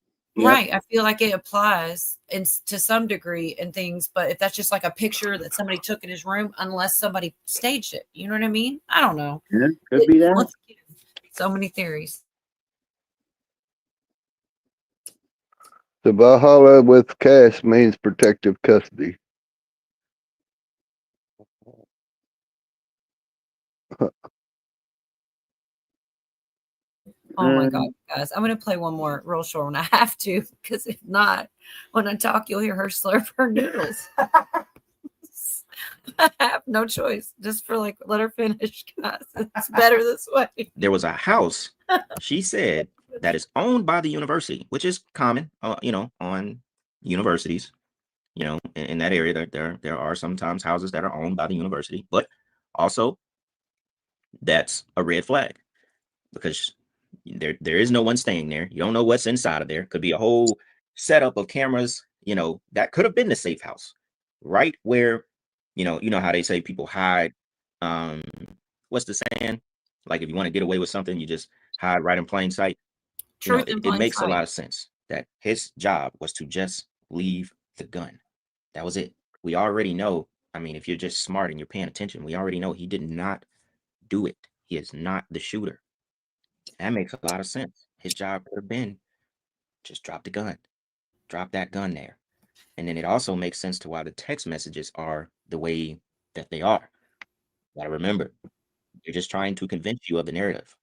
right. I feel like it applies to some degree in things, but if that's just like a picture that somebody took in his room, unless somebody staged it, you know what I mean? I don't know. Yeah, could be that. So many theories. The Valhalla with Cash means protective custody. Oh my God, guys. I'm going to play one more real short one. I have to, because if not, when I talk, you'll hear her slurp her noodles. I have no choice. Just for let her finish, guys. It's better this way. There was a house, she said, that is owned by the university, which is common, on universities. In that area, there are sometimes houses that are owned by the university, but also that's a red flag because there is no one staying there. You don't know what's inside of there. Could be a whole setup of cameras. That could have been the safe house, right where, you know how they say people hide. What's the saying? Like if you want to get away with something, you just hide right in plain sight. It makes a lot of sense that his job was to just leave the gun. That was it. We already know. I mean, if you're just smart and you're paying attention, we already know he did not do it. He is not the shooter. That makes a lot of sense. His job could have been just drop the gun, drop that gun there. And then it also makes sense to why the text messages are the way that they are. Gotta remember, they're just trying to convince you of the narrative.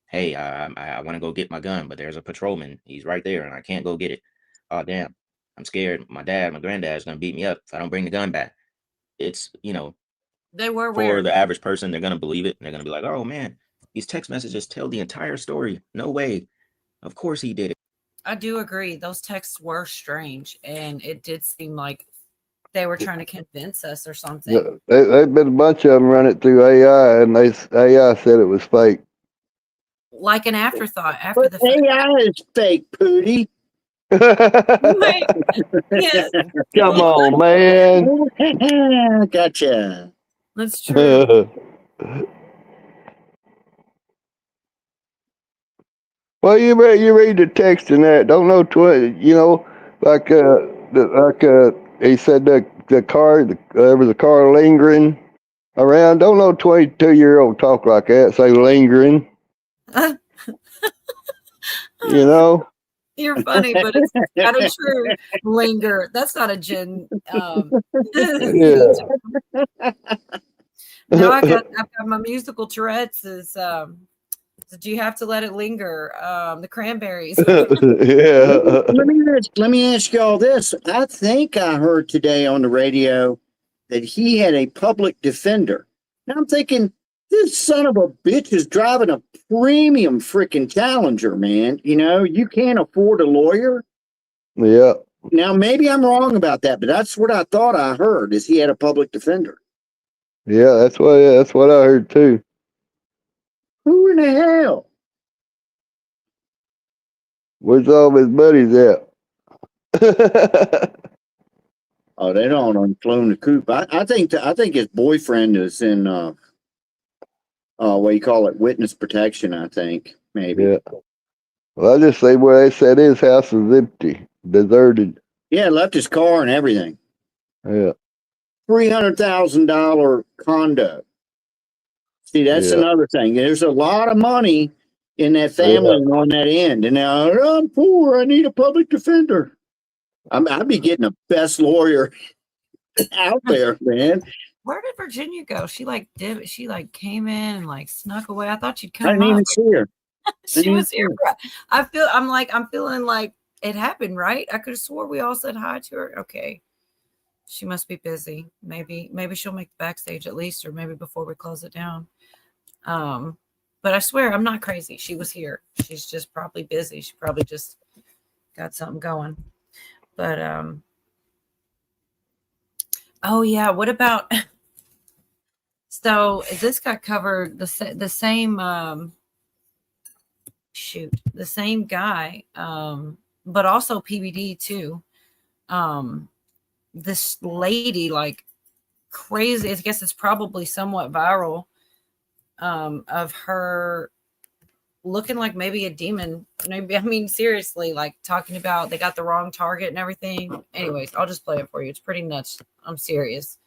Hey, I want to go get my gun, but there's a patrolman. He's right there, and I can't go get it. Oh, damn. I'm scared. My granddad's going to beat me up if I don't bring the gun back. It's, they were for weird. the average person, they're going to believe it. And they're going to be like, oh, man, these text messages tell the entire story. No way. Of course he did it. I do agree. Those texts were strange, and it did seem like they were trying to convince us or something. They've been a bunch of them run it through AI, and AI said it was fake. Like an afterthought after the fact. AI is fake, Pootie. Come on, man. Gotcha. That's true. Well, you read the text in that. Don't know like he said the car, there was a car lingering around. Don't know 22-year-old talk like that. Say lingering. You know. You're funny, but it's kind of true. Linger. That's not a gin. Yeah. Now I've got my musical Tourette's. Do you have to let it linger? The Cranberries. Yeah. Let me ask y'all this. I think I heard today on the radio that he had a public defender. Now I'm thinking, this son of a bitch is driving a premium freaking Challenger, man. You know, you can't afford a lawyer. Yeah. Now maybe I'm wrong about that, but that's what I thought I heard is he had a public defender. Yeah, that's what I heard too. Who in the hell? Where's all his buddies at? Oh, they don't flown the coop. I think his boyfriend is in what do you call it? Witness protection, I think, maybe. Yeah. Well, I just say where they said his house is empty, deserted. Yeah, left his car and everything. Yeah. $300,000 condo. See, that's another thing. There's a lot of money in that family on that end. And now I'm poor. I need a public defender. I'd be getting the best lawyer out there, man. Where did Virginia go? She came in and like snuck away. I thought she'd I come didn't even up. see her. She was here. I'm feeling like it happened, right? I could have swore we all said hi to her. Okay. She must be busy. Maybe she'll make the backstage at least, or maybe before we close it down. But I swear I'm not crazy. She was here. She's just probably busy. She probably just got something going. But oh yeah, what about so this got covered the same the same guy, but also PBD too. This lady, like crazy, I guess it's probably somewhat viral, of her looking like maybe a demon. Maybe, I mean, seriously, like talking about they got the wrong target and everything. Anyways, I'll just play it for you. It's pretty nuts. I'm serious.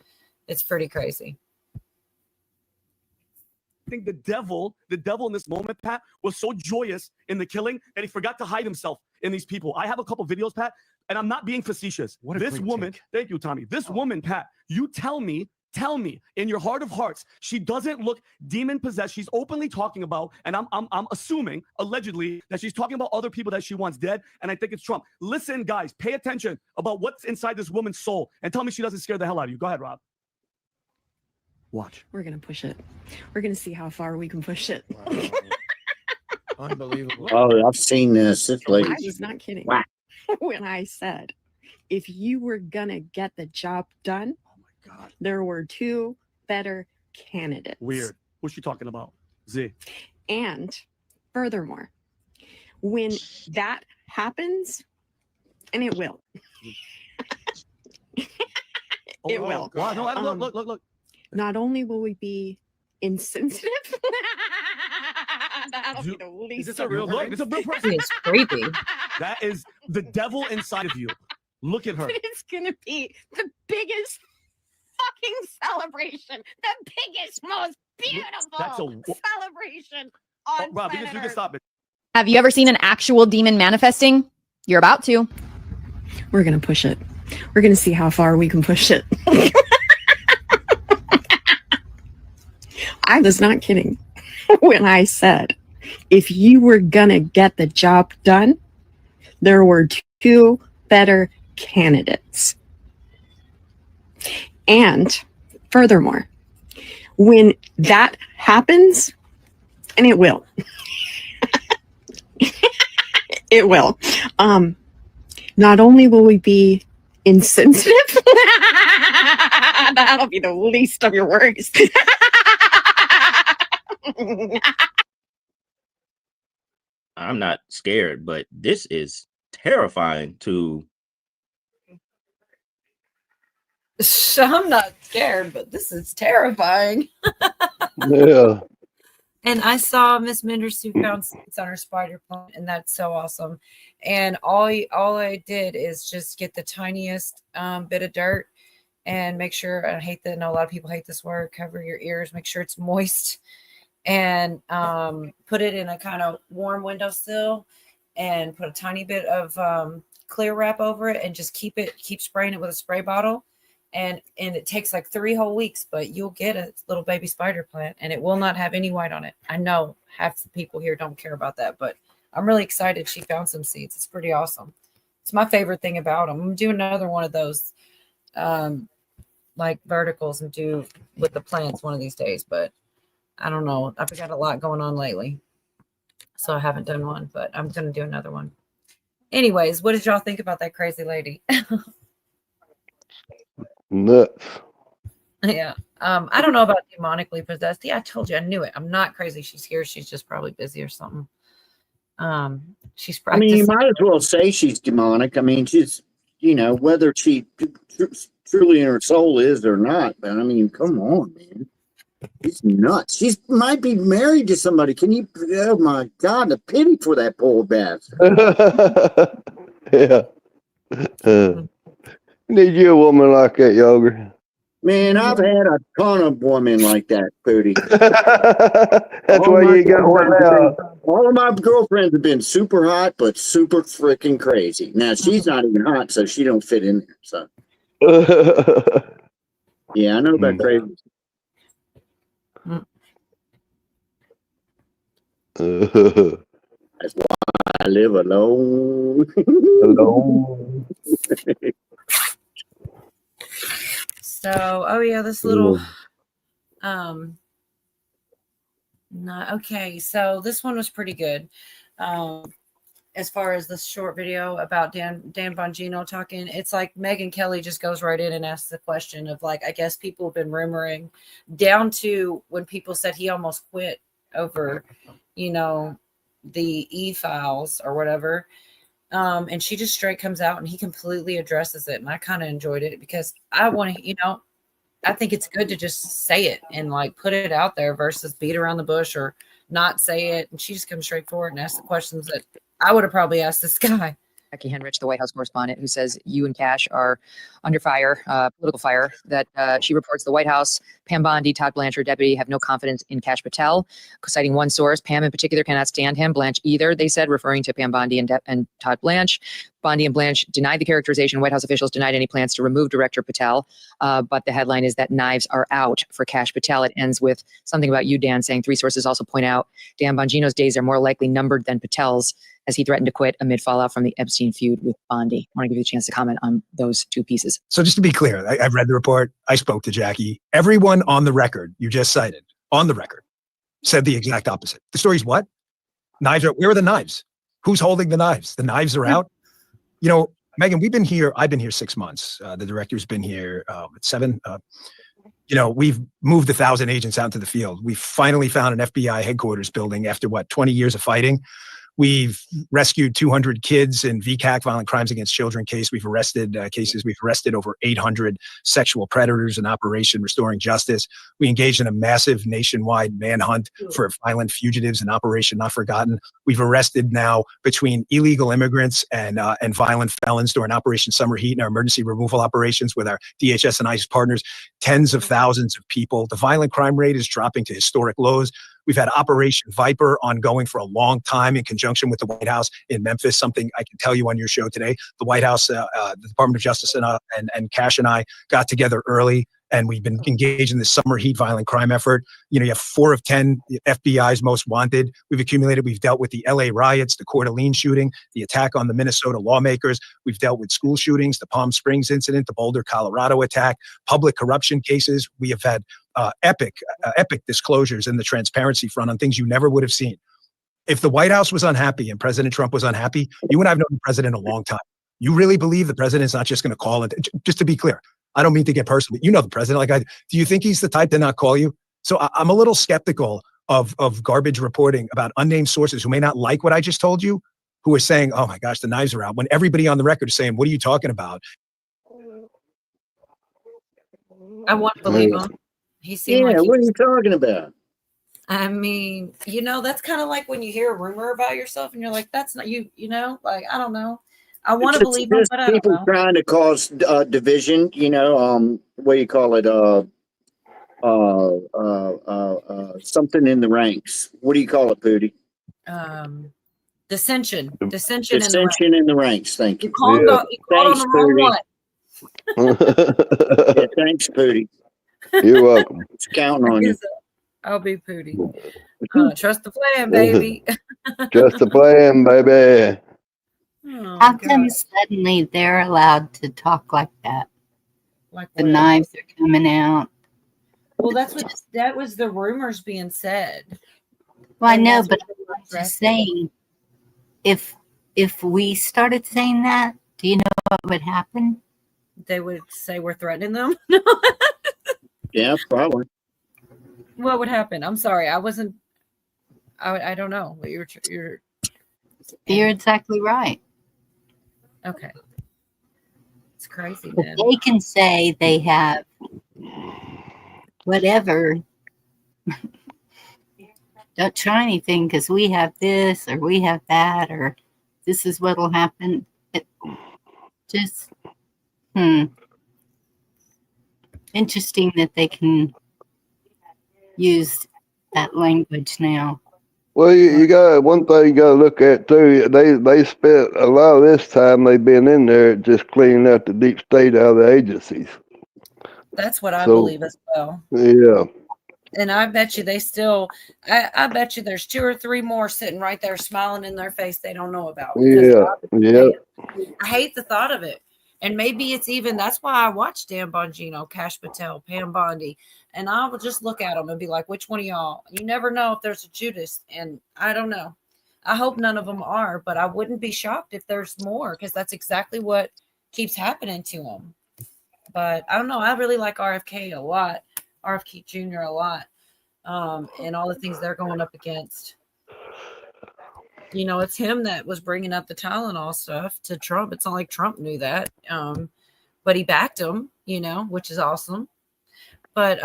It's pretty crazy. I think the devil in this moment, Pat, was so joyous in the killing that he forgot to hide himself in these people. I have a couple videos, Pat, and I'm not being facetious. This woman, thank you, Tommy. This woman, Pat, you tell me in your heart of hearts, she doesn't look demon possessed. She's openly talking about, and I'm assuming, allegedly, that she's talking about other people that she wants dead, and I think it's Trump. Listen, guys, pay attention about what's inside this woman's soul, and tell me she doesn't scare the hell out of you. Go ahead, Rob. Watch. We're going to push it. We're going to see how far we can push it. Unbelievable. Oh, I've seen this. This lady. I was not kidding. Wow. When I said, if you were going to get the job done, there were two better candidates. Weird. What's she talking about? Z. And furthermore, when that happens, and it will. It will. Wow. No, look. Not only will we be insensitive, that'll be the least. Is this a real look? It's a real person. It's creepy. That is the devil inside of you. Look at her. But it's gonna be the biggest fucking celebration, the biggest, most beautiful celebration on Rob, you planet can Earth. stop it. Have you ever seen an actual demon manifesting? You're about to. We're gonna push it. We're gonna see how far we can push it. I was not kidding when I said, if you were gonna get the job done, there were two better candidates. And furthermore, when that happens, and it will, it will, not only will we be insensitive, that'll be the least of your worries. I'm not scared, but this is terrifying to. I'm not scared, but this is terrifying. Yeah. And I saw Miss Menders who found seeds on her spider plant, and that's so awesome. And all I did is just get the tiniest bit of dirt and make sure. I know a lot of people hate this word. Cover your ears. Make sure it's moist, and put it in a kind of warm windowsill, and put a tiny bit of clear wrap over it, and just keep spraying it with a spray bottle. And it takes like 3 whole weeks, but you'll get a little baby spider plant, and it will not have any white on it. I know half the people here don't care about that, but I'm really excited she found some seeds. It's pretty awesome. It's my favorite thing about them. I'm gonna do another one of those like verticals and do with the plants one of these days, but I don't know. I've got a lot going on lately, so I haven't done one, but I'm gonna do another one. Anyways, what did y'all think about that crazy lady? Nuts. Yeah. I don't know about demonically possessed. Yeah, I told you, I knew it. I'm not crazy. She's here. She's just probably busy or something. She's I mean, practicing. you might as well say she's demonic. I mean, she's, whether she truly in her soul is or not. But I mean, come on, man. She's nuts. She might be married to somebody. Oh my God, the pity for that poor bastard. Yeah. Need you a woman like that, Yoger. Man, I've had a ton of women like that, Pootie. That's why you got one now. All of my girlfriends have been super hot, but super freaking crazy. Now she's not even hot, so she don't fit in there. So yeah, I know about crazy. That's why I live alone. Alone. So, oh yeah, this little okay, so this one was pretty good. As far as this short video about Dan Bongino talking, it's like Megyn Kelly just goes right in and asks the question of, like, I guess people have been rumoring down to when people said he almost quit over, the e-files or whatever. And she just straight comes out and he completely addresses it. And I kind of enjoyed it because I want to, I think it's good to just say it and like put it out there versus beat around the bush or not say it. And she just comes straight forward and asks the questions that I would have probably asked this guy. Jackie Henrich, the White House correspondent, who says you and Cash are under fire, political fire, that she reports the White House, Pam Bondi, Todd Blanchard, deputy, have no confidence in Cash Patel, citing one source. Pam in particular cannot stand him, Blanche either, they said, referring to Pam Bondi and Todd Blanche. Bondi and Blanche denied the characterization. White House officials denied any plans to remove Director Patel. But the headline is that knives are out for Cash Patel. It ends with something about you, Dan, saying 3 sources also point out Dan Bongino's days are more likely numbered than Patel's, as he threatened to quit amid fallout from the Epstein feud with Bondi. I want to give you a chance to comment on those 2 pieces. So just to be clear, I've read the report. I spoke to Jackie. Everyone on the record you just cited, on the record, said the exact opposite. The story's what? Knives are, where are the knives? Who's holding the knives? The knives are out. Megyn, I've been here 6 months. The director's been here 7. We've moved 1,000 agents out to the field. We finally found an FBI headquarters building after 20 years of fighting. We've rescued 200 kids in VCAC, violent crimes against children case. We've arrested We've arrested over 800 sexual predators in Operation Restoring Justice. We engaged in a massive nationwide manhunt for violent fugitives in Operation Not Forgotten. We've arrested now between illegal immigrants and violent felons during Operation Summer Heat and our emergency removal operations with our DHS and ICE partners, tens of thousands of people. The violent crime rate is dropping to historic lows. We've had Operation Viper ongoing for a long time in conjunction with the White House in Memphis, something I can tell you on your show today. The White House, the Department of Justice and Cash and I got together early, and we've been engaged in this summer heat violent crime effort. You have 4 of 10 FBI's most wanted. We've dealt with the LA riots, the Coeur d'Alene shooting, the attack on the Minnesota lawmakers. We've dealt with school shootings, the Palm Springs incident, the Boulder, Colorado attack, public corruption cases. We have had epic disclosures in the transparency front on things you never would have seen. If the White House was unhappy and President Trump was unhappy, you and I have known the president a long time. You really believe the president's not just going to call it? Just to be clear, I don't mean to get personal, but you know the president. Do you think he's the type to not call you? So I'm a little skeptical of garbage reporting about unnamed sources who may not like what I just told you, who are saying, "Oh my gosh, the knives are out," when everybody on the record is saying, "What are you talking about?" I want to believe him. He seemed Yeah, like what are you talking about? I mean, that's kind of like when you hear a rumor about yourself and you're like, that's not you, like, I don't know. I want to It's believe them, just but I don't people know. trying to cause division. What do you call it? Something in the ranks. What do you call it, Pootie? Dissension in the ranks. Dissension in the ranks. Thank you. You called on Thanks, the wrong Pootie. one. Yeah, thanks, Pootie. You're welcome. It's counting on you. I'll be Pootie. Trust the plan, baby. Just the plan, baby. Oh, How come suddenly they're allowed to talk like that? Like the what? knives are coming out. Well, that was the rumors being said. Well, I And know, that's but what they I'm were just saying, if we started saying that, do you know what would happen? They would say we're threatening them. Yeah, probably. What would happen? I'm sorry, I wasn't. I don't know. You're exactly right. Okay. It's crazy, If man. they can say they have whatever, don't try anything because we have this or we have that or this is what will happen. It just, interesting that they can use that language now. Well, you got one thing you got to look at too. They spent a lot of this time they've been in there just cleaning out the deep state out of the agencies. That's what I So, believe as well. Yeah. And I bet you they still, I bet you there's 2 or 3 more sitting right there smiling in their face they don't know about. Yeah. Yeah. I hate the thought of it. And maybe it's even, that's why I watch Dan Bongino, Cash Patel, Pam Bondi, and I will just look at them and be like, which one of y'all? You never know if there's a Judas, and I don't know. I hope none of them are, but I wouldn't be shocked if there's more because that's exactly what keeps happening to them. But I don't know. I really like RFK a lot, RFK Jr. a lot, and all the things they're going up against. It's him that was bringing up the Tylenol stuff to Trump. It's not like Trump knew that, but he backed him, which is awesome. But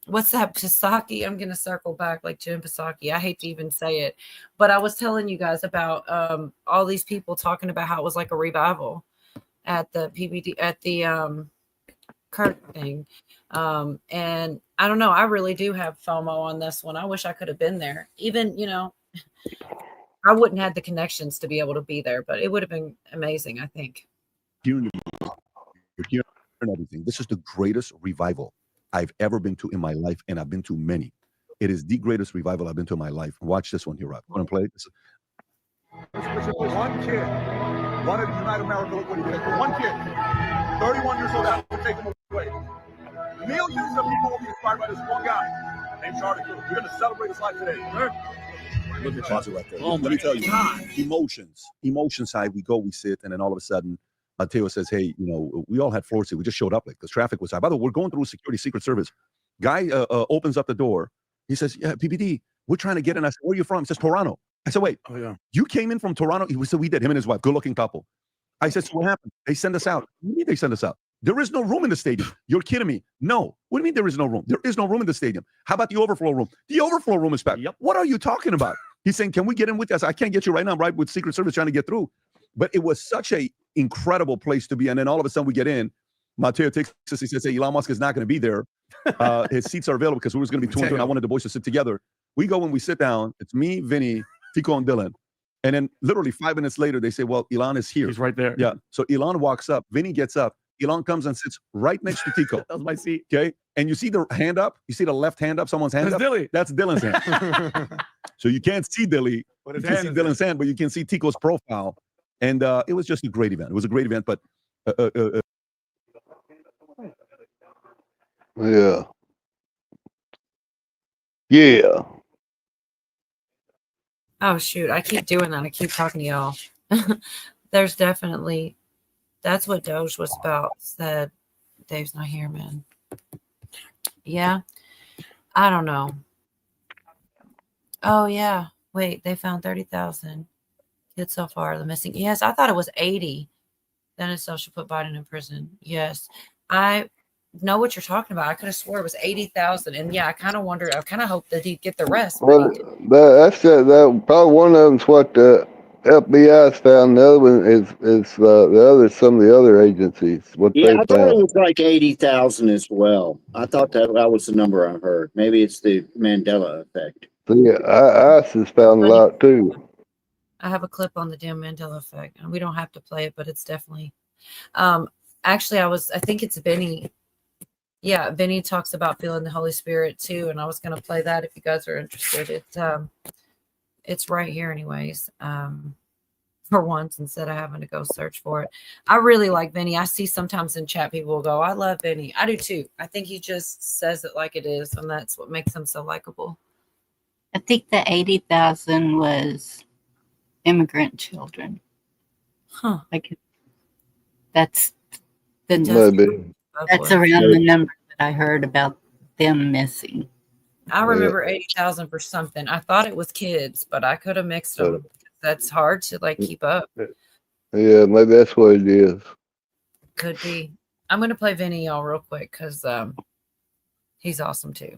what's that, Psaki? I'm going to circle back like Jim Psaki. I hate to even say it, but I was telling you guys about all these people talking about how it was like a revival at the PBD, at the Kurt thing. And I don't know. I really do have FOMO on this one. I wish I could have been there. Even, I wouldn't have the connections to be able to be there, but it would have been amazing, I think. You're hearing everything. This is the greatest revival I've ever been to in my life, and I've been to many. It is the greatest revival I've been to in my life. Watch this one here, Rob. Want to play this? One kid, one of the United America, look what he did. One kid, 31 years old, out, we'll take him away. Millions of people will be inspired by this one guy named Charlie Kirk. We're going to celebrate his life today. Look at closet right there. Let me tell you, emotion side, we go, we sit, and then all of a sudden, Mateo says, hey, we all had floor seat. We just showed up late because traffic was high. By the way, we're going through security, Secret Service. Guy opens up the door. He says, yeah, PPD, we're trying to get in. I said, where are you from? He says, Toronto. I said, wait, you came in from Toronto? He said, we did. Him and his wife, good-looking couple. I said, so what happened? They send us out. What do you mean they send us out? There is no room in the stadium. You're kidding me. No. What do you mean there is no room? There is no room in the stadium. How about the overflow room? The overflow room is packed. Yep. What are you talking about? He's saying, can we get in with us? I can't get you right now. I'm right with Secret Service trying to get through. But it was such a incredible place to be. And then all of a sudden we get in. Mateo takes us. He says, hey, Elon Musk is not going to be there. His seats are available because we was going to be 2 and 2, and I wanted the boys to sit together. We go and we sit down. It's me, Vinny, Tico, and Dylan. And then literally 5 minutes later, they say, well, Elon is here. He's right there. Yeah. So Elon walks up. Vinny gets up. Elon comes and sits right next to Tico. That was my seat. Okay. And you see the hand up? You see the left hand up? Someone's hand That's up? Dilly. That's Dylan's hand. So you can't see Dilly. But You his can hand see is Dylan's hand, but you can see Tico's profile. And it was just a great event. It was a great event, but Yeah. Yeah. Oh, shoot. I keep doing that. I keep talking to y'all. There's definitely, that's what Doge was about, said. Dave's not here, man. Yeah. I don't know. Oh, yeah. Wait, they found 30,000 kids so far. The missing. Yes, I thought it was 80. Then itself should put Biden in prison. Yes. know what you're talking about. I could have swore it was 80,000. And yeah, I kind of wonder. I kind of hope that he'd get the rest. But Well, that probably one of them's what the FBI's found. The other one is some of the other agencies what Yeah, they I thought it found. was like 80,000 as well. I thought that was the number I heard. Maybe it's the Mandela effect. So yeah, ICE has found a lot too. I have a clip on the damn Mandela effect, and we don't have to play it, but it's definitely. Actually, I think it's Vinny. Yeah, Vinny talks about feeling the Holy Spirit too, and I was going to play that if you guys are interested. It's right here, anyways. For once, instead of having to go search for it, I really like Vinny. I see sometimes in chat people will go, "I love Vinny." I do too. I think he just says it like it is, and that's what makes him so likable. I think the 80,000 was immigrant children. Huh. Like that's the Maybe. that's around the number that I heard about them missing. I remember 80,000 for something. I thought it was kids, but I could have mixed them. That's hard to like keep up. Yeah, maybe that's what it is. Could be. I'm gonna play Vinny y'all real quick because he's awesome too.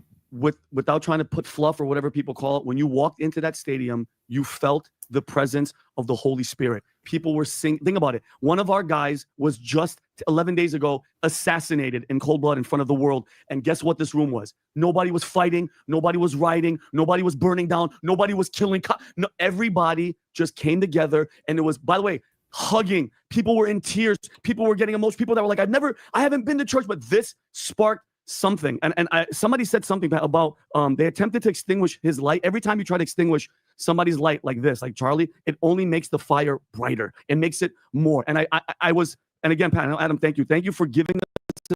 Without trying to put fluff or whatever people call it, when you walked into that stadium, you felt the presence of the Holy Spirit. People were singing. Think about it. One of our guys was just 11 days ago assassinated in cold blood in front of the world. And guess what this room was? Nobody was fighting. Nobody was rioting. Nobody was burning down. Nobody was killing. No, everybody just came together. And it was, by the way, hugging. People were in tears. People were getting emotional. People that were like, I haven't been to church, but this sparked something. And somebody said something about they attempted to extinguish his light. Every time you try to extinguish somebody's light like this, like Charlie, it only makes the fire brighter. It makes it more. And I was, and again, Pat, Adam, thank you for giving us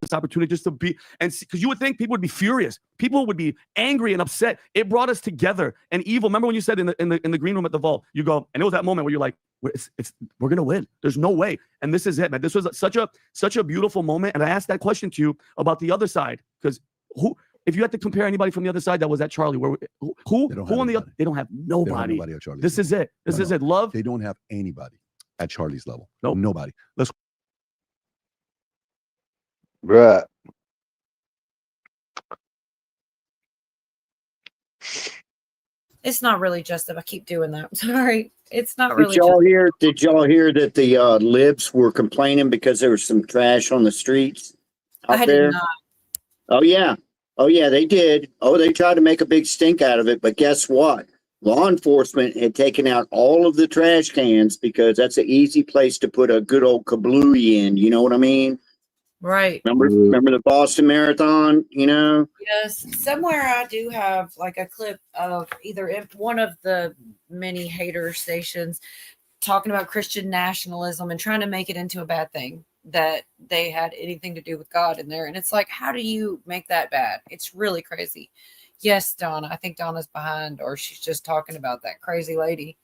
this opportunity just to be, and because you would think people would be furious, people would be angry and upset. It brought us together. And evil. Remember when you said in the green room at the vault, you go, and it was that moment where you're like, we're gonna win. There's no way. And this is it, man. This was such a beautiful moment. And I asked that question to you about the other side, because if you had to compare anybody from the other side that was at Charlie, who on the other? They don't have nobody. They don't have nobody at Charlie's This is it. This is it. Love. They don't have anybody at Charlie's level. Nope. Nobody. Let's. Right. It's not really just if I keep doing that. Sorry. It's not really. Did y'all hear that the libs were complaining because there was some trash on the streets out I there? did not. Oh yeah, they did. Oh, they tried to make a big stink out of it, but guess what? Law enforcement had taken out all of the trash cans because that's an easy place to put a good old kablooey in. You know what I mean? Right. Remember the Boston Marathon? You know? Yes. Somewhere I do have like a clip of either one of the many hater stations talking about Christian nationalism and trying to make it into a bad thing, that they had anything to do with God in there. And it's like, how do you make that bad? It's really crazy. Yes, Donna. I think Donna's behind, or she's just talking about that crazy lady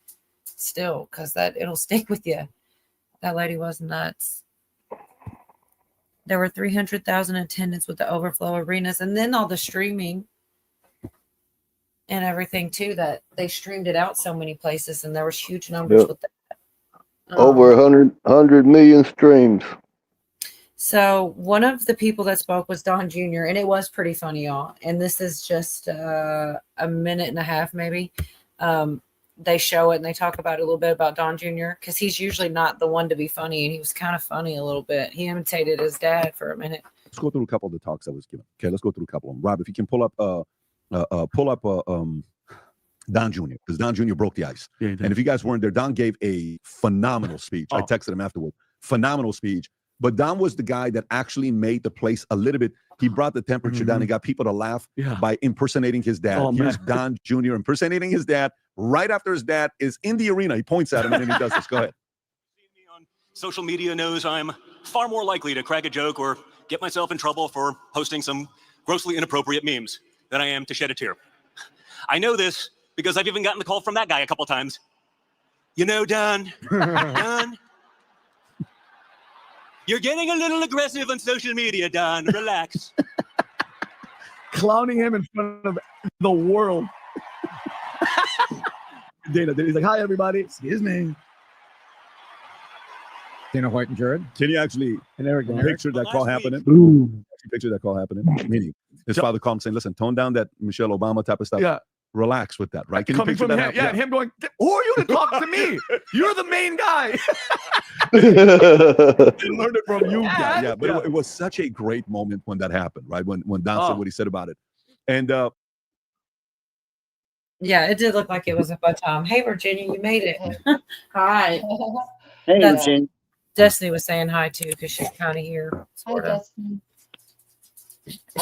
still, because it'll stick with you. That lady was nuts. There were 300,000 attendants with the overflow arenas, and then all the streaming and everything too, that they streamed it out so many places, and there was huge numbers Yep. with that. Over 100 million streams. So one of the people that spoke was Don Jr., and it was pretty funny, y'all. And this is just a minute and a half, maybe. They show it and they talk about it a little bit about Don Jr. because he's usually not the one to be funny, and he was kind of funny a little bit. He imitated his dad for a minute. Let's go through a couple of the talks that was given. Okay, let's go through a couple of them. Rob, if you can pull up Don Jr., because Don Jr. broke the ice. Yeah, and if you guys weren't there, Don gave a phenomenal speech. I texted him afterward. Phenomenal speech. But Don was the guy that actually made the place a little bit. He brought the temperature down. He got people to laugh by impersonating his dad. Oh, Here's man. Don Jr. impersonating his dad right after his dad is in the arena. He points at him and then he does this. Go ahead. Social media knows I'm far more likely to crack a joke or get myself in trouble for posting some grossly inappropriate memes than I am to shed a tear. I know this because I've even gotten the call from that guy a couple times. You know, Don, you're getting a little aggressive on social media, Don. Relax. Clowning him in front of the world. Dana, he's like, hi, everybody. Excuse me. Dana White and Jared. Can you actually and there we go. picture that call happening? Ooh. you picture that call happening? Meaning, his father called him saying, "Listen, tone down that Michelle Obama type of stuff. Yeah. Relax with that, right?" Can you Coming picture from that? him, yeah, and him going, "Who are you to talk to me? You're the main guy." He learned it from you. Dad. Yeah, but Yeah. it was such a great moment when that happened, right? When Don said Oh. what he said about it, and Yeah, it did look like it was a fun time. Hey, Virginia, you made it. Hi. Hey, That's- Virginia. Destiny was saying hi too because she's kind of here. Hi, Sort of. Destiny.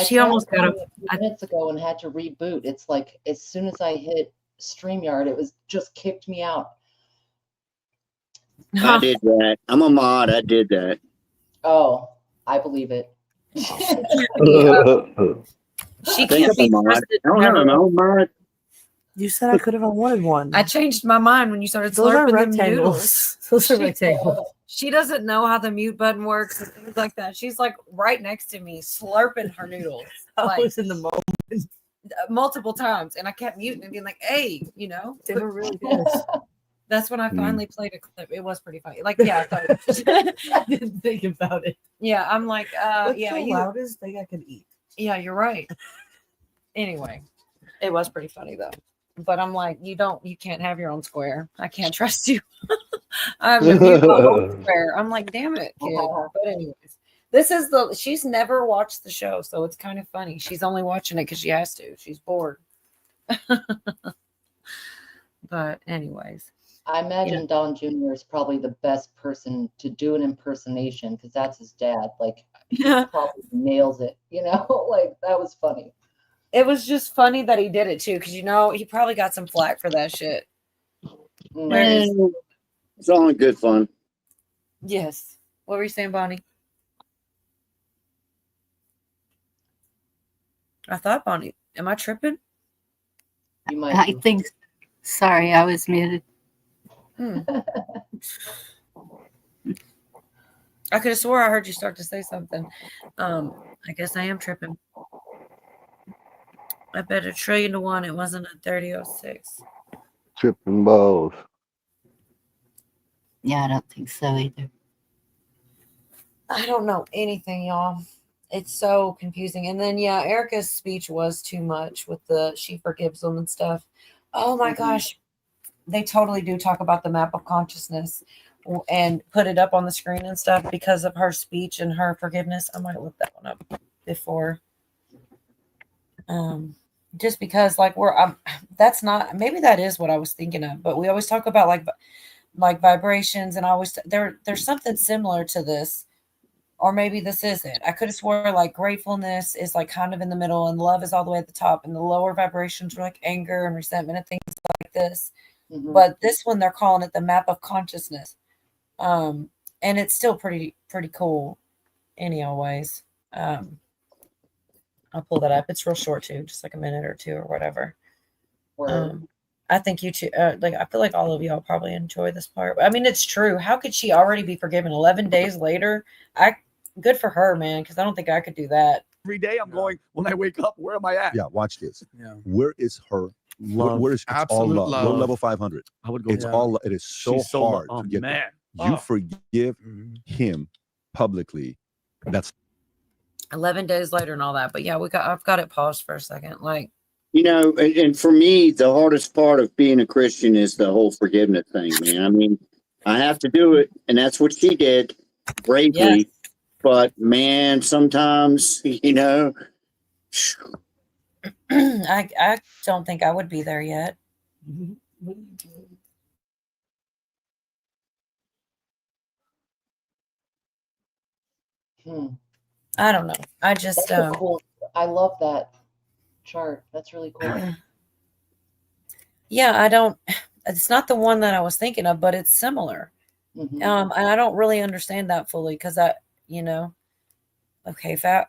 She almost got a few minutes ago and had to reboot. It's like as soon as I hit StreamYard, it was just kicked me out. I did that. I'm a mod. I did that. Oh, I believe it. She Think can't of be a mod. trusted. I don't know, mod. You said I could have wanted one. I changed my mind when you started Those are slurping them rectangles. noodles. Those are rectangles. She doesn't know how the mute button works and things like that. She's like right next to me, slurping her noodles. I Like was in the moment. multiple times, and I kept muting and being like, "Hey, you know, They were really good. That's when I finally played a clip. It was pretty funny. Like, yeah, I didn't think about it. Yeah, I'm like, What's yeah, the you. loudest thing I can eat? Yeah, you're right. Anyway, it was pretty funny though. But I'm like, you can't have your own square. I can't trust you. I have to mute my own square. I'm like, damn it, kid. But anyways, she's never watched the show, so it's kind of funny. She's only watching it because she has to. She's bored. But anyways. I imagine Don Jr. is probably the best person to do an impersonation because that's his dad. Like, he probably nails it. You know, like that was funny. It was just funny that he did it too, because he probably got some flack for that shit. It's all in good fun. Yes. What were you saying, Bonnie? I thought Bonnie. Am I tripping? You might. I think. Sorry, I was muted. I could have swore I heard you start to say something. I guess I am tripping. I bet $1 trillion to 1 it wasn't a 3006. Tripping balls. Yeah, I don't think so either. I don't know anything, y'all. It's so confusing. And then Erica's speech was too much with the she forgives them and stuff. Oh my gosh. They totally do talk about the map of consciousness and put it up on the screen and stuff because of her speech and her forgiveness. I might look that one up before. Just because that's not, maybe that is what I was thinking of, but we always talk about like vibrations and always there's something similar to this, or maybe this isn't. I could have swore like gratefulness is like kind of in the middle and love is all the way at the top, and the lower vibrations are like anger and resentment and things like this. Mm-hmm. But this one, they're calling it the map of consciousness. And it's still pretty cool anyways. I'll pull that up. It's real short too, just like a minute or two or whatever. I think you two, I feel like all of y'all probably enjoy this part. I mean, it's true. How could she already be forgiven 11 days later? Good for her, man, because I don't think I could do that. Every day I'm going, when I wake up, where am I at? Yeah, watch this. Yeah. Where is her Love. Where is it's all Absolute love? love. Low level 500. I would go It's for all. that. It is so She's so hard oh, to get. man. There. You Oh. forgive him publicly. That's 11 days later and all that. But yeah, I've got it paused for a second. Like, And for me, the hardest part of being a Christian is the whole forgiveness thing, man. I mean, I have to do it, and that's what she did bravely. Yes. But man, sometimes, I don't think I would be there yet. I don't know. I just That's a cool. I love that chart. That's really cool. yeah, it's not the one that I was thinking of, but it's similar. Mhm. And I don't really understand that fully because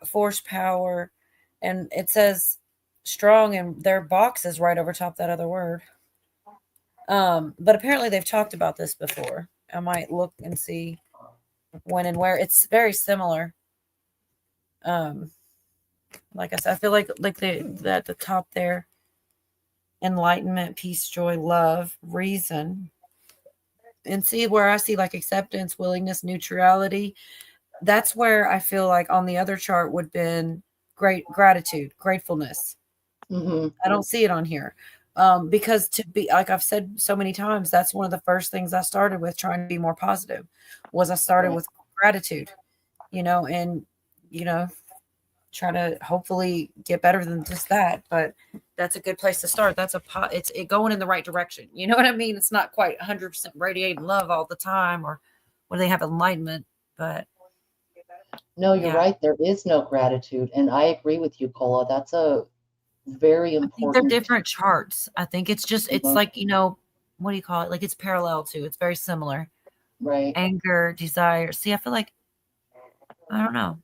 force power, and it says strong, and their box is right over top that other word. But apparently they've talked about this before. I might look and see when and where. It's very similar. Like I said, I feel like at the top there, enlightenment, peace, joy, love, reason, and see where I see like acceptance, willingness, neutrality. that's where I feel like on the other chart would have been great gratitude, gratefulness. I don't see it on here. Because to be, like I've said so many times, that's one of the first things I started with trying to be more positive was I started with gratitude, and, try to hopefully get better than just that. But that's a good place to start. That's it's going in the right direction. You know what I mean? It's not quite 100% radiating love all the time, or when they have enlightenment, but No, you're right. There is no gratitude. And I agree with you, Cola. That's a very I think important. they're different charts. I think it's just, it's like, what do you call it? Like it's parallel to, it's very similar. Right. Anger, desire. See, I feel like, I don't know.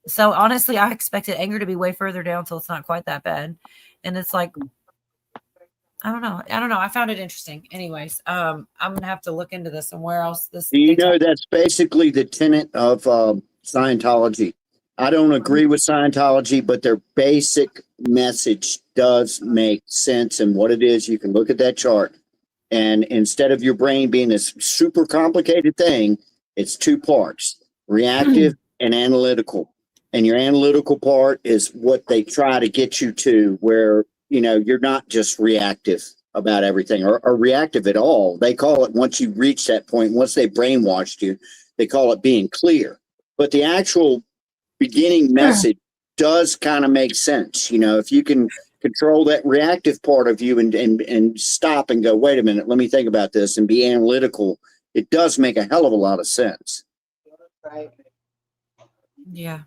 So honestly, I expected anger to be way further down till it's not quite that bad. And it's like, I don't know. I found it interesting. Anyways, I'm going to have to look into this and where else this. That's basically the tenet of Scientology. I don't agree with Scientology, but their basic message does make sense. And what it is, you can look at that chart. And instead of your brain being this super complicated thing, it's two parts, reactive and analytical. And your analytical part is what they try to get you to, where, you're not just reactive about everything or reactive at all. They call it, once you reach that point, once they brainwashed you, they call it being clear. But the actual beginning message does kind of make sense. If you can control that reactive part of you and stop and go, wait a minute, let me think about this and be analytical, it does make a hell of a lot of sense. Right. Yeah.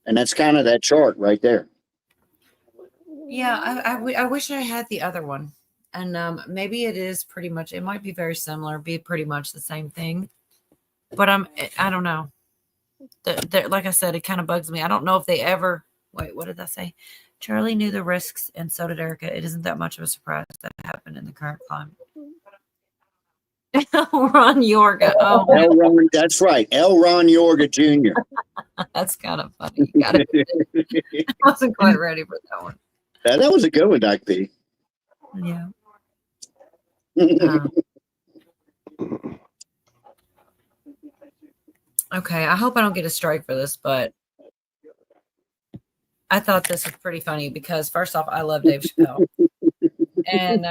And that's kind of that chart right there. Yeah. I wish I had the other one. And maybe it is pretty much, it might be very similar, be pretty much the same thing. But I don't know. Like I said, it kind of bugs me. I don't know if they ever, wait, what did I say? Charlie knew the risks, and so did Erica. It isn't that much of a surprise that happened in the current climate. Ron Yorga. Oh, L. Ron, that's right. L. Ron Yorga Jr. That's kind of funny. You got it. I wasn't quite ready for that one. That was a good one, Doc B. Yeah. Okay, I hope I don't get a strike for this, but I thought this was pretty funny because first off, I love Dave Chappelle. And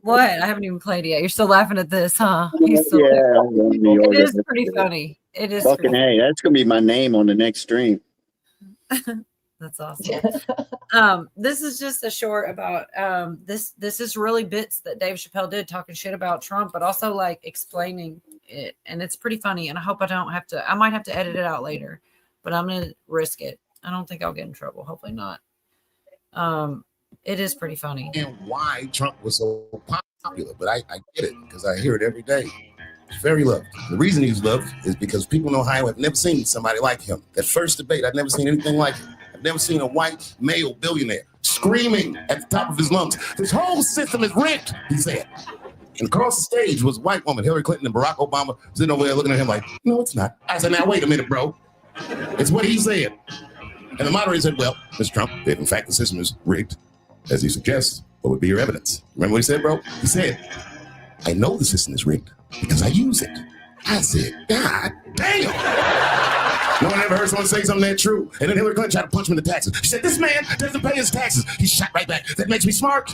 what? I haven't even played it yet. You're still laughing at this, huh? It is pretty funny. It is fucking hey, that's gonna be my name on the next stream. That's awesome. This is just a short about this is really bits that Dave Chappelle did talking shit about Trump, but also like explaining it, and it's pretty funny. And I hope I don't have to. I might have to edit it out later, but I'm gonna risk it. I don't think I'll get in trouble. Hopefully not. It is pretty funny. And why Trump was so popular, but I get it because I hear it every day. He's very loved. The reason he's loved is because people know how I've never seen somebody like him. That first debate, I've never seen anything like it. I've never seen a white male billionaire screaming at the top of his lungs, "This whole system is rigged," he said. And across the stage was a white woman, Hillary Clinton and Barack Obama, sitting over there looking at him like, "No, it's not." I said, "Now, wait a minute, bro. It's what he said." And the moderator said, "Well, Mr. Trump, if in fact the system is rigged, as he suggests, what would be your evidence?" Remember what he said, bro? He said, "I know the system is rigged because I use it." I said, "God damn." No one ever heard someone say something that true. And then Hillary Clinton tried to punch him in the taxes. She said, "This man doesn't pay his taxes." He shot right back. "That makes me smart."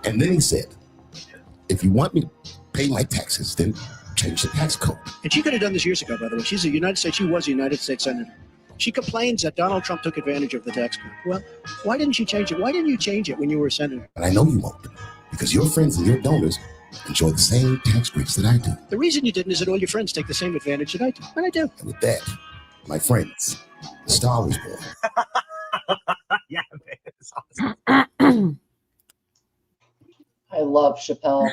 And then he said, "If you want me to pay my taxes, then change the tax code." And she could have done this years ago, by the way. She was a United States senator. She complains that Donald Trump took advantage of the tax code. Well, why didn't she change it? Why didn't you change it when you were a senator? But I know you won't, because your friends and your donors enjoy the same tax breaks that I do. The reason you didn't is that all your friends take the same advantage that I do. And I do. And with that, my friends, the star was born. Yeah, man, it's awesome. I love Chappelle.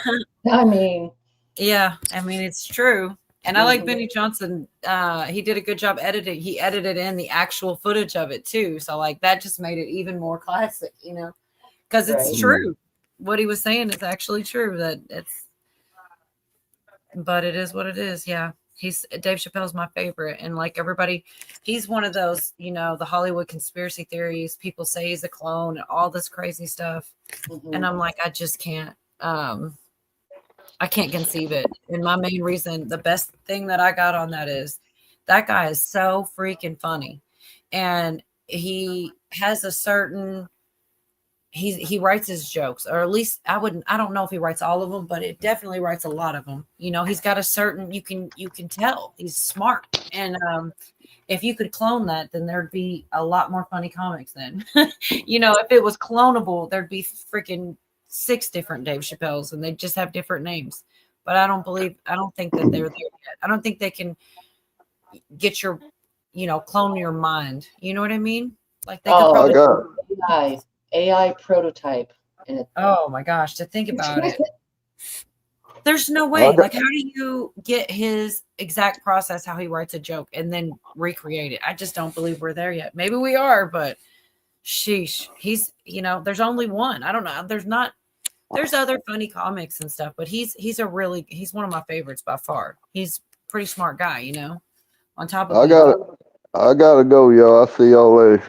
I mean, yeah, it's true. And I like Benny Johnson. He did a good job editing. He edited in the actual footage of it too. So like that just made it even more classic, because it's true. What he was saying is actually true. But it is what it is. Yeah. Dave Chappelle's my favorite. And like everybody, he's one of those, the Hollywood conspiracy theories. People say he's a clone and all this crazy stuff. And I'm like, I just can't. I can't conceive it. And my main reason, the best thing that I got on that is that guy is so freaking funny. And he has a certain, he writes his jokes, or at least I don't know if he writes all of them, but it definitely writes a lot of them. You know, he's got a certain, you can tell he's smart. And if you could clone that, then there'd be a lot more funny comics then. You know, if it was clonable, there'd be freaking 6 different Dave Chappelles and they'd just have different names. But I don't think that they're there yet. I don't think they can get your, clone your mind. You know what I mean? Like they could probably AI prototype. Oh my gosh, to think about it. There's no way. Like, how do you get his exact process, how he writes a joke and then recreate it? I just don't believe we're there yet. Maybe we are, but sheesh. He's, there's only one. I don't know. There's other funny comics and stuff, but he's one of my favorites by far. He's a pretty smart guy, on top of I gotta go, y'all. I'll see y'all later.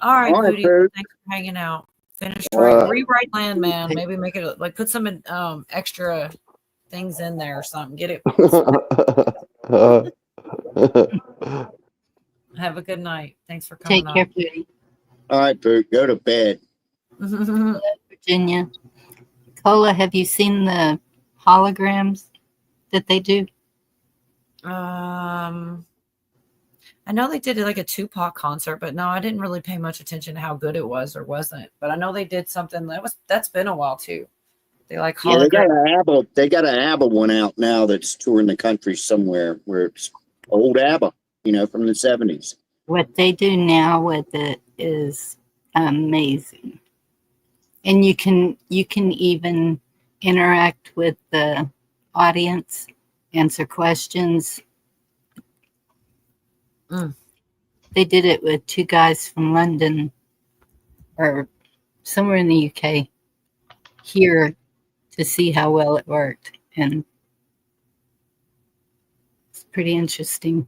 All right, All right, Booty. Bert. Thanks for hanging out. Finish right. rewrite Landman. Maybe make it put some extra things in there or something. Get it. Have a good night. Thanks for coming. Take care, Booty. All right, Boot. Go to bed. Virginia. Cola, have you seen the holograms that they do? I know they did like a Tupac concert, but no, I didn't really pay much attention to how good it was or wasn't. But I know they did something that's been a while too. They like They got an ABBA one out now that's touring the country somewhere where it's old ABBA, from the 70s. What they do now with it is amazing. And you can even interact with the audience, answer questions. They did it with 2 guys from London or somewhere in the UK here to see how well it worked. And it's pretty interesting.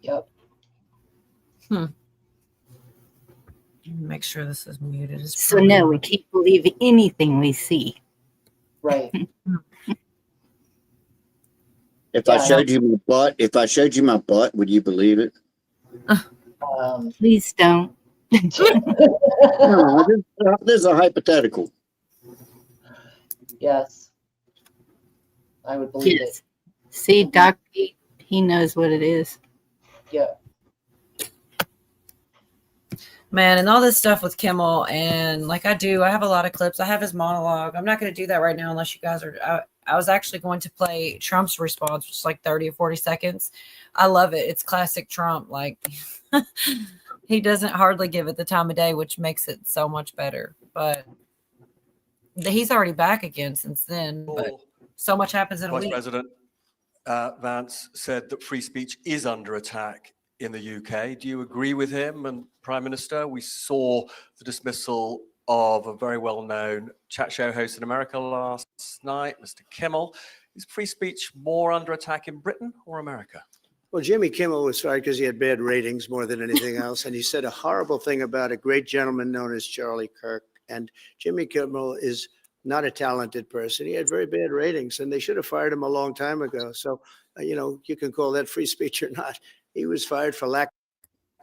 Yep. Make sure this is muted. So no, we can't believe anything we see. Right. If I showed you my butt, would you believe it? Please don't. No, this is a hypothetical. Yes. I would believe Yes. See, Doc, he knows what it is. it. Yeah. Man, and all this stuff with Kimmel, and like I have a lot of clips. I have his monologue. I'm not going to do that right now unless you guys are. I was actually going to play Trump's response, which is like 30 or 40 seconds. I love it. It's classic Trump. Like he doesn't hardly give it the time of day, which makes it so much better. But he's already back again since then. But so much happens in a Vice week. President Vance said that free speech is under attack in the UK. Do you agree with him? And Prime Minister, we saw the dismissal of a very well-known chat show host in America last night, Mr. Kimmel. Is free speech more under attack in Britain or America? Well, Jimmy Kimmel was fired because he had bad ratings more than anything else. And he said a horrible thing about a great gentleman known as Charlie Kirk. And Jimmy Kimmel is not a talented person. He had very bad ratings and they should have fired him a long time ago. So, you can call that free speech or not. He was fired for lack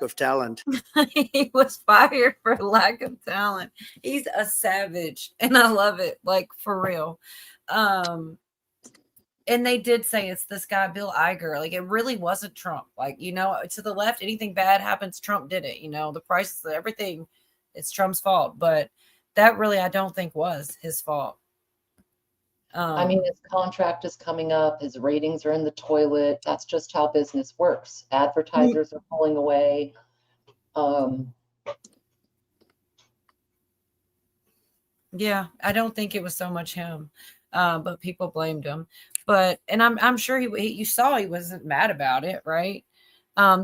of talent. He was fired for lack of talent. He's a savage and I love it, like for real. And they did say it's this guy Bill Iger. Like it really wasn't Trump. Like, to the left, anything bad happens, Trump did it. The prices, everything, it's Trump's fault. But that really I don't think was his fault. I mean, his contract is coming up. His ratings are in the toilet. That's just how business works. Advertisers are pulling away. Yeah, I don't think it was so much him, but people blamed him. And I'm sure you saw he wasn't mad about it, right?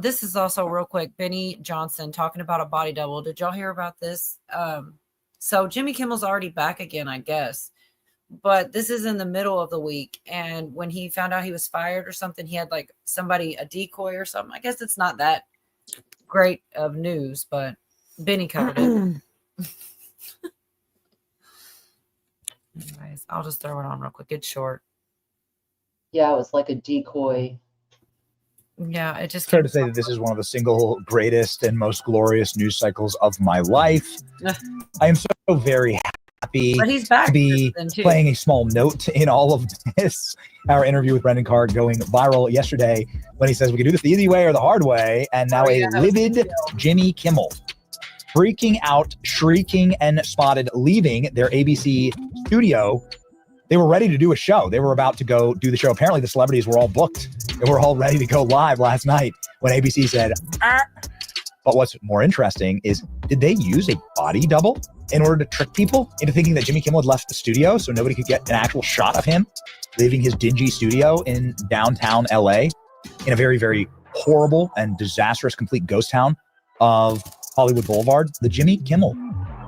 This is also real quick. Benny Johnson talking about a body double. Did y'all hear about this? So Jimmy Kimmel's already back again, I guess. But this is in the middle of the week. And when he found out he was fired or something, he had like a decoy or something. I guess it's not that great of news, but Benny covered it. Anyways, I'll just throw it on real quick. It's short. Yeah, it was like a decoy. Yeah, it just Fair to say that this is one of the single greatest and most glorious news cycles of my life. I am so very happy But he's back to be then, too. playing a small note in all of this. Our interview with Brendan Carr going viral yesterday when he says we can do this the easy way or the hard way, and now a livid Jimmy Kimmel freaking out, shrieking, and spotted leaving their ABC studio. They were ready to do a show. They were about to go do the show. Apparently, the celebrities were all booked. They were all ready to go live last night when ABC said, ah. But what's more interesting is, did they use a body double in order to trick people into thinking that Jimmy Kimmel had left the studio so nobody could get an actual shot of him leaving his dingy studio in downtown LA in a very, very horrible and disastrous complete ghost town of Hollywood Boulevard? The Jimmy Kimmel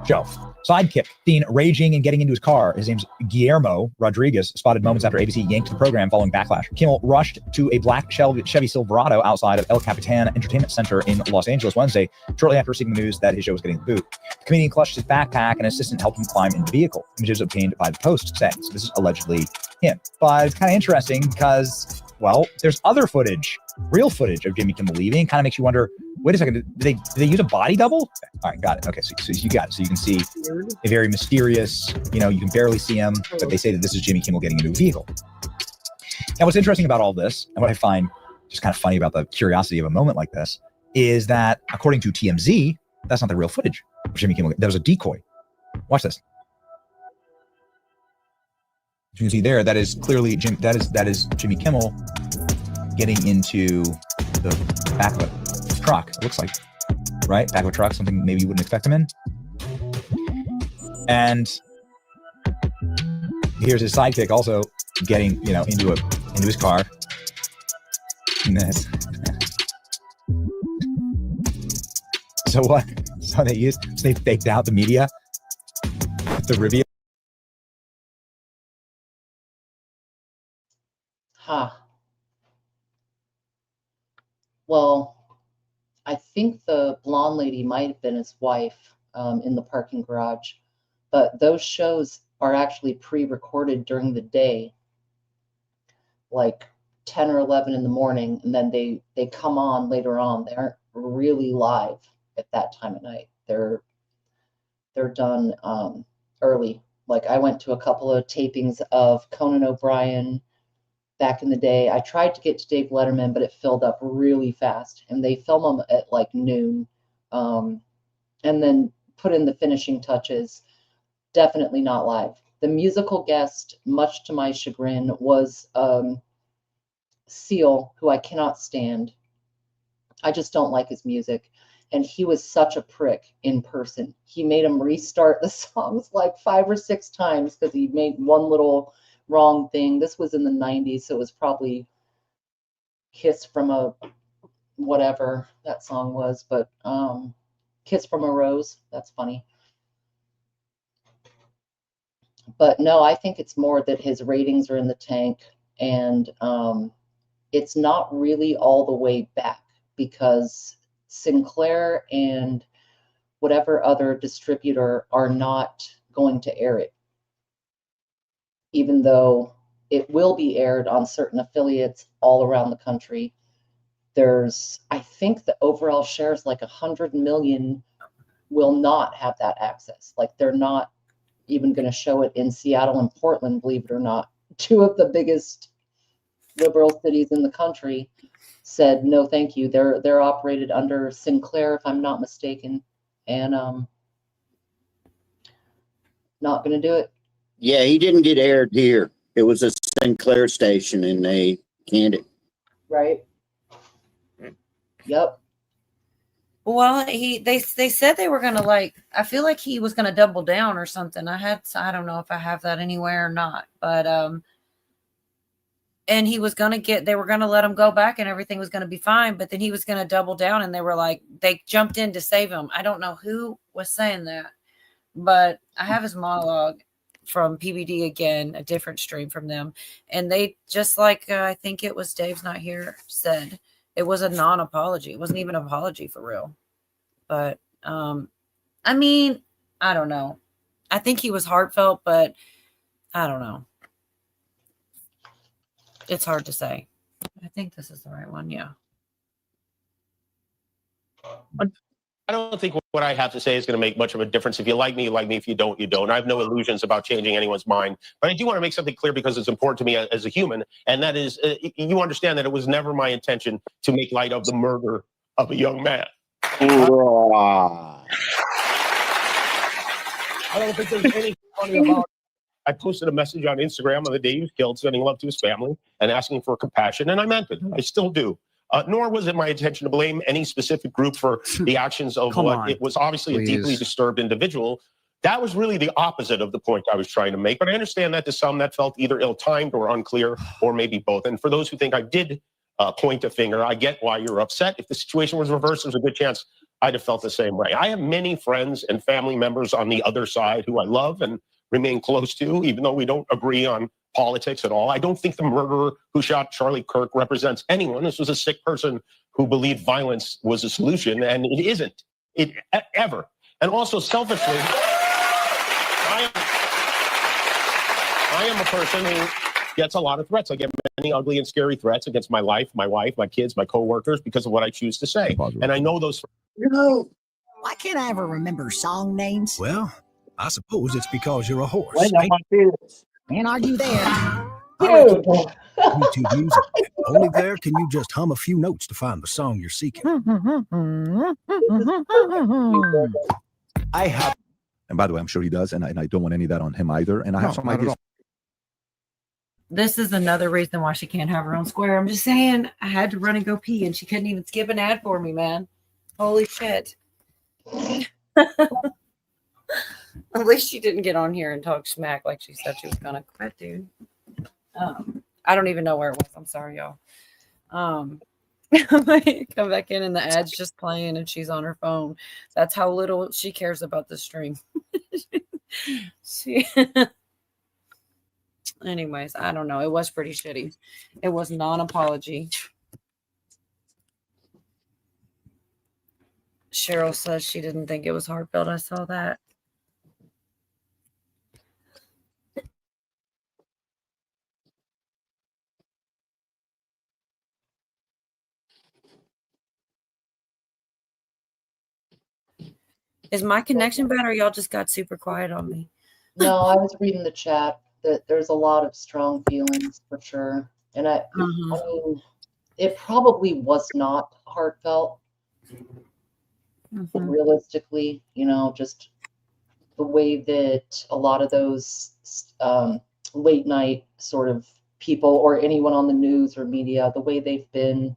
Show. Sidekick, seen raging and getting into his car. His name's Guillermo Rodriguez, spotted moments after ABC yanked the program following backlash. Kimmel rushed to a black Chevy Silverado outside of El Capitan Entertainment Center in Los Angeles Wednesday, shortly after receiving the news that his show was getting the boot. The comedian clutched his backpack and an assistant helped him climb into the vehicle. Images obtained by the Post saying, so this is allegedly him. But it's kind of interesting because, well, there's other footage, real footage of Jimmy Kimmel leaving. Kind of makes you wonder, wait a second, did they use a body double? All right, got it. Okay, so you got it. So you can see a very mysterious, you can barely see him, but they say that this is Jimmy Kimmel getting into a vehicle. Now, what's interesting about all this, and what I find just kind of funny about the curiosity of a moment like this, is that according to TMZ, that's not the real footage of Jimmy Kimmel. That was a decoy. Watch this. You can see there, that is clearly that is Jimmy Kimmel getting into the back of a truck. It looks like, right? Back of a truck, something maybe you wouldn't expect him in. And here's his sidekick also getting, into his car. And this. So what? So they faked out the media, the Rivian. Huh. Well, I think the blonde lady might have been his wife in the parking garage, but those shows are actually pre-recorded during the day, like 10 or 11 in the morning, and then they come on later on. They aren't really live at that time of night. They're done early. Like I went to a couple of tapings of Conan O'Brien back in the day. I tried to get to Dave Letterman, but it filled up really fast, and they film them at like noon, and then put in the finishing touches. Definitely not live. The musical guest, much to my chagrin, was Seal, who I cannot stand. I just don't like his music, and he was such a prick in person. He made him restart the songs like 5 or 6 times because he made one little wrong thing. This was in the 90s, so it was probably Kiss from a whatever that song was, but Kiss from a Rose. That's funny. But no, I think it's more that his ratings are in the tank, and it's not really all the way back because Sinclair and whatever other distributor are not going to air it, even though it will be aired on certain affiliates all around the country. I think the overall shares, like 100 million, will not have that access. Like they're not even going to show it in Seattle and Portland, believe it or not. 2 of the biggest liberal cities in the country said no thank you. They're operated under Sinclair, if I'm not mistaken, and not going to do it. Yeah, he didn't get aired here. It was a Sinclair station, and they canned it. Right. Yep. Well, they said they were gonna I feel like he was gonna double down or something. I don't know if I have that anywhere or not, but and he was gonna they were gonna let him go back and everything was gonna be fine, but then he was gonna double down, and they jumped in to save him. I don't know who was saying that, but I have his monologue from PBD again, a different stream from them, and they just I think it was Dave's Not Here said. It was a non-apology. It wasn't even an apology for real. But, I mean, I don't know. I think he was heartfelt, but I don't know. It's hard to say. I think this is the right one. Yeah. I don't think what I have to say is going to make much of a difference. If you like me, you like me. If you don't, you don't. I have no illusions about changing anyone's mind. But I do want to make something clear because it's important to me as a human. And that is, you understand that it was never my intention to make light of the murder of a young man. Wow. I don't think there's anything funny about it. I posted a message on Instagram on the day he was killed, sending love to his family and asking for compassion, and I meant it. I still do. Nor was it my intention to blame any specific group for the actions of it was obviously a deeply disturbed individual. That was really the opposite of the point I was trying to make. But I understand that to some that felt either ill-timed or unclear, or maybe both. And for those who think I did point a finger, I get why you're upset. If the situation was reversed, there's a good chance I'd have felt the same way. I have many friends and family members on the other side who I love and remain close to, even though we don't agree on politics at all. I don't think the murderer who shot Charlie Kirk represents anyone. This was a sick person who believed violence was a solution, and it isn't. It ever. And also, selfishly, I am a person who gets a lot of threats. I get many ugly and scary threats against my life, my wife, my kids, my coworkers because of what I choose to say. And I know those. Why can't I ever remember song names? Well, I suppose it's because you're a horse. Wait, ain't- Man, are you there? YouTube music. Only there can you just hum a few notes to find the song you're seeking. I have, and by the way, I'm sure he does, and I don't want any of that on him either. And I have some ideas. This is another reason why she can't have her own square. I'm just saying, I had to run and go pee, and she couldn't even skip an ad for me, man. Holy shit. At least she didn't get on here and talk smack like she said she was gonna quit, dude. I don't even know where it was. I'm sorry, y'all. I might come back in and the ad's just playing and she's on her phone. That's how little she cares about the stream. Anyways, I don't know. It was pretty shitty. It was non-apology. Cheryl says she didn't think it was heartfelt. I saw that. Is my connection bad or y'all just got super quiet on me? No, I was reading the chat that there's a lot of strong feelings for sure. And I mean, it probably was not heartfelt. But realistically, you know, just the way that a lot of those late night sort of people or anyone on the news or media, the way they've been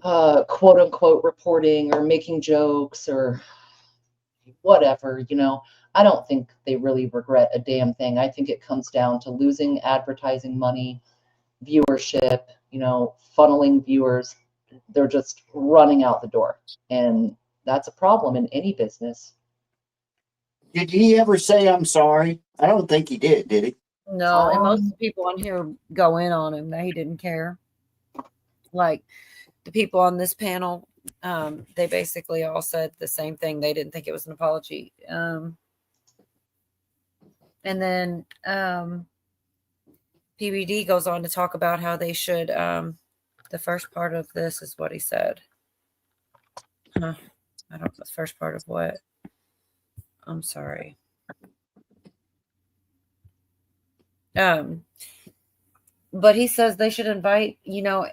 quote unquote reporting or making jokes or whatever, you know, I don't think they really regret a damn thing. I think it comes down to losing advertising money, viewership, you know, funneling viewers. They're just running out the door. And that's a problem in any business. Did he ever say, I'm sorry? I don't think he did he? No, and most people on here go in on him that he didn't care. Like the people on this panel, they basically all said the same thing. They didn't think it was an apology. And then PBD goes on to talk about how they should, the first part of this is what he said. I don't know the first part of what. I'm sorry. But he says they should invite, you know,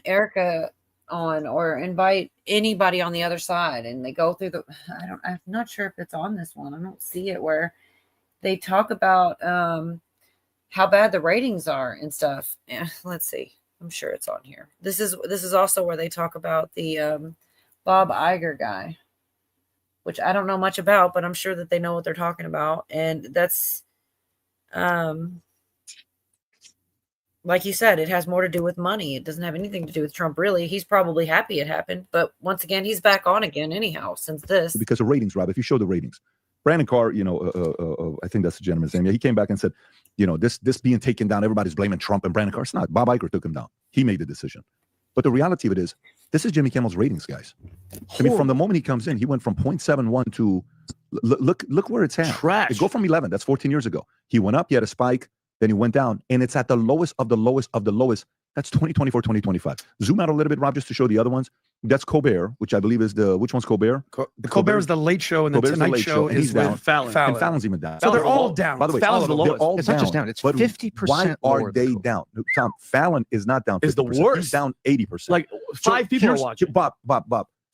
Erica on or invite anybody on the other side, and they go through the. I'm not sure if it's on this one. I don't see it where they talk about how bad the ratings are and stuff. Yeah, let's see. I'm sure it's on here. This is also where they talk about the Bob Iger guy, which I don't know much about, but I'm sure that they know what they're talking about. And that's, like you said, it has more to do with money. It doesn't have anything to do with Trump, really. He's probably happy it happened. But once again, he's back on again anyhow since this. Because of ratings, Rob. If you show the ratings. Brandon Carr, you know, I think that's the gentleman's name. Yeah, he came back and said, you know, this being taken down, everybody's blaming Trump and Brandon Carr. It's not. Bob Iger took him down. He made the decision. But the reality of it is, this is Jimmy Kimmel's ratings, guys. I mean, from the moment he comes in, he went from 0.71 to Look where it's at. Trash. It go from 11. That's 14 years ago. He went up. He had a spike. Then he went down, and it's at the lowest of the lowest of the lowest. That's 2024, 2025. Zoom out a little bit, Rob, just to show the other ones. That's Colbert, which I believe is which one's Colbert? Colbert is the Late Show, and the Colbert's Tonight Show and is he's down. with Fallon. And Fallon's even down. So they're all down. By the way, Fallon's the they're lowest. all It's not just down, it's But 50% Why lower are than they down? No, Tom, Fallon is not down 50%. Is the worst. He's down 80%. Like 5 people are here's- watching. Bob.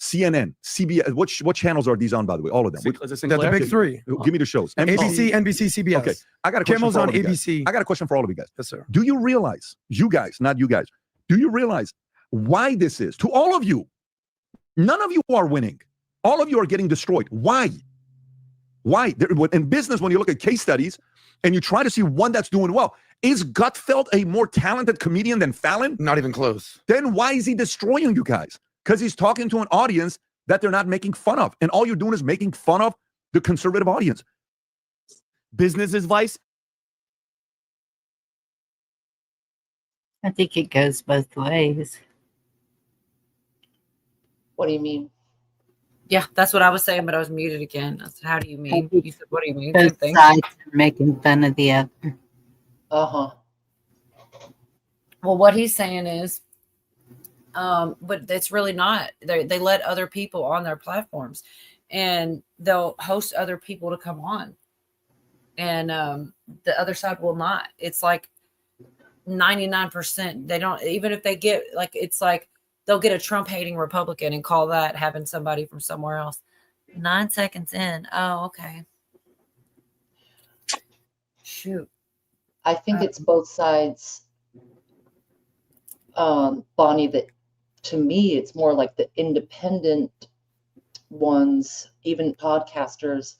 CNN, CBS. What channels are these on, by the way? All of them. Is it They're the Sinclair? big three. Give me the shows. ABC, NBC, CBS. Okay, I got a question Kimmel's for all on of you guys. ABC. I got a question for all of you guys. Yes, sir. Do you realize, you guys, not you guys, do you realize why this is? To all of you, none of you are winning. All of you are getting destroyed. Why? Why? In business, when you look at case studies and you try to see one that's doing well, is Gutfeld a more talented comedian than Fallon? Not even close. Then why is he destroying you guys? Because he's talking to an audience that they're not making fun of. And all you're doing is making fun of the conservative audience. Business advice. I think it goes both ways. What do you mean? Yeah, that's what I was saying, but I was muted again. I said, how do you mean? You said, what do you mean? Same Both thing. sides are making fun of the other. Uh-huh. Well, what he's saying is, but it's really not. They let other people on their platforms, and they'll host other people to come on, and the other side will not. It's like 99%. They don't, even if they get like, it's like they'll get a Trump hating Republican and call that having somebody from somewhere else. 9 seconds in. Oh, okay. Shoot. I think it's both sides, Bonnie, that to me, it's more like the independent ones, even podcasters,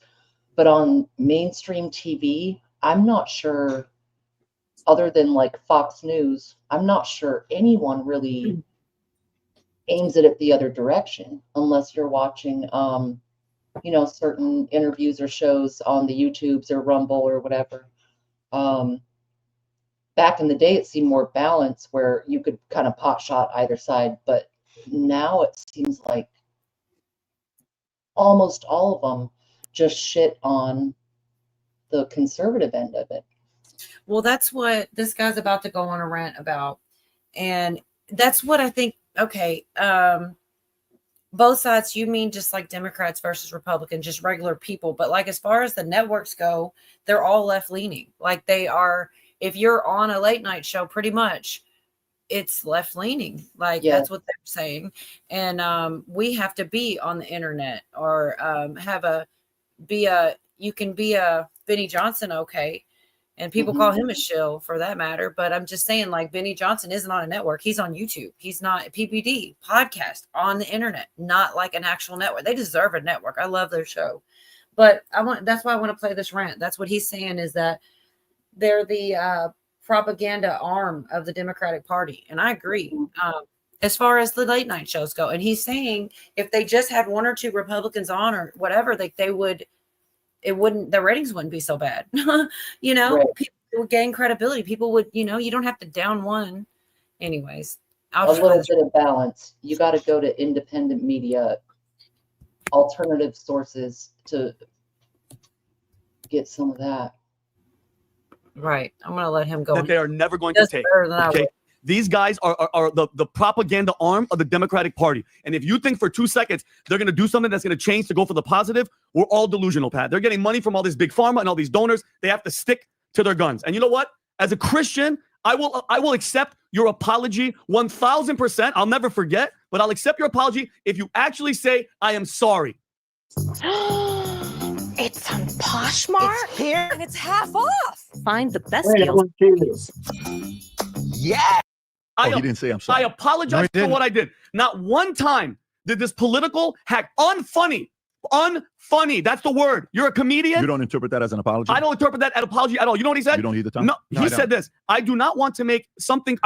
but on mainstream TV, I'm not sure, other than like Fox News, I'm not sure anyone really aims it the other direction unless you're watching, certain interviews or shows on the YouTubes or Rumble or whatever. Back in the day, it seemed more balanced where you could kind of pot shot either side, but now it seems like almost all of them just shit on the conservative end of it. Well, that's what this guy's about to go on a rant about. And that's what I think. Okay. Both sides, you mean just like Democrats versus Republicans, just regular people. But like, as far as the networks go, they're all left leaning. Like they are, if you're on a late night show, pretty much it's left leaning. Like that's what they're saying. And we have to be on the internet or you can be a Benny Johnson. Okay. And people call him a shill for that matter. But I'm just saying, like, Benny Johnson isn't on a network. He's on YouTube. He's not a PPD podcast on the internet, not like an actual network. They deserve a network. I love their show. But that's why I want to play this rant. That's what he's saying, is that they're the propaganda arm of the Democratic Party. And I agree. As far as the late night shows go. And he's saying if they just had one or two Republicans on or whatever, the ratings wouldn't be so bad. Right. People would gain credibility. People would, you don't have to down one. Anyways, a little bit of balance. You got to go to independent media, alternative sources to get some of that. Right. I'm going to let him go. That they are never going to take. Okay. These guys are the propaganda arm of the Democratic Party. And if you think for 2 seconds they're going to do something that's going to change to go for the positive, we're all delusional, Pat. They're getting money from all this big pharma and all these donors. They have to stick to their guns. And you know what? As a Christian, I will accept your apology 1,000%. I'll never forget, but I'll accept your apology if you actually say, I am sorry. It's on Poshmark. It's here and it's half off. Find the best Wait, deals. Yeah. He didn't say I'm sorry. I apologize for what I did. Not one time did this political hack, unfunny. That's the word. You're a comedian. You don't interpret that as an apology? I don't interpret that as an apology at all. You know what he said? You don't need the time? No, he said this. I want to make something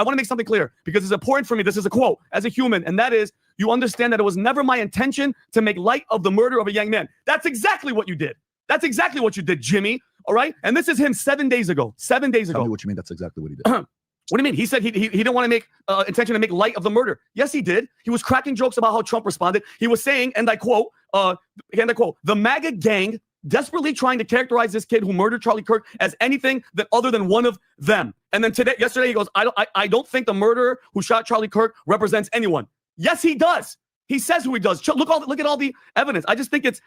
clear because it's important for me. This is a quote as a human. And that is, you understand that it was never my intention to make light of the murder of a young man. That's exactly what you did. That's exactly what you did, Jimmy. All right. And this is him 7 days ago. 7 days ago. Tell me what you mean. That's exactly what he did. What do you mean? He said he didn't want to make intention to make light of the murder. Yes, he did. He was cracking jokes about how Trump responded. He was saying, and I quote, the MAGA gang desperately trying to characterize this kid who murdered Charlie Kirk as anything other than one of them. And then yesterday he goes, I don't think the murderer who shot Charlie Kirk represents anyone. Yes, he does. He says who he does. Look at all the evidence. I just think it's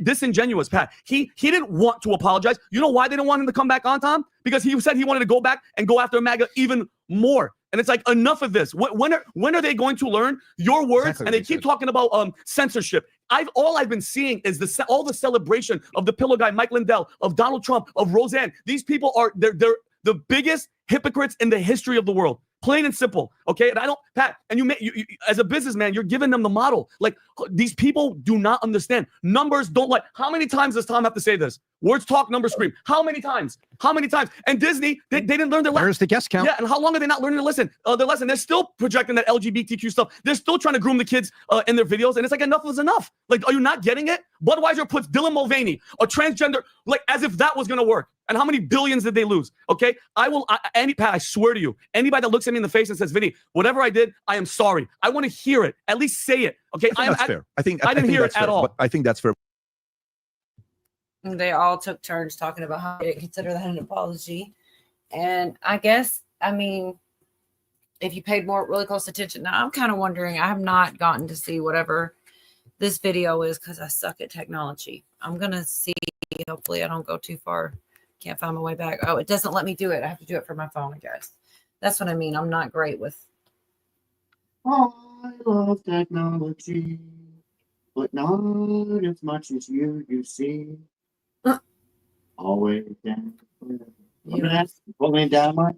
disingenuous, Pat. He didn't want to apologize. You know why they didn't want him to come back on, Tom? Because he said he wanted to go back and go after MAGA even more. And it's like, enough of this. When are they going to learn your words? Exactly And they keep talking about censorship. All I've been seeing is all the celebration of the pillow guy, Mike Lindell, of Donald Trump, of Roseanne. These people they're the biggest hypocrites in the history of the world. Plain and simple, okay? And I don't, Pat, and you as a businessman, you're giving them the model. Like, these people do not understand. Numbers don't lie. How many times does Tom have to say this? Words talk, numbers scream. How many times? How many times? And Disney, they didn't learn their lesson. Where's the guest count? Yeah, and how long are they not learning their lesson? They're still projecting that LGBTQ stuff. They're still trying to groom the kids in their videos, and it's like, enough is enough. Like, are you not getting it? Budweiser puts Dylan Mulvaney, a transgender, like, as if that was going to work. And how many billions did they lose? Okay, Pat, I swear to you, anybody that looks at me in the face and says, Vinny, whatever I did, I am sorry. I want to hear it. At least say it. Okay, That's fair. I didn't hear it at all. But I think that's fair. They all took turns talking about how they didn't consider that an apology. And I guess, I mean, if you paid really close attention, now I'm kind of wondering, I have not gotten to see whatever this video is because I suck at technology. I'm going to see, hopefully I don't go too far. Can't find my way back. Oh, it doesn't let me do it. I have to do it from my phone, I guess. That's what I mean. I'm not great with. I love technology, but not as much as you see. Always down. Put me down, Mike.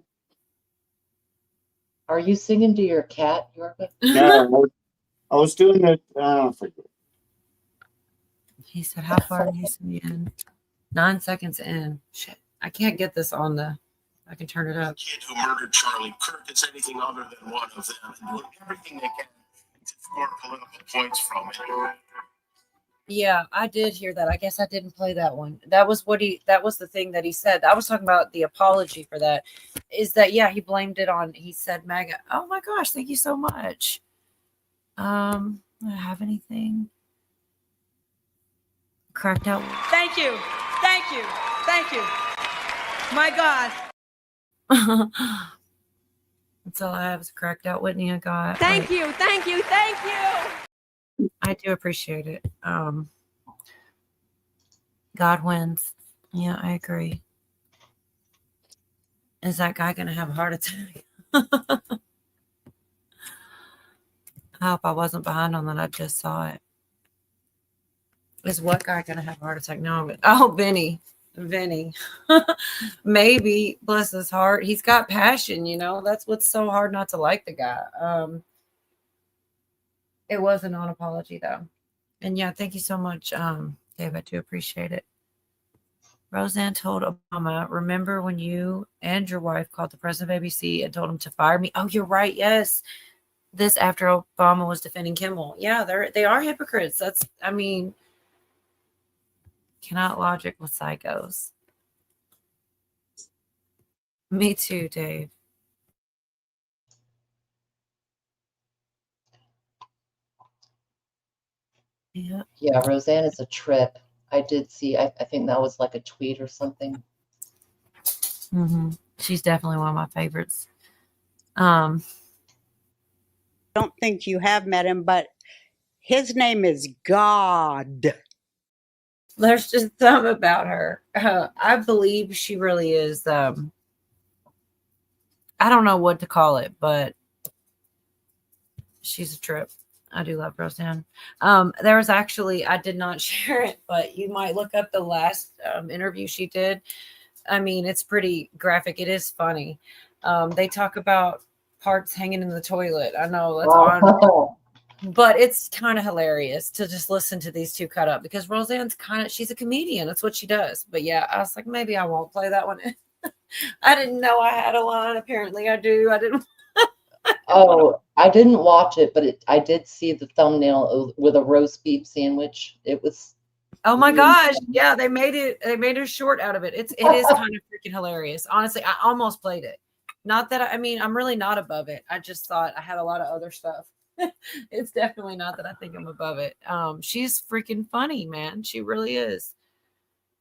Are you singing to your cat, Yorka? No, I was doing the. Forget. He said, how far are you in? 9 seconds in. Shit. I can't get this on I can turn it up. Kid who murdered Charlie Kirk is anything other than one of them, and doing everything they can to score political points from it. Yeah, I did hear that. I guess I didn't play that one. That was the thing that he said. I was talking about the apology for that. Is that, yeah, he blamed it on, he said MAGA. Oh my gosh, thank you so much. Do I have anything? Cracked out. Thank you. Thank you. Thank you. My God. That's all I have is cracked out Whitney. I got. Thank you. Thank you. Thank you. I do appreciate it. God wins. Yeah, I agree. Is that guy going to have a heart attack? I hope I wasn't behind on that. I just saw it. Is what guy going to have a heart attack? No, Vinny. Maybe, bless his heart. He's got passion, That's what's so hard not to like the guy. It was a non-apology, though. And yeah, thank you so much, Dave. I do appreciate it. Roseanne told Obama, remember when you and your wife called the president of ABC and told him to fire me? Oh, you're right. Yes. This after Obama was defending Kimmel. Yeah, they are hypocrites. Cannot logic with psychos. Me too, Dave. Yeah. Yeah, Roseanne is a trip. I did see, I think that was like a tweet or something. Mm-hmm. She's definitely one of my favorites. Don't think you have met him, but his name is God. There's just something about her. I believe she really is. I don't know what to call it, but she's a trip. I do love Roseanne. There was actually, I did not share it, but you might look up the last interview she did. I mean, it's pretty graphic. It is funny. They talk about parts hanging in the toilet. I know that's on. But it's kind of hilarious to just listen to these two cut up because Roseanne's she's a comedian. That's what she does. But yeah, I was like, maybe I won't play that one. I didn't know I had a line. Apparently I do. I didn't. Oh, I didn't watch it, but I did see the thumbnail with a roast beef sandwich. It was. Oh my gosh. Yeah, they made a short out of it. It is kind of freaking hilarious. Honestly, I almost played it. Not that I'm really not above it. I just thought I had a lot of other stuff. It's definitely not that I think I'm above it. She's freaking funny, man. She really is.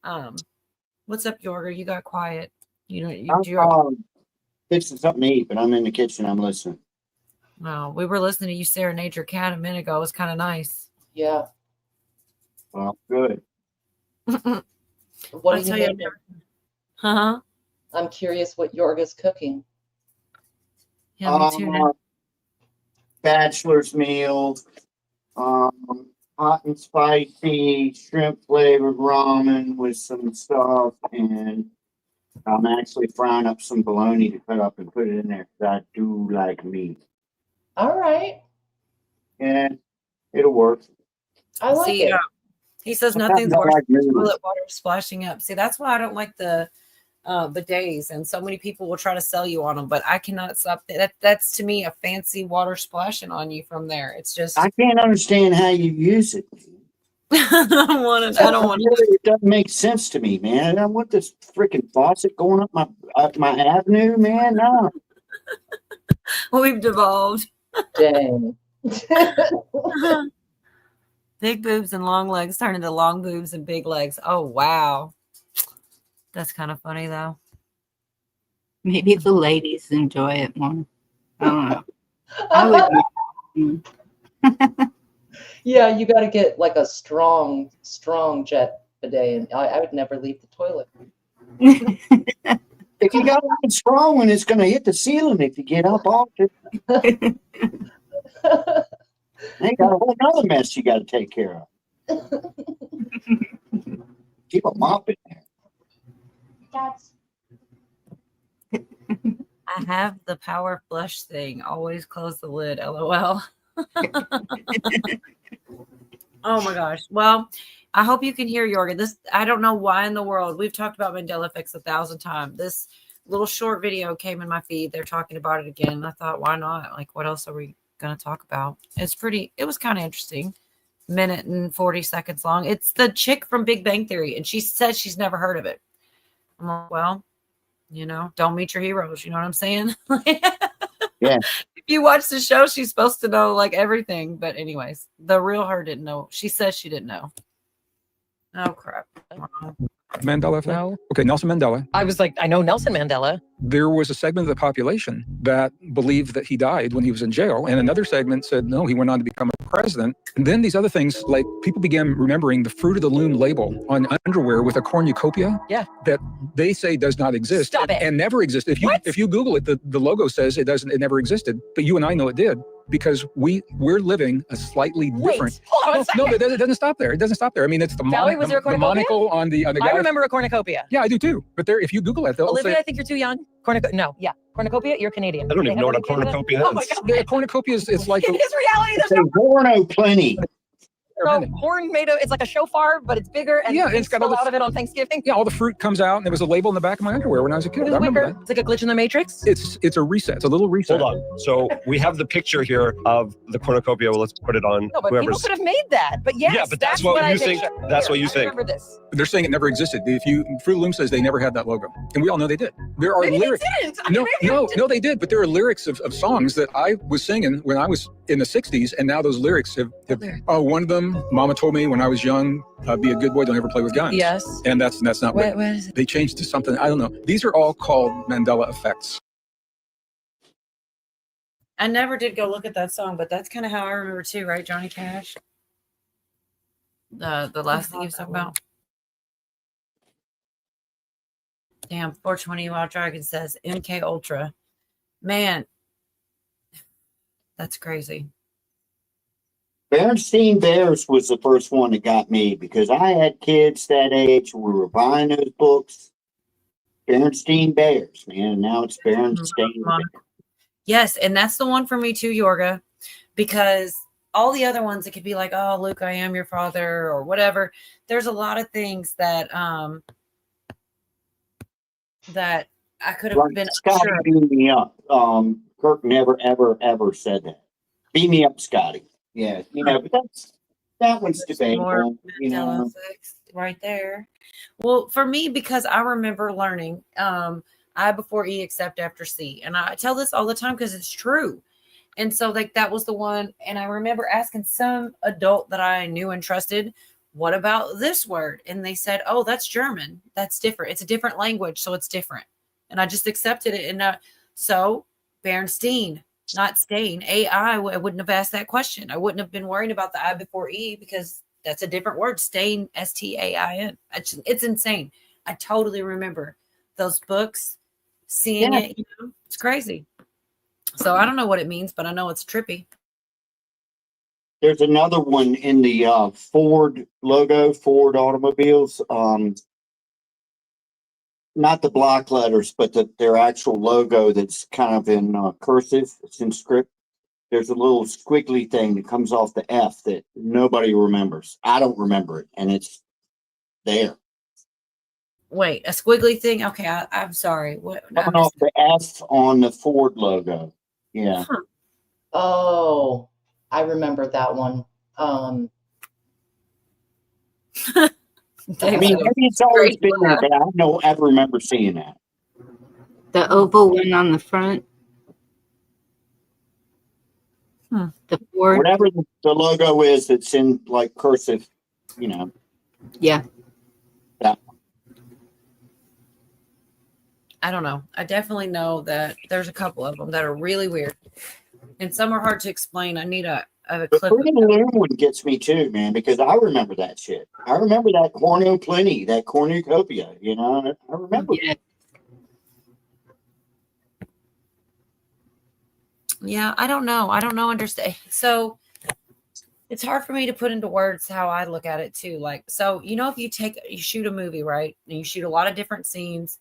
What's up, Yorga? You got quiet. You know, I'm fixing something to eat, but I'm in the kitchen. I'm listening. No, we were listening to you serenade your cat a minute ago. It was kind of nice. Yeah. Well, good. What I'll are you tell you. making? Huh? I'm curious what Yorga's cooking. Yeah, me too. Now. Bachelor's meal, hot and spicy shrimp flavored ramen with some stuff, and I'm actually frying up some bologna to cut up and put it in there because I do like meat. All right. Yeah, it'll work. I like See, it. He says Sometimes nothing's I worse like than noodles. toilet water splashing up. See, that's why I don't like the bidets, and so many people will try to sell you on them, but I cannot stop that. That's to me a fancy water splashing on you from there. It's just I can't understand how you use it. I don't want to. I don't want to. It doesn't make sense to me, man. I don't want this freaking faucet going up my avenue, man. No. We've devolved. Dang. Big boobs and long legs turn into long boobs and big legs. Oh wow, that's kind of funny though. Maybe the ladies enjoy it more. I don't know. I would. Yeah, you got to get like a strong jet bidet, and I would never leave the toilet. If you got a strong one, it's going to hit the ceiling if you get up off it. They got a whole other mess you got to take care of. Keep a mop in there. I have the power flush thing. Always close the lid. LOL. Oh my gosh. Well, I hope you can hear Yorga. This, I don't know why in the world. We've talked about Mandela Effects 1,000 times. This little short video came in my feed. They're talking about it again. And I thought, why not? Like, what else are we going to talk about? It was kind of interesting. Minute and 40 seconds long. It's the chick from Big Bang Theory, and she said she's never heard of it. I'm like, well, you know, don't meet your heroes. You know what I'm saying? Yeah. If you watch the show, she's supposed to know like everything. But anyways, the real her didn't know. She says she didn't know. Oh crap. Mandela effect? No. Okay, Nelson Mandela. I was like, I know Nelson Mandela. There was a segment of the population that believed that he died when he was in jail, and another segment said, no, he went on to become a president. And then these other things, like people began remembering the Fruit of the Loom label on underwear with a cornucopia that they say does not exist. Stop it. And never existed. If you Google it, the logo says it never existed, but you and I know it did. Because we're living a slightly different. Hold on a No, second. but it doesn't stop there. It doesn't stop there. I mean, it's the, Valerie, was there a the cornucopia? monocle on the guy. I remember a cornucopia. Yeah, I do too. But there, if you Google it, they'll Olivia, say, I think you're too young. No, yeah. Cornucopia, you're Canadian. I don't They even have know what a it in Canada? cornucopia Oh my is. God. The cornucopia is it's like In his reality, there's Say Gorno plenty. no horn made of, it's like a shofar, but it's bigger and Yeah, they it's got all spill the- out of it on Thanksgiving. yeah, all the fruit comes out, and there was a label in the back of my underwear when I was a kid. It I was remember wicker. that. It's like a glitch in the Matrix. It's a reset. It's a little reset. Hold on. So we have the picture here of the cornucopia. Well, let's put it on No, but people whoever's. could have made that. But yes, Yeah, but that's what I you think- picture. that's what you I think. remember this. They're saying it never existed. If you Fruit of the Loom says they never had that logo, and we all know they did. There are Maybe lyrics. they didn't. I mean, No, they did. But there are lyrics of songs that I was singing when I was in the '60s, and now those lyrics have one of them, "Mama told me when I was young, be a good boy, don't ever play with guns." Yes. And that's not what is it? they changed to something. I don't know. These are all called Mandela effects. I never did go look at that song, but that's kind of how I remember too, right, Johnny Cash? The last thing you was talking about. Damn, 420 Wild Dragon says MK Ultra. Man, that's crazy. Bernstein Bears was the first one that got me because I had kids that age. We were buying those books. Bernstein Bears, man. Now it's Bernstein Bears. Yes, and that's the one for me too, Yorga, because all the other ones, it could be like, oh, Luke, I am your father or whatever. There's a lot of things that that I could have Like been Scotty sure. beat me up. Kirk never, ever, ever said that. Beat me up, Scotty. Yeah, you know, but that one's debatable. You know, Effects right there. Well, for me, because I remember learning I before E except after C. And I tell this all the time because it's true. And so like that was the one. And I remember asking some adult that I knew and trusted, what about this word? And they said, oh, that's German. That's different. It's a different language, so it's different. And I just accepted it. And so Bernstein, not Stain, AI, I wouldn't have asked that question. I wouldn't have been worrying about the I before E because that's a different word. Stain, Stain. It's insane. I totally remember those books, seeing it. You know, it's crazy. So I don't know what it means, but I know it's trippy. There's another one in the Ford logo, Ford automobiles. Not the block letters, but their actual logo that's kind of in cursive. It's in script. There's a little squiggly thing that comes off the F that nobody remembers. I don't remember it, and it's there. Wait, a squiggly thing? Okay, I'm sorry. What? Coming off the F on the Ford logo. Yeah. Huh. Oh, I remember that one. I mean, maybe it's always been there, but I don't ever remember seeing that. The oval one on the front. The Ford. Whatever the logo is, it's in like cursive, you know. Yeah. That one. I don't know. I definitely know that there's a couple of them that are really weird, and some are hard to explain. I need a The clip. Fruit of the Loom one gets me too, man, because I remember that shit. I remember that cornucopia, that cornucopia, you know. I remember. Yeah. Yeah, I don't know. I don't know. Understand. So it's hard for me to put into words how I look at it too. Like, so, you know, if you shoot a movie, right? And you shoot a lot of different scenes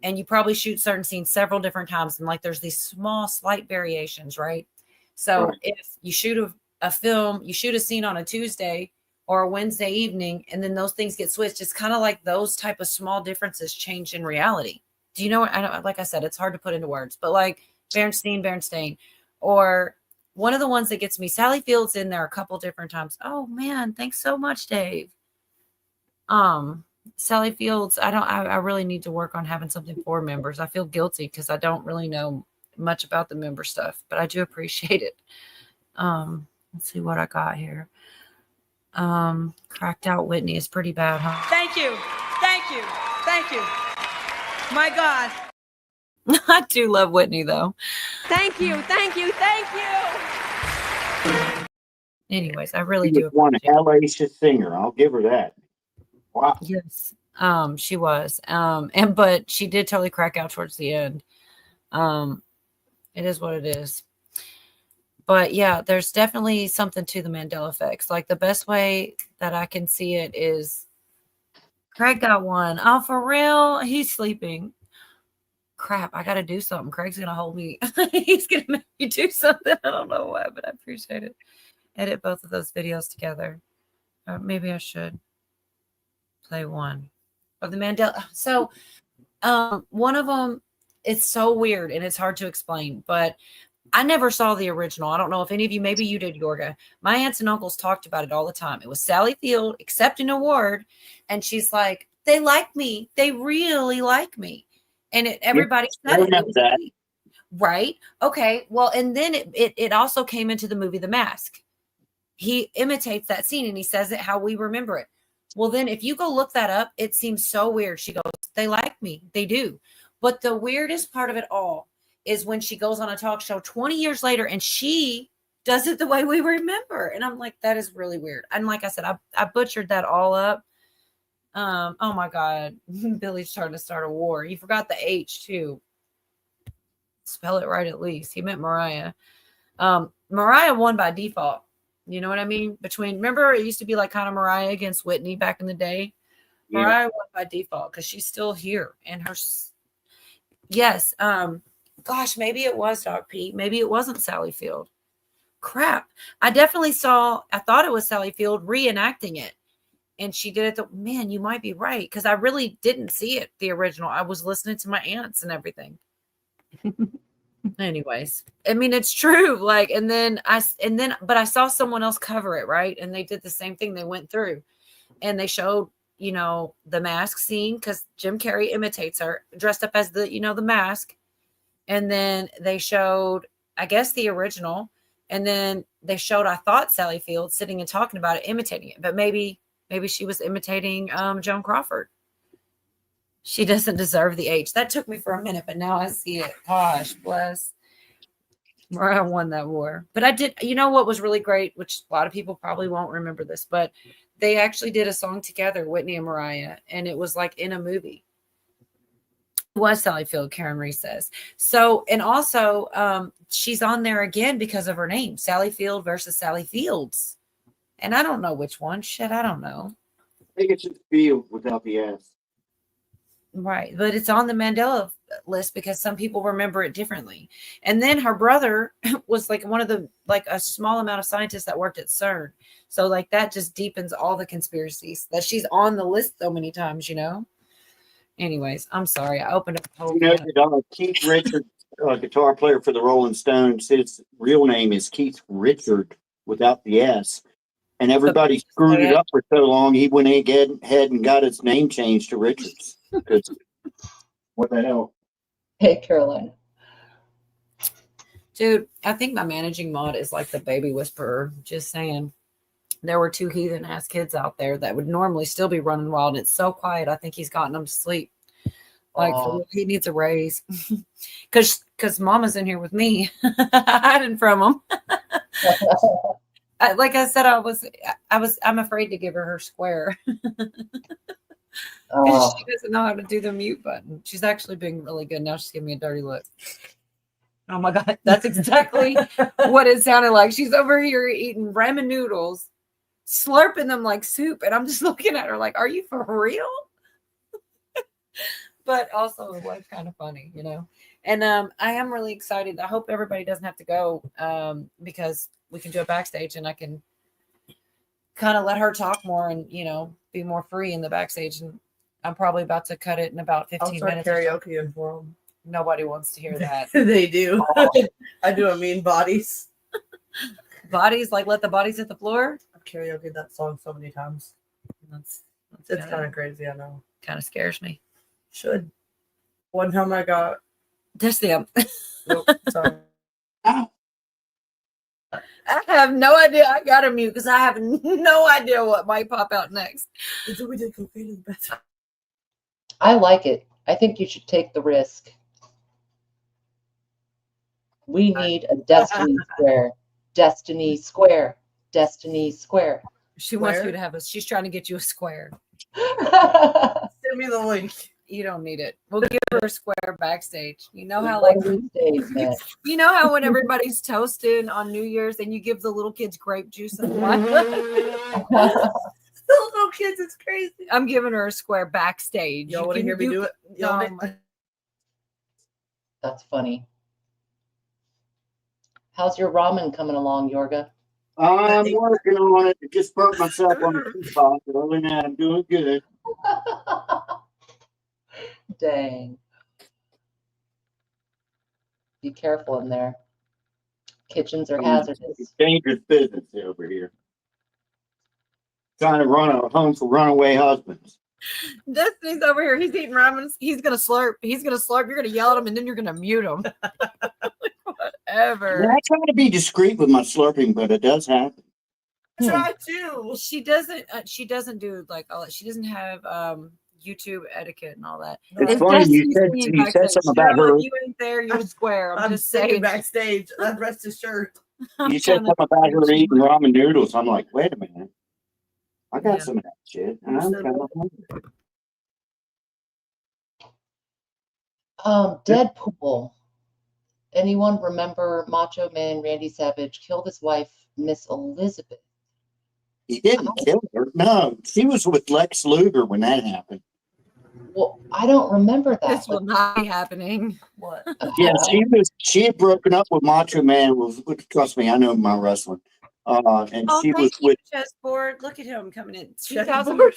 and you probably shoot certain scenes several different times. And like, there's these small, slight variations, right? So Right. if you shoot a film, you shoot a scene on a Tuesday or a Wednesday evening, and then those things get switched. It's kind of like those type of small differences change in reality. Do you know what? I don't, like I said, it's hard to put into words, but like Bernstein, or one of the ones that gets me, Sally Field's in there a couple different times. Oh man, thanks so much, Dave. Sally Fields, I really need to work on having something for members. I feel guilty because I don't really know much about the member stuff, but I do appreciate it. Let's see what I got here. Cracked Out Whitney is pretty bad, huh? Thank you. Thank you. Thank you. My God. I do love Whitney though. Thank you. Thank you. Thank you. Anyways, I really She do. was one hellacious singer. I'll give her that. Wow. Yes. She was. But she did totally crack out towards the end. It is what it is. But yeah, there's definitely something to the Mandela effects. Like the best way that I can see it is Craig got one. Oh, for real? He's sleeping. Crap, I got to do something. Craig's going to hold me. He's going to make me do something. I don't know why, but I appreciate it. Edit both of those videos together. Maybe I should play one of the Mandela. So one of them, it's so weird and it's hard to explain, but I never saw the original. I don't know if any of you, maybe you did, Yorga. My aunts and uncles talked about it all the time. It was Sally Field accepting an award, and she's like, they like me. They really like me. And everybody I said remember it. that. Right. Okay. Well, and then it also came into the movie The Mask. He imitates that scene and he says it how we remember it. Well, then if you go look that up, it seems so weird. She goes, they like me. They do. But the weirdest part of it all is when she goes on a talk show 20 years later and she does it the way we remember. And I'm like, that is really weird. And like I said, I butchered that all up. Oh my God. Billy's trying to start a war. He forgot the H too. Spell it right at least. He meant Mariah. Mariah won by default. You know what I mean? Remember it used to be like kind of Mariah against Whitney back in the day. Yeah. Mariah won by default because she's still here. And yes. Gosh, maybe it was Doc P. Maybe it wasn't Sally Field. Crap. I thought it was Sally Field reenacting it. And she did it. Man, you might be right. Because I really didn't see it, the original. I was listening to my aunts and everything. Anyways, I mean, it's true. Like, but I saw someone else cover it, right? And they did the same thing. They went through and they showed, the mask scene because Jim Carrey imitates her dressed up as the mask. And then they showed, I guess, the original. And then they showed, I thought, Sally Field sitting and talking about it, imitating it. But maybe Maybe she was imitating Joan Crawford. She doesn't deserve the H. That took me for a minute, but now I see it. Gosh, bless. Mariah won that war. But I did, you know what was really great, which a lot of people probably won't remember this, but they actually did a song together, Whitney and Mariah, and it was like in a movie. It was Sally Field, Karen Reese says. So, and also she's on there again because of her name, Sally Field versus Sally Fields. And I don't know which one. Shit, I don't know. I think it's just Field without the S. Right. But it's on the Mandela list because some people remember it differently. And then her brother was like one of the, like a small amount of scientists that worked at CERN. So like that just deepens all the conspiracies that she's on the list so many times, you know? Anyways, I'm sorry. I opened up a whole. You know, Keith Richards, guitar player for the Rolling Stones, his real name is Keith Richard without the S. And everybody screwed it up for so long, he went ahead and got his name changed to Richards. What the hell? Hey, Caroline. Dude, I think my managing mod is like the baby whisperer. Just saying. There were 2 heathen ass kids out there that would normally still be running wild. And it's so quiet. I think he's gotten them to sleep. Like he needs a raise. Cause mama's in here with me, hiding from him. Like I said, I'm afraid to give her square. She doesn't know how to do the mute button. She's actually being really good. Now she's giving me a dirty look. Oh my God. That's exactly what it sounded like. She's over here eating ramen noodles, slurping them like soup. And I'm just looking at her like, are you for real? But also it was kind of funny, you know? And I am really excited. I hope everybody doesn't have to go because we can do it backstage and I can kind of let her talk more and, you know, be more free in the backstage. And I'm probably about to cut it in about 15 minutes. Karaoke for them. Nobody wants to hear that. They do. I do. I mean, bodies. Bodies, like let the bodies hit the floor. I've karaoke that song so many times. That's It's kind of crazy. I know. Kind of scares me. Should. One time I got. That's them. Nope, sorry. I have no idea. I got to mute because I have no idea what might pop out next. We did cocaine in the bathroom. I like it. I think you should take the risk. We need a Destiny Square. Destiny Square. Destiny Square. She wants you to have she's trying to get you a square. Send me the link. You don't need it. We'll give her a square backstage. You know how like you know how when everybody's toasting on New Year's and you give the little kids grape juice and wine. The little kids, it's crazy. I'm giving her a square backstage. Y'all want to hear me do it? That's funny. How's your ramen coming along, Yorga? I'm working on it. I just burnt myself on the spot. Other than that, I'm doing good. Dang. Be careful in there. Kitchens are hazardous. It's dangerous business over here. Trying to run a home for runaway husbands. Destiny's over here. He's eating ramen. He's gonna slurp. He's gonna slurp. You're gonna yell at him, and then you're gonna mute him. Whatever. Yeah, I try to be discreet with my slurping, but it does happen. Try to. She doesn't. She doesn't do like all that. She doesn't have YouTube etiquette and all that. It's funny you said something about her. You ain't there. You're square. I'm just sitting saying. backstage. That rest his shirt. You said something about her eating ramen noodles. I'm like, wait a minute. I got some of that shit. And I'm kind of hungry. Deadpool. Anyone remember Macho Man Randy Savage killed his wife, Miss Elizabeth? He didn't kill her. No, she was with Lex Luger when that happened. Well, I don't remember that. This will not be happening. What? Yeah, she had broken up with Macho Man. Trust me, I know my wrestling. And she was with chessboard. Look at him coming in. Chessboard.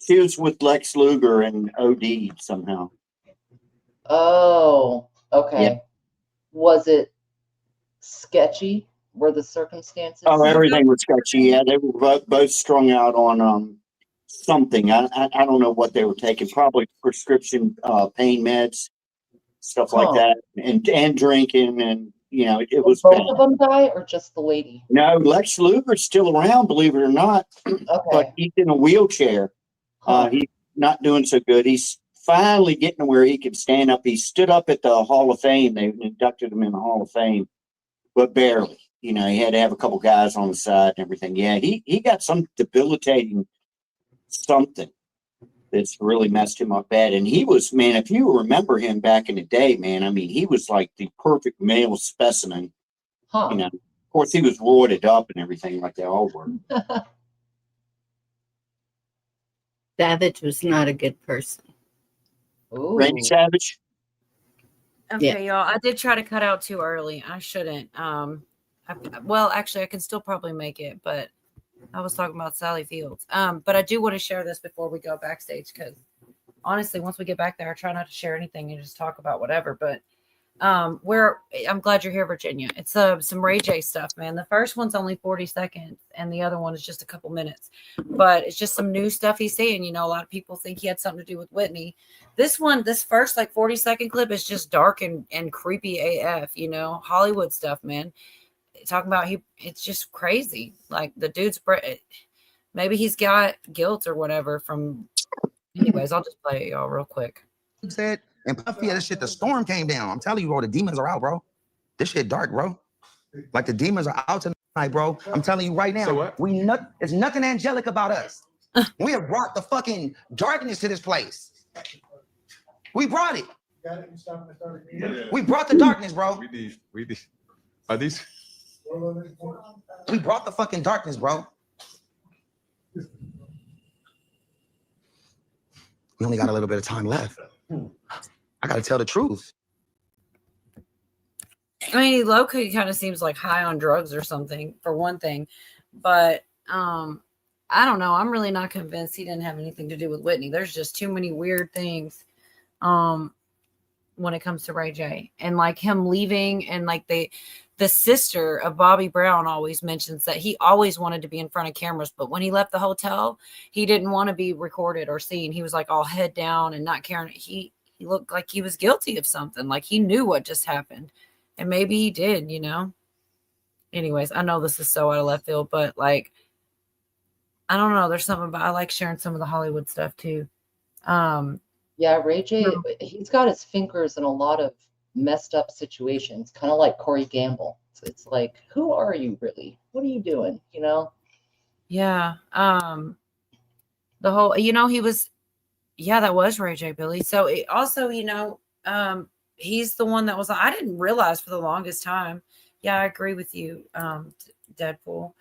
She was with Lex Luger and OD'd somehow. Oh, okay. Yeah. Was it sketchy? Were the circumstances? Oh, everything was sketchy. Yeah, they were both strung out on something. I don't know what they were taking. Probably prescription pain meds, stuff like that, and drinking, and you know, it Did was both bad. of them die or just the lady? No, Lex Luger's still around, believe it or not, but Okay. he's in a wheelchair. He's not doing so good. He's finally getting to where he can stand up. He stood up at the Hall of Fame. They inducted him in the Hall of Fame, but barely. You know, he had to have a couple guys on the side and everything. Yeah, he got some debilitating something that's really messed him up bad. And he was, man, if you remember him back in the day, man, I mean, he was like the perfect male specimen. You know, of course, he was roided up and everything like they all were. Savage was not a good person. Randy Savage. Okay, y'all. I did try to cut out too early. I shouldn't. Well, actually, I can still probably make it, but I was talking about Sally Fields. But I do want to share this before we go backstage because honestly, once we get back there, I try not to share anything and just talk about whatever. But I'm glad you're here, Virginia. It's some Ray J stuff, man. The first one's only 40 seconds, and the other one is just a couple minutes. But it's just some new stuff he's saying. You know, a lot of people think he had something to do with Whitney. This first like 40-second clip is just dark and creepy AF. You know, Hollywood stuff, man. Talking about it's just crazy. Like the dude's maybe he's got guilt or whatever from. Anyways, I'll just play it, y'all, real quick. Said and Puffy, this shit, the storm came down. I'm telling you, bro, the demons are out, bro. This shit dark, bro. Like the demons are out tonight, bro. I'm telling you right now. So what? There's nothing angelic about us. We have brought the fucking darkness to this place. We brought it. We brought the darkness, bro. Are these? We brought the fucking darkness, bro. We only got a little bit of time left. I gotta tell the truth. I mean, low-key kind of seems like high on drugs or something, for one thing. But I don't know. I'm really not convinced he didn't have anything to do with Whitney. There's just too many weird things when it comes to Ray J. And like him leaving, and like the sister of Bobby Brown always mentions that he always wanted to be in front of cameras, but when he left the hotel, he didn't want to be recorded or seen. He was like all head down and not caring. He looked like he was guilty of something, like he knew what just happened. And maybe he did, you know. Anyways, I know this is so out of left field, but like, I don't know. There's something about, I like sharing some of the Hollywood stuff too. Yeah, Ray J, he's got his fingers in a lot of messed up situations, kind of like Corey Gamble. It's like, who are you really? What are you doing? You know? Yeah. The whole, you know, that was Ray J, Billy. So it also, you know, he's the one that was, I didn't realize for the longest time. Yeah, I agree with you, Deadpool.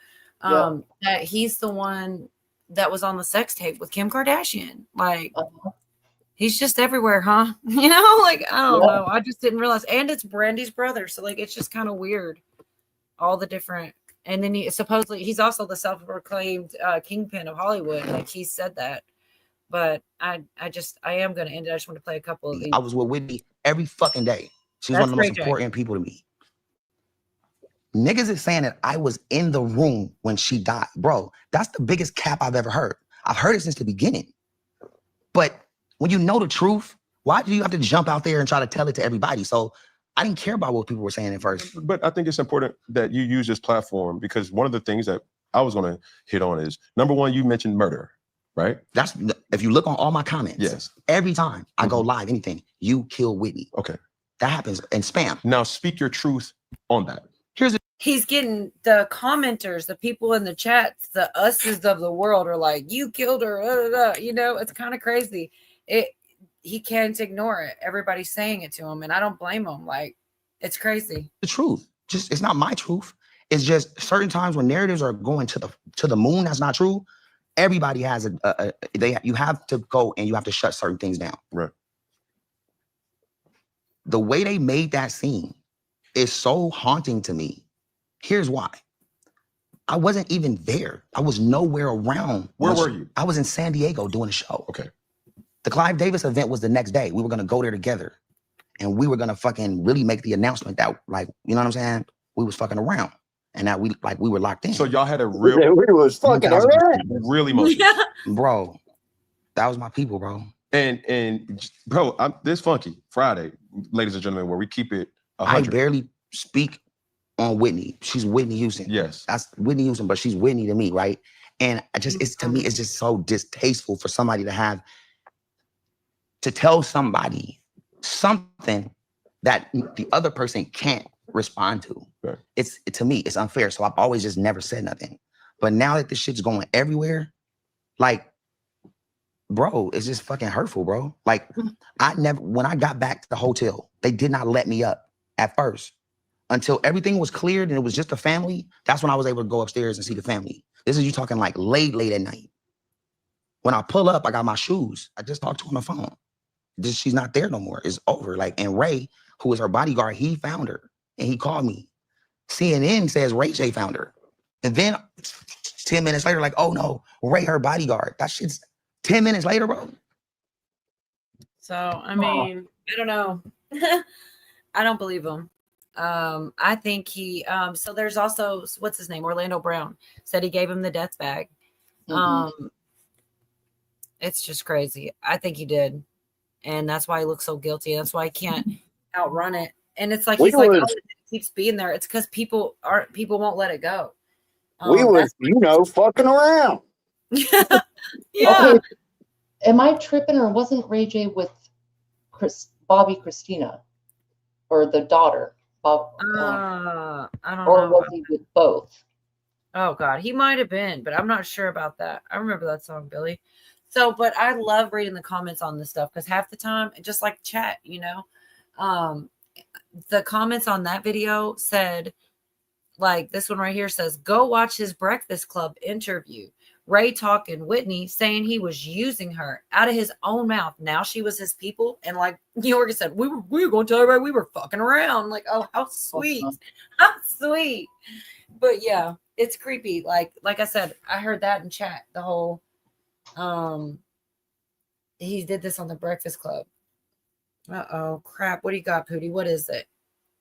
That he's the one that was on the sex tape with Kim Kardashian. Like, he's just everywhere, huh? You know, like, I don't know. I just didn't realize. And it's Brandy's brother. So, like, it's just kind of weird. All the different. And then he's also the self-proclaimed kingpin of Hollywood. Like, he said that. But I am going to end it. I just want to play a couple of these. I was with Whitney every fucking day. She's That's one of the most Ray J. important people to me. Niggas is saying that I was in the room when she died. Bro, that's the biggest cap I've ever heard. I've heard it since the beginning. But when you know the truth, why do you have to jump out there and try to tell it to everybody? So I didn't care about what people were saying at first. But I think it's important that you use this platform, because one of the things that I was going to hit on is, number one, you mentioned murder, right? That's, if you look on all my comments, yes, every time I go live, anything, you kill Whitney. Okay. That happens, and spam. Now speak your truth on that. He's getting the commenters, the people in the chats, the us's of the world are like, you killed her. You know, it's kind of crazy. He can't ignore it. Everybody's saying it to him, and I don't blame him. Like, it's crazy. The truth. Just, it's not my truth. It's just certain times when narratives are going to the moon, that's not true. Everybody has you have to go and you have to shut certain things down. Right. The way they made that scene is so haunting to me. Here's why. I wasn't even there. I was nowhere around. Where were you? I was in San Diego doing a show. Okay. The Clive Davis event was the next day. We were gonna go there together, and we were gonna fucking really make the announcement that, like, you know what I'm saying? We was fucking around, and that we were locked in. So y'all had a real, we was fucking around. Really emotional. Bro, that was my people, bro. And bro, this Funky Friday, ladies and gentlemen, where we keep it 100. I barely speak on Whitney. She's Whitney Houston. Yes. That's Whitney Houston, but she's Whitney to me, right? And it's to me, it's just so distasteful for somebody to tell somebody something that the other person can't respond to. Right. To me, it's unfair. So I've always just never said nothing. But now that this shit's going everywhere, like, bro, it's just fucking hurtful, bro. Like, when I got back to the hotel, they did not let me up at first. Until everything was cleared and it was just a family, that's when I was able to go upstairs and see the family. This is you talking like late at night. When I pull up, I got my shoes. I just talked to her on the phone. She's not there no more. It's over. Like, and Ray, who was her bodyguard, he found her and he called me. CNN says Ray J found her. And then 10 minutes later, like, oh no, Ray, her bodyguard. That shit's 10 minutes later, bro. So, I mean, I don't know. I don't believe him. I think so there's also, what's his name? Orlando Brown said he gave him the death bag. It's just crazy. I think he did. And that's why he looks so guilty. That's why he can't outrun it. And it's like, he's like, oh, it keeps being there. It's because people won't let it go. We were, fucking around. Yeah. Okay. Am I tripping, or wasn't Ray J with Bobby Christina, or the daughter? I don't or know. was he with both? Oh God, he might have been, but I'm not sure about that. I remember that song, Billy. So, but I love reading the comments on this stuff because half the time, just like chat, the comments on that video said, like this one right here says, "Go watch his Breakfast Club interview. Ray talking Whitney saying he was using her out of his own mouth. Now she was his people." And like Georgia said, we were going to tell everybody we were fucking around. Like, oh, how sweet. How sweet. But yeah, it's creepy. Like I said, I heard that in chat. The whole he did this on the Breakfast Club. Uh-oh, crap. What do you got, Pootie? What is it?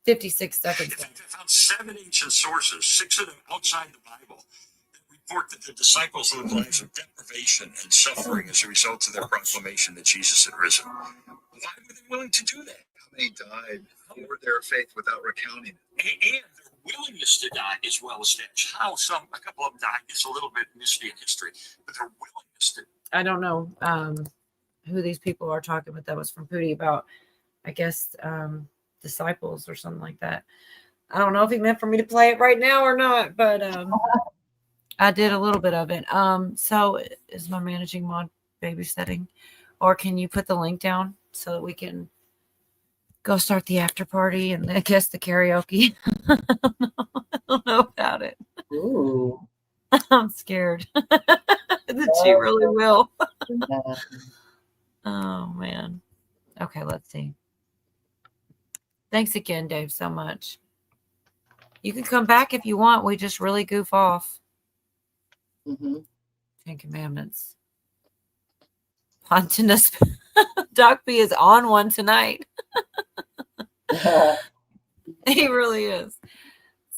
56 seconds. In fact, I found 7 ancient sources, 6 of them outside the Bible, report that the disciples lived lives of deprivation and suffering as a result of their proclamation that Jesus had risen. Why were they willing to do that? How many died for their faith without recounting it? And their willingness to die is well established. How a couple of them died is a little bit mystery in history, but their willingness to. I don't know who these people are talking about. That was from Pootie about, I guess, disciples or something like that. I don't know if he meant for me to play it right now or not, but I did a little bit of it. So is my managing mod babysitting, or can you put the link down so that we can go start the after party and I guess the karaoke? I don't know about it. Ooh. I'm scared that she really will. Oh man. Okay, let's see. Thanks again, Dave, so much. You can come back if you want. We just really goof off. 10 Commandments. Pontinus. Doc B is on one tonight. He really is.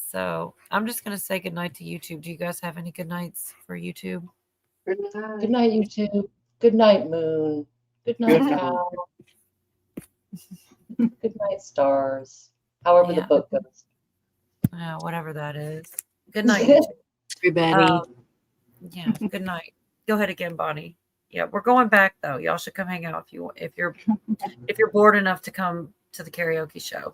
So I'm just going to say goodnight to YouTube. Do you guys have any good nights for YouTube? Good night, YouTube. Good night, Moon. Good night, Cal. Good night, stars. However the book goes. Whatever that is. Good night, YouTube. Everybody. Yeah, good night. Go ahead again, Bonnie. Yeah, we're going back though. Y'all should come hang out if you're bored enough to come to the karaoke show.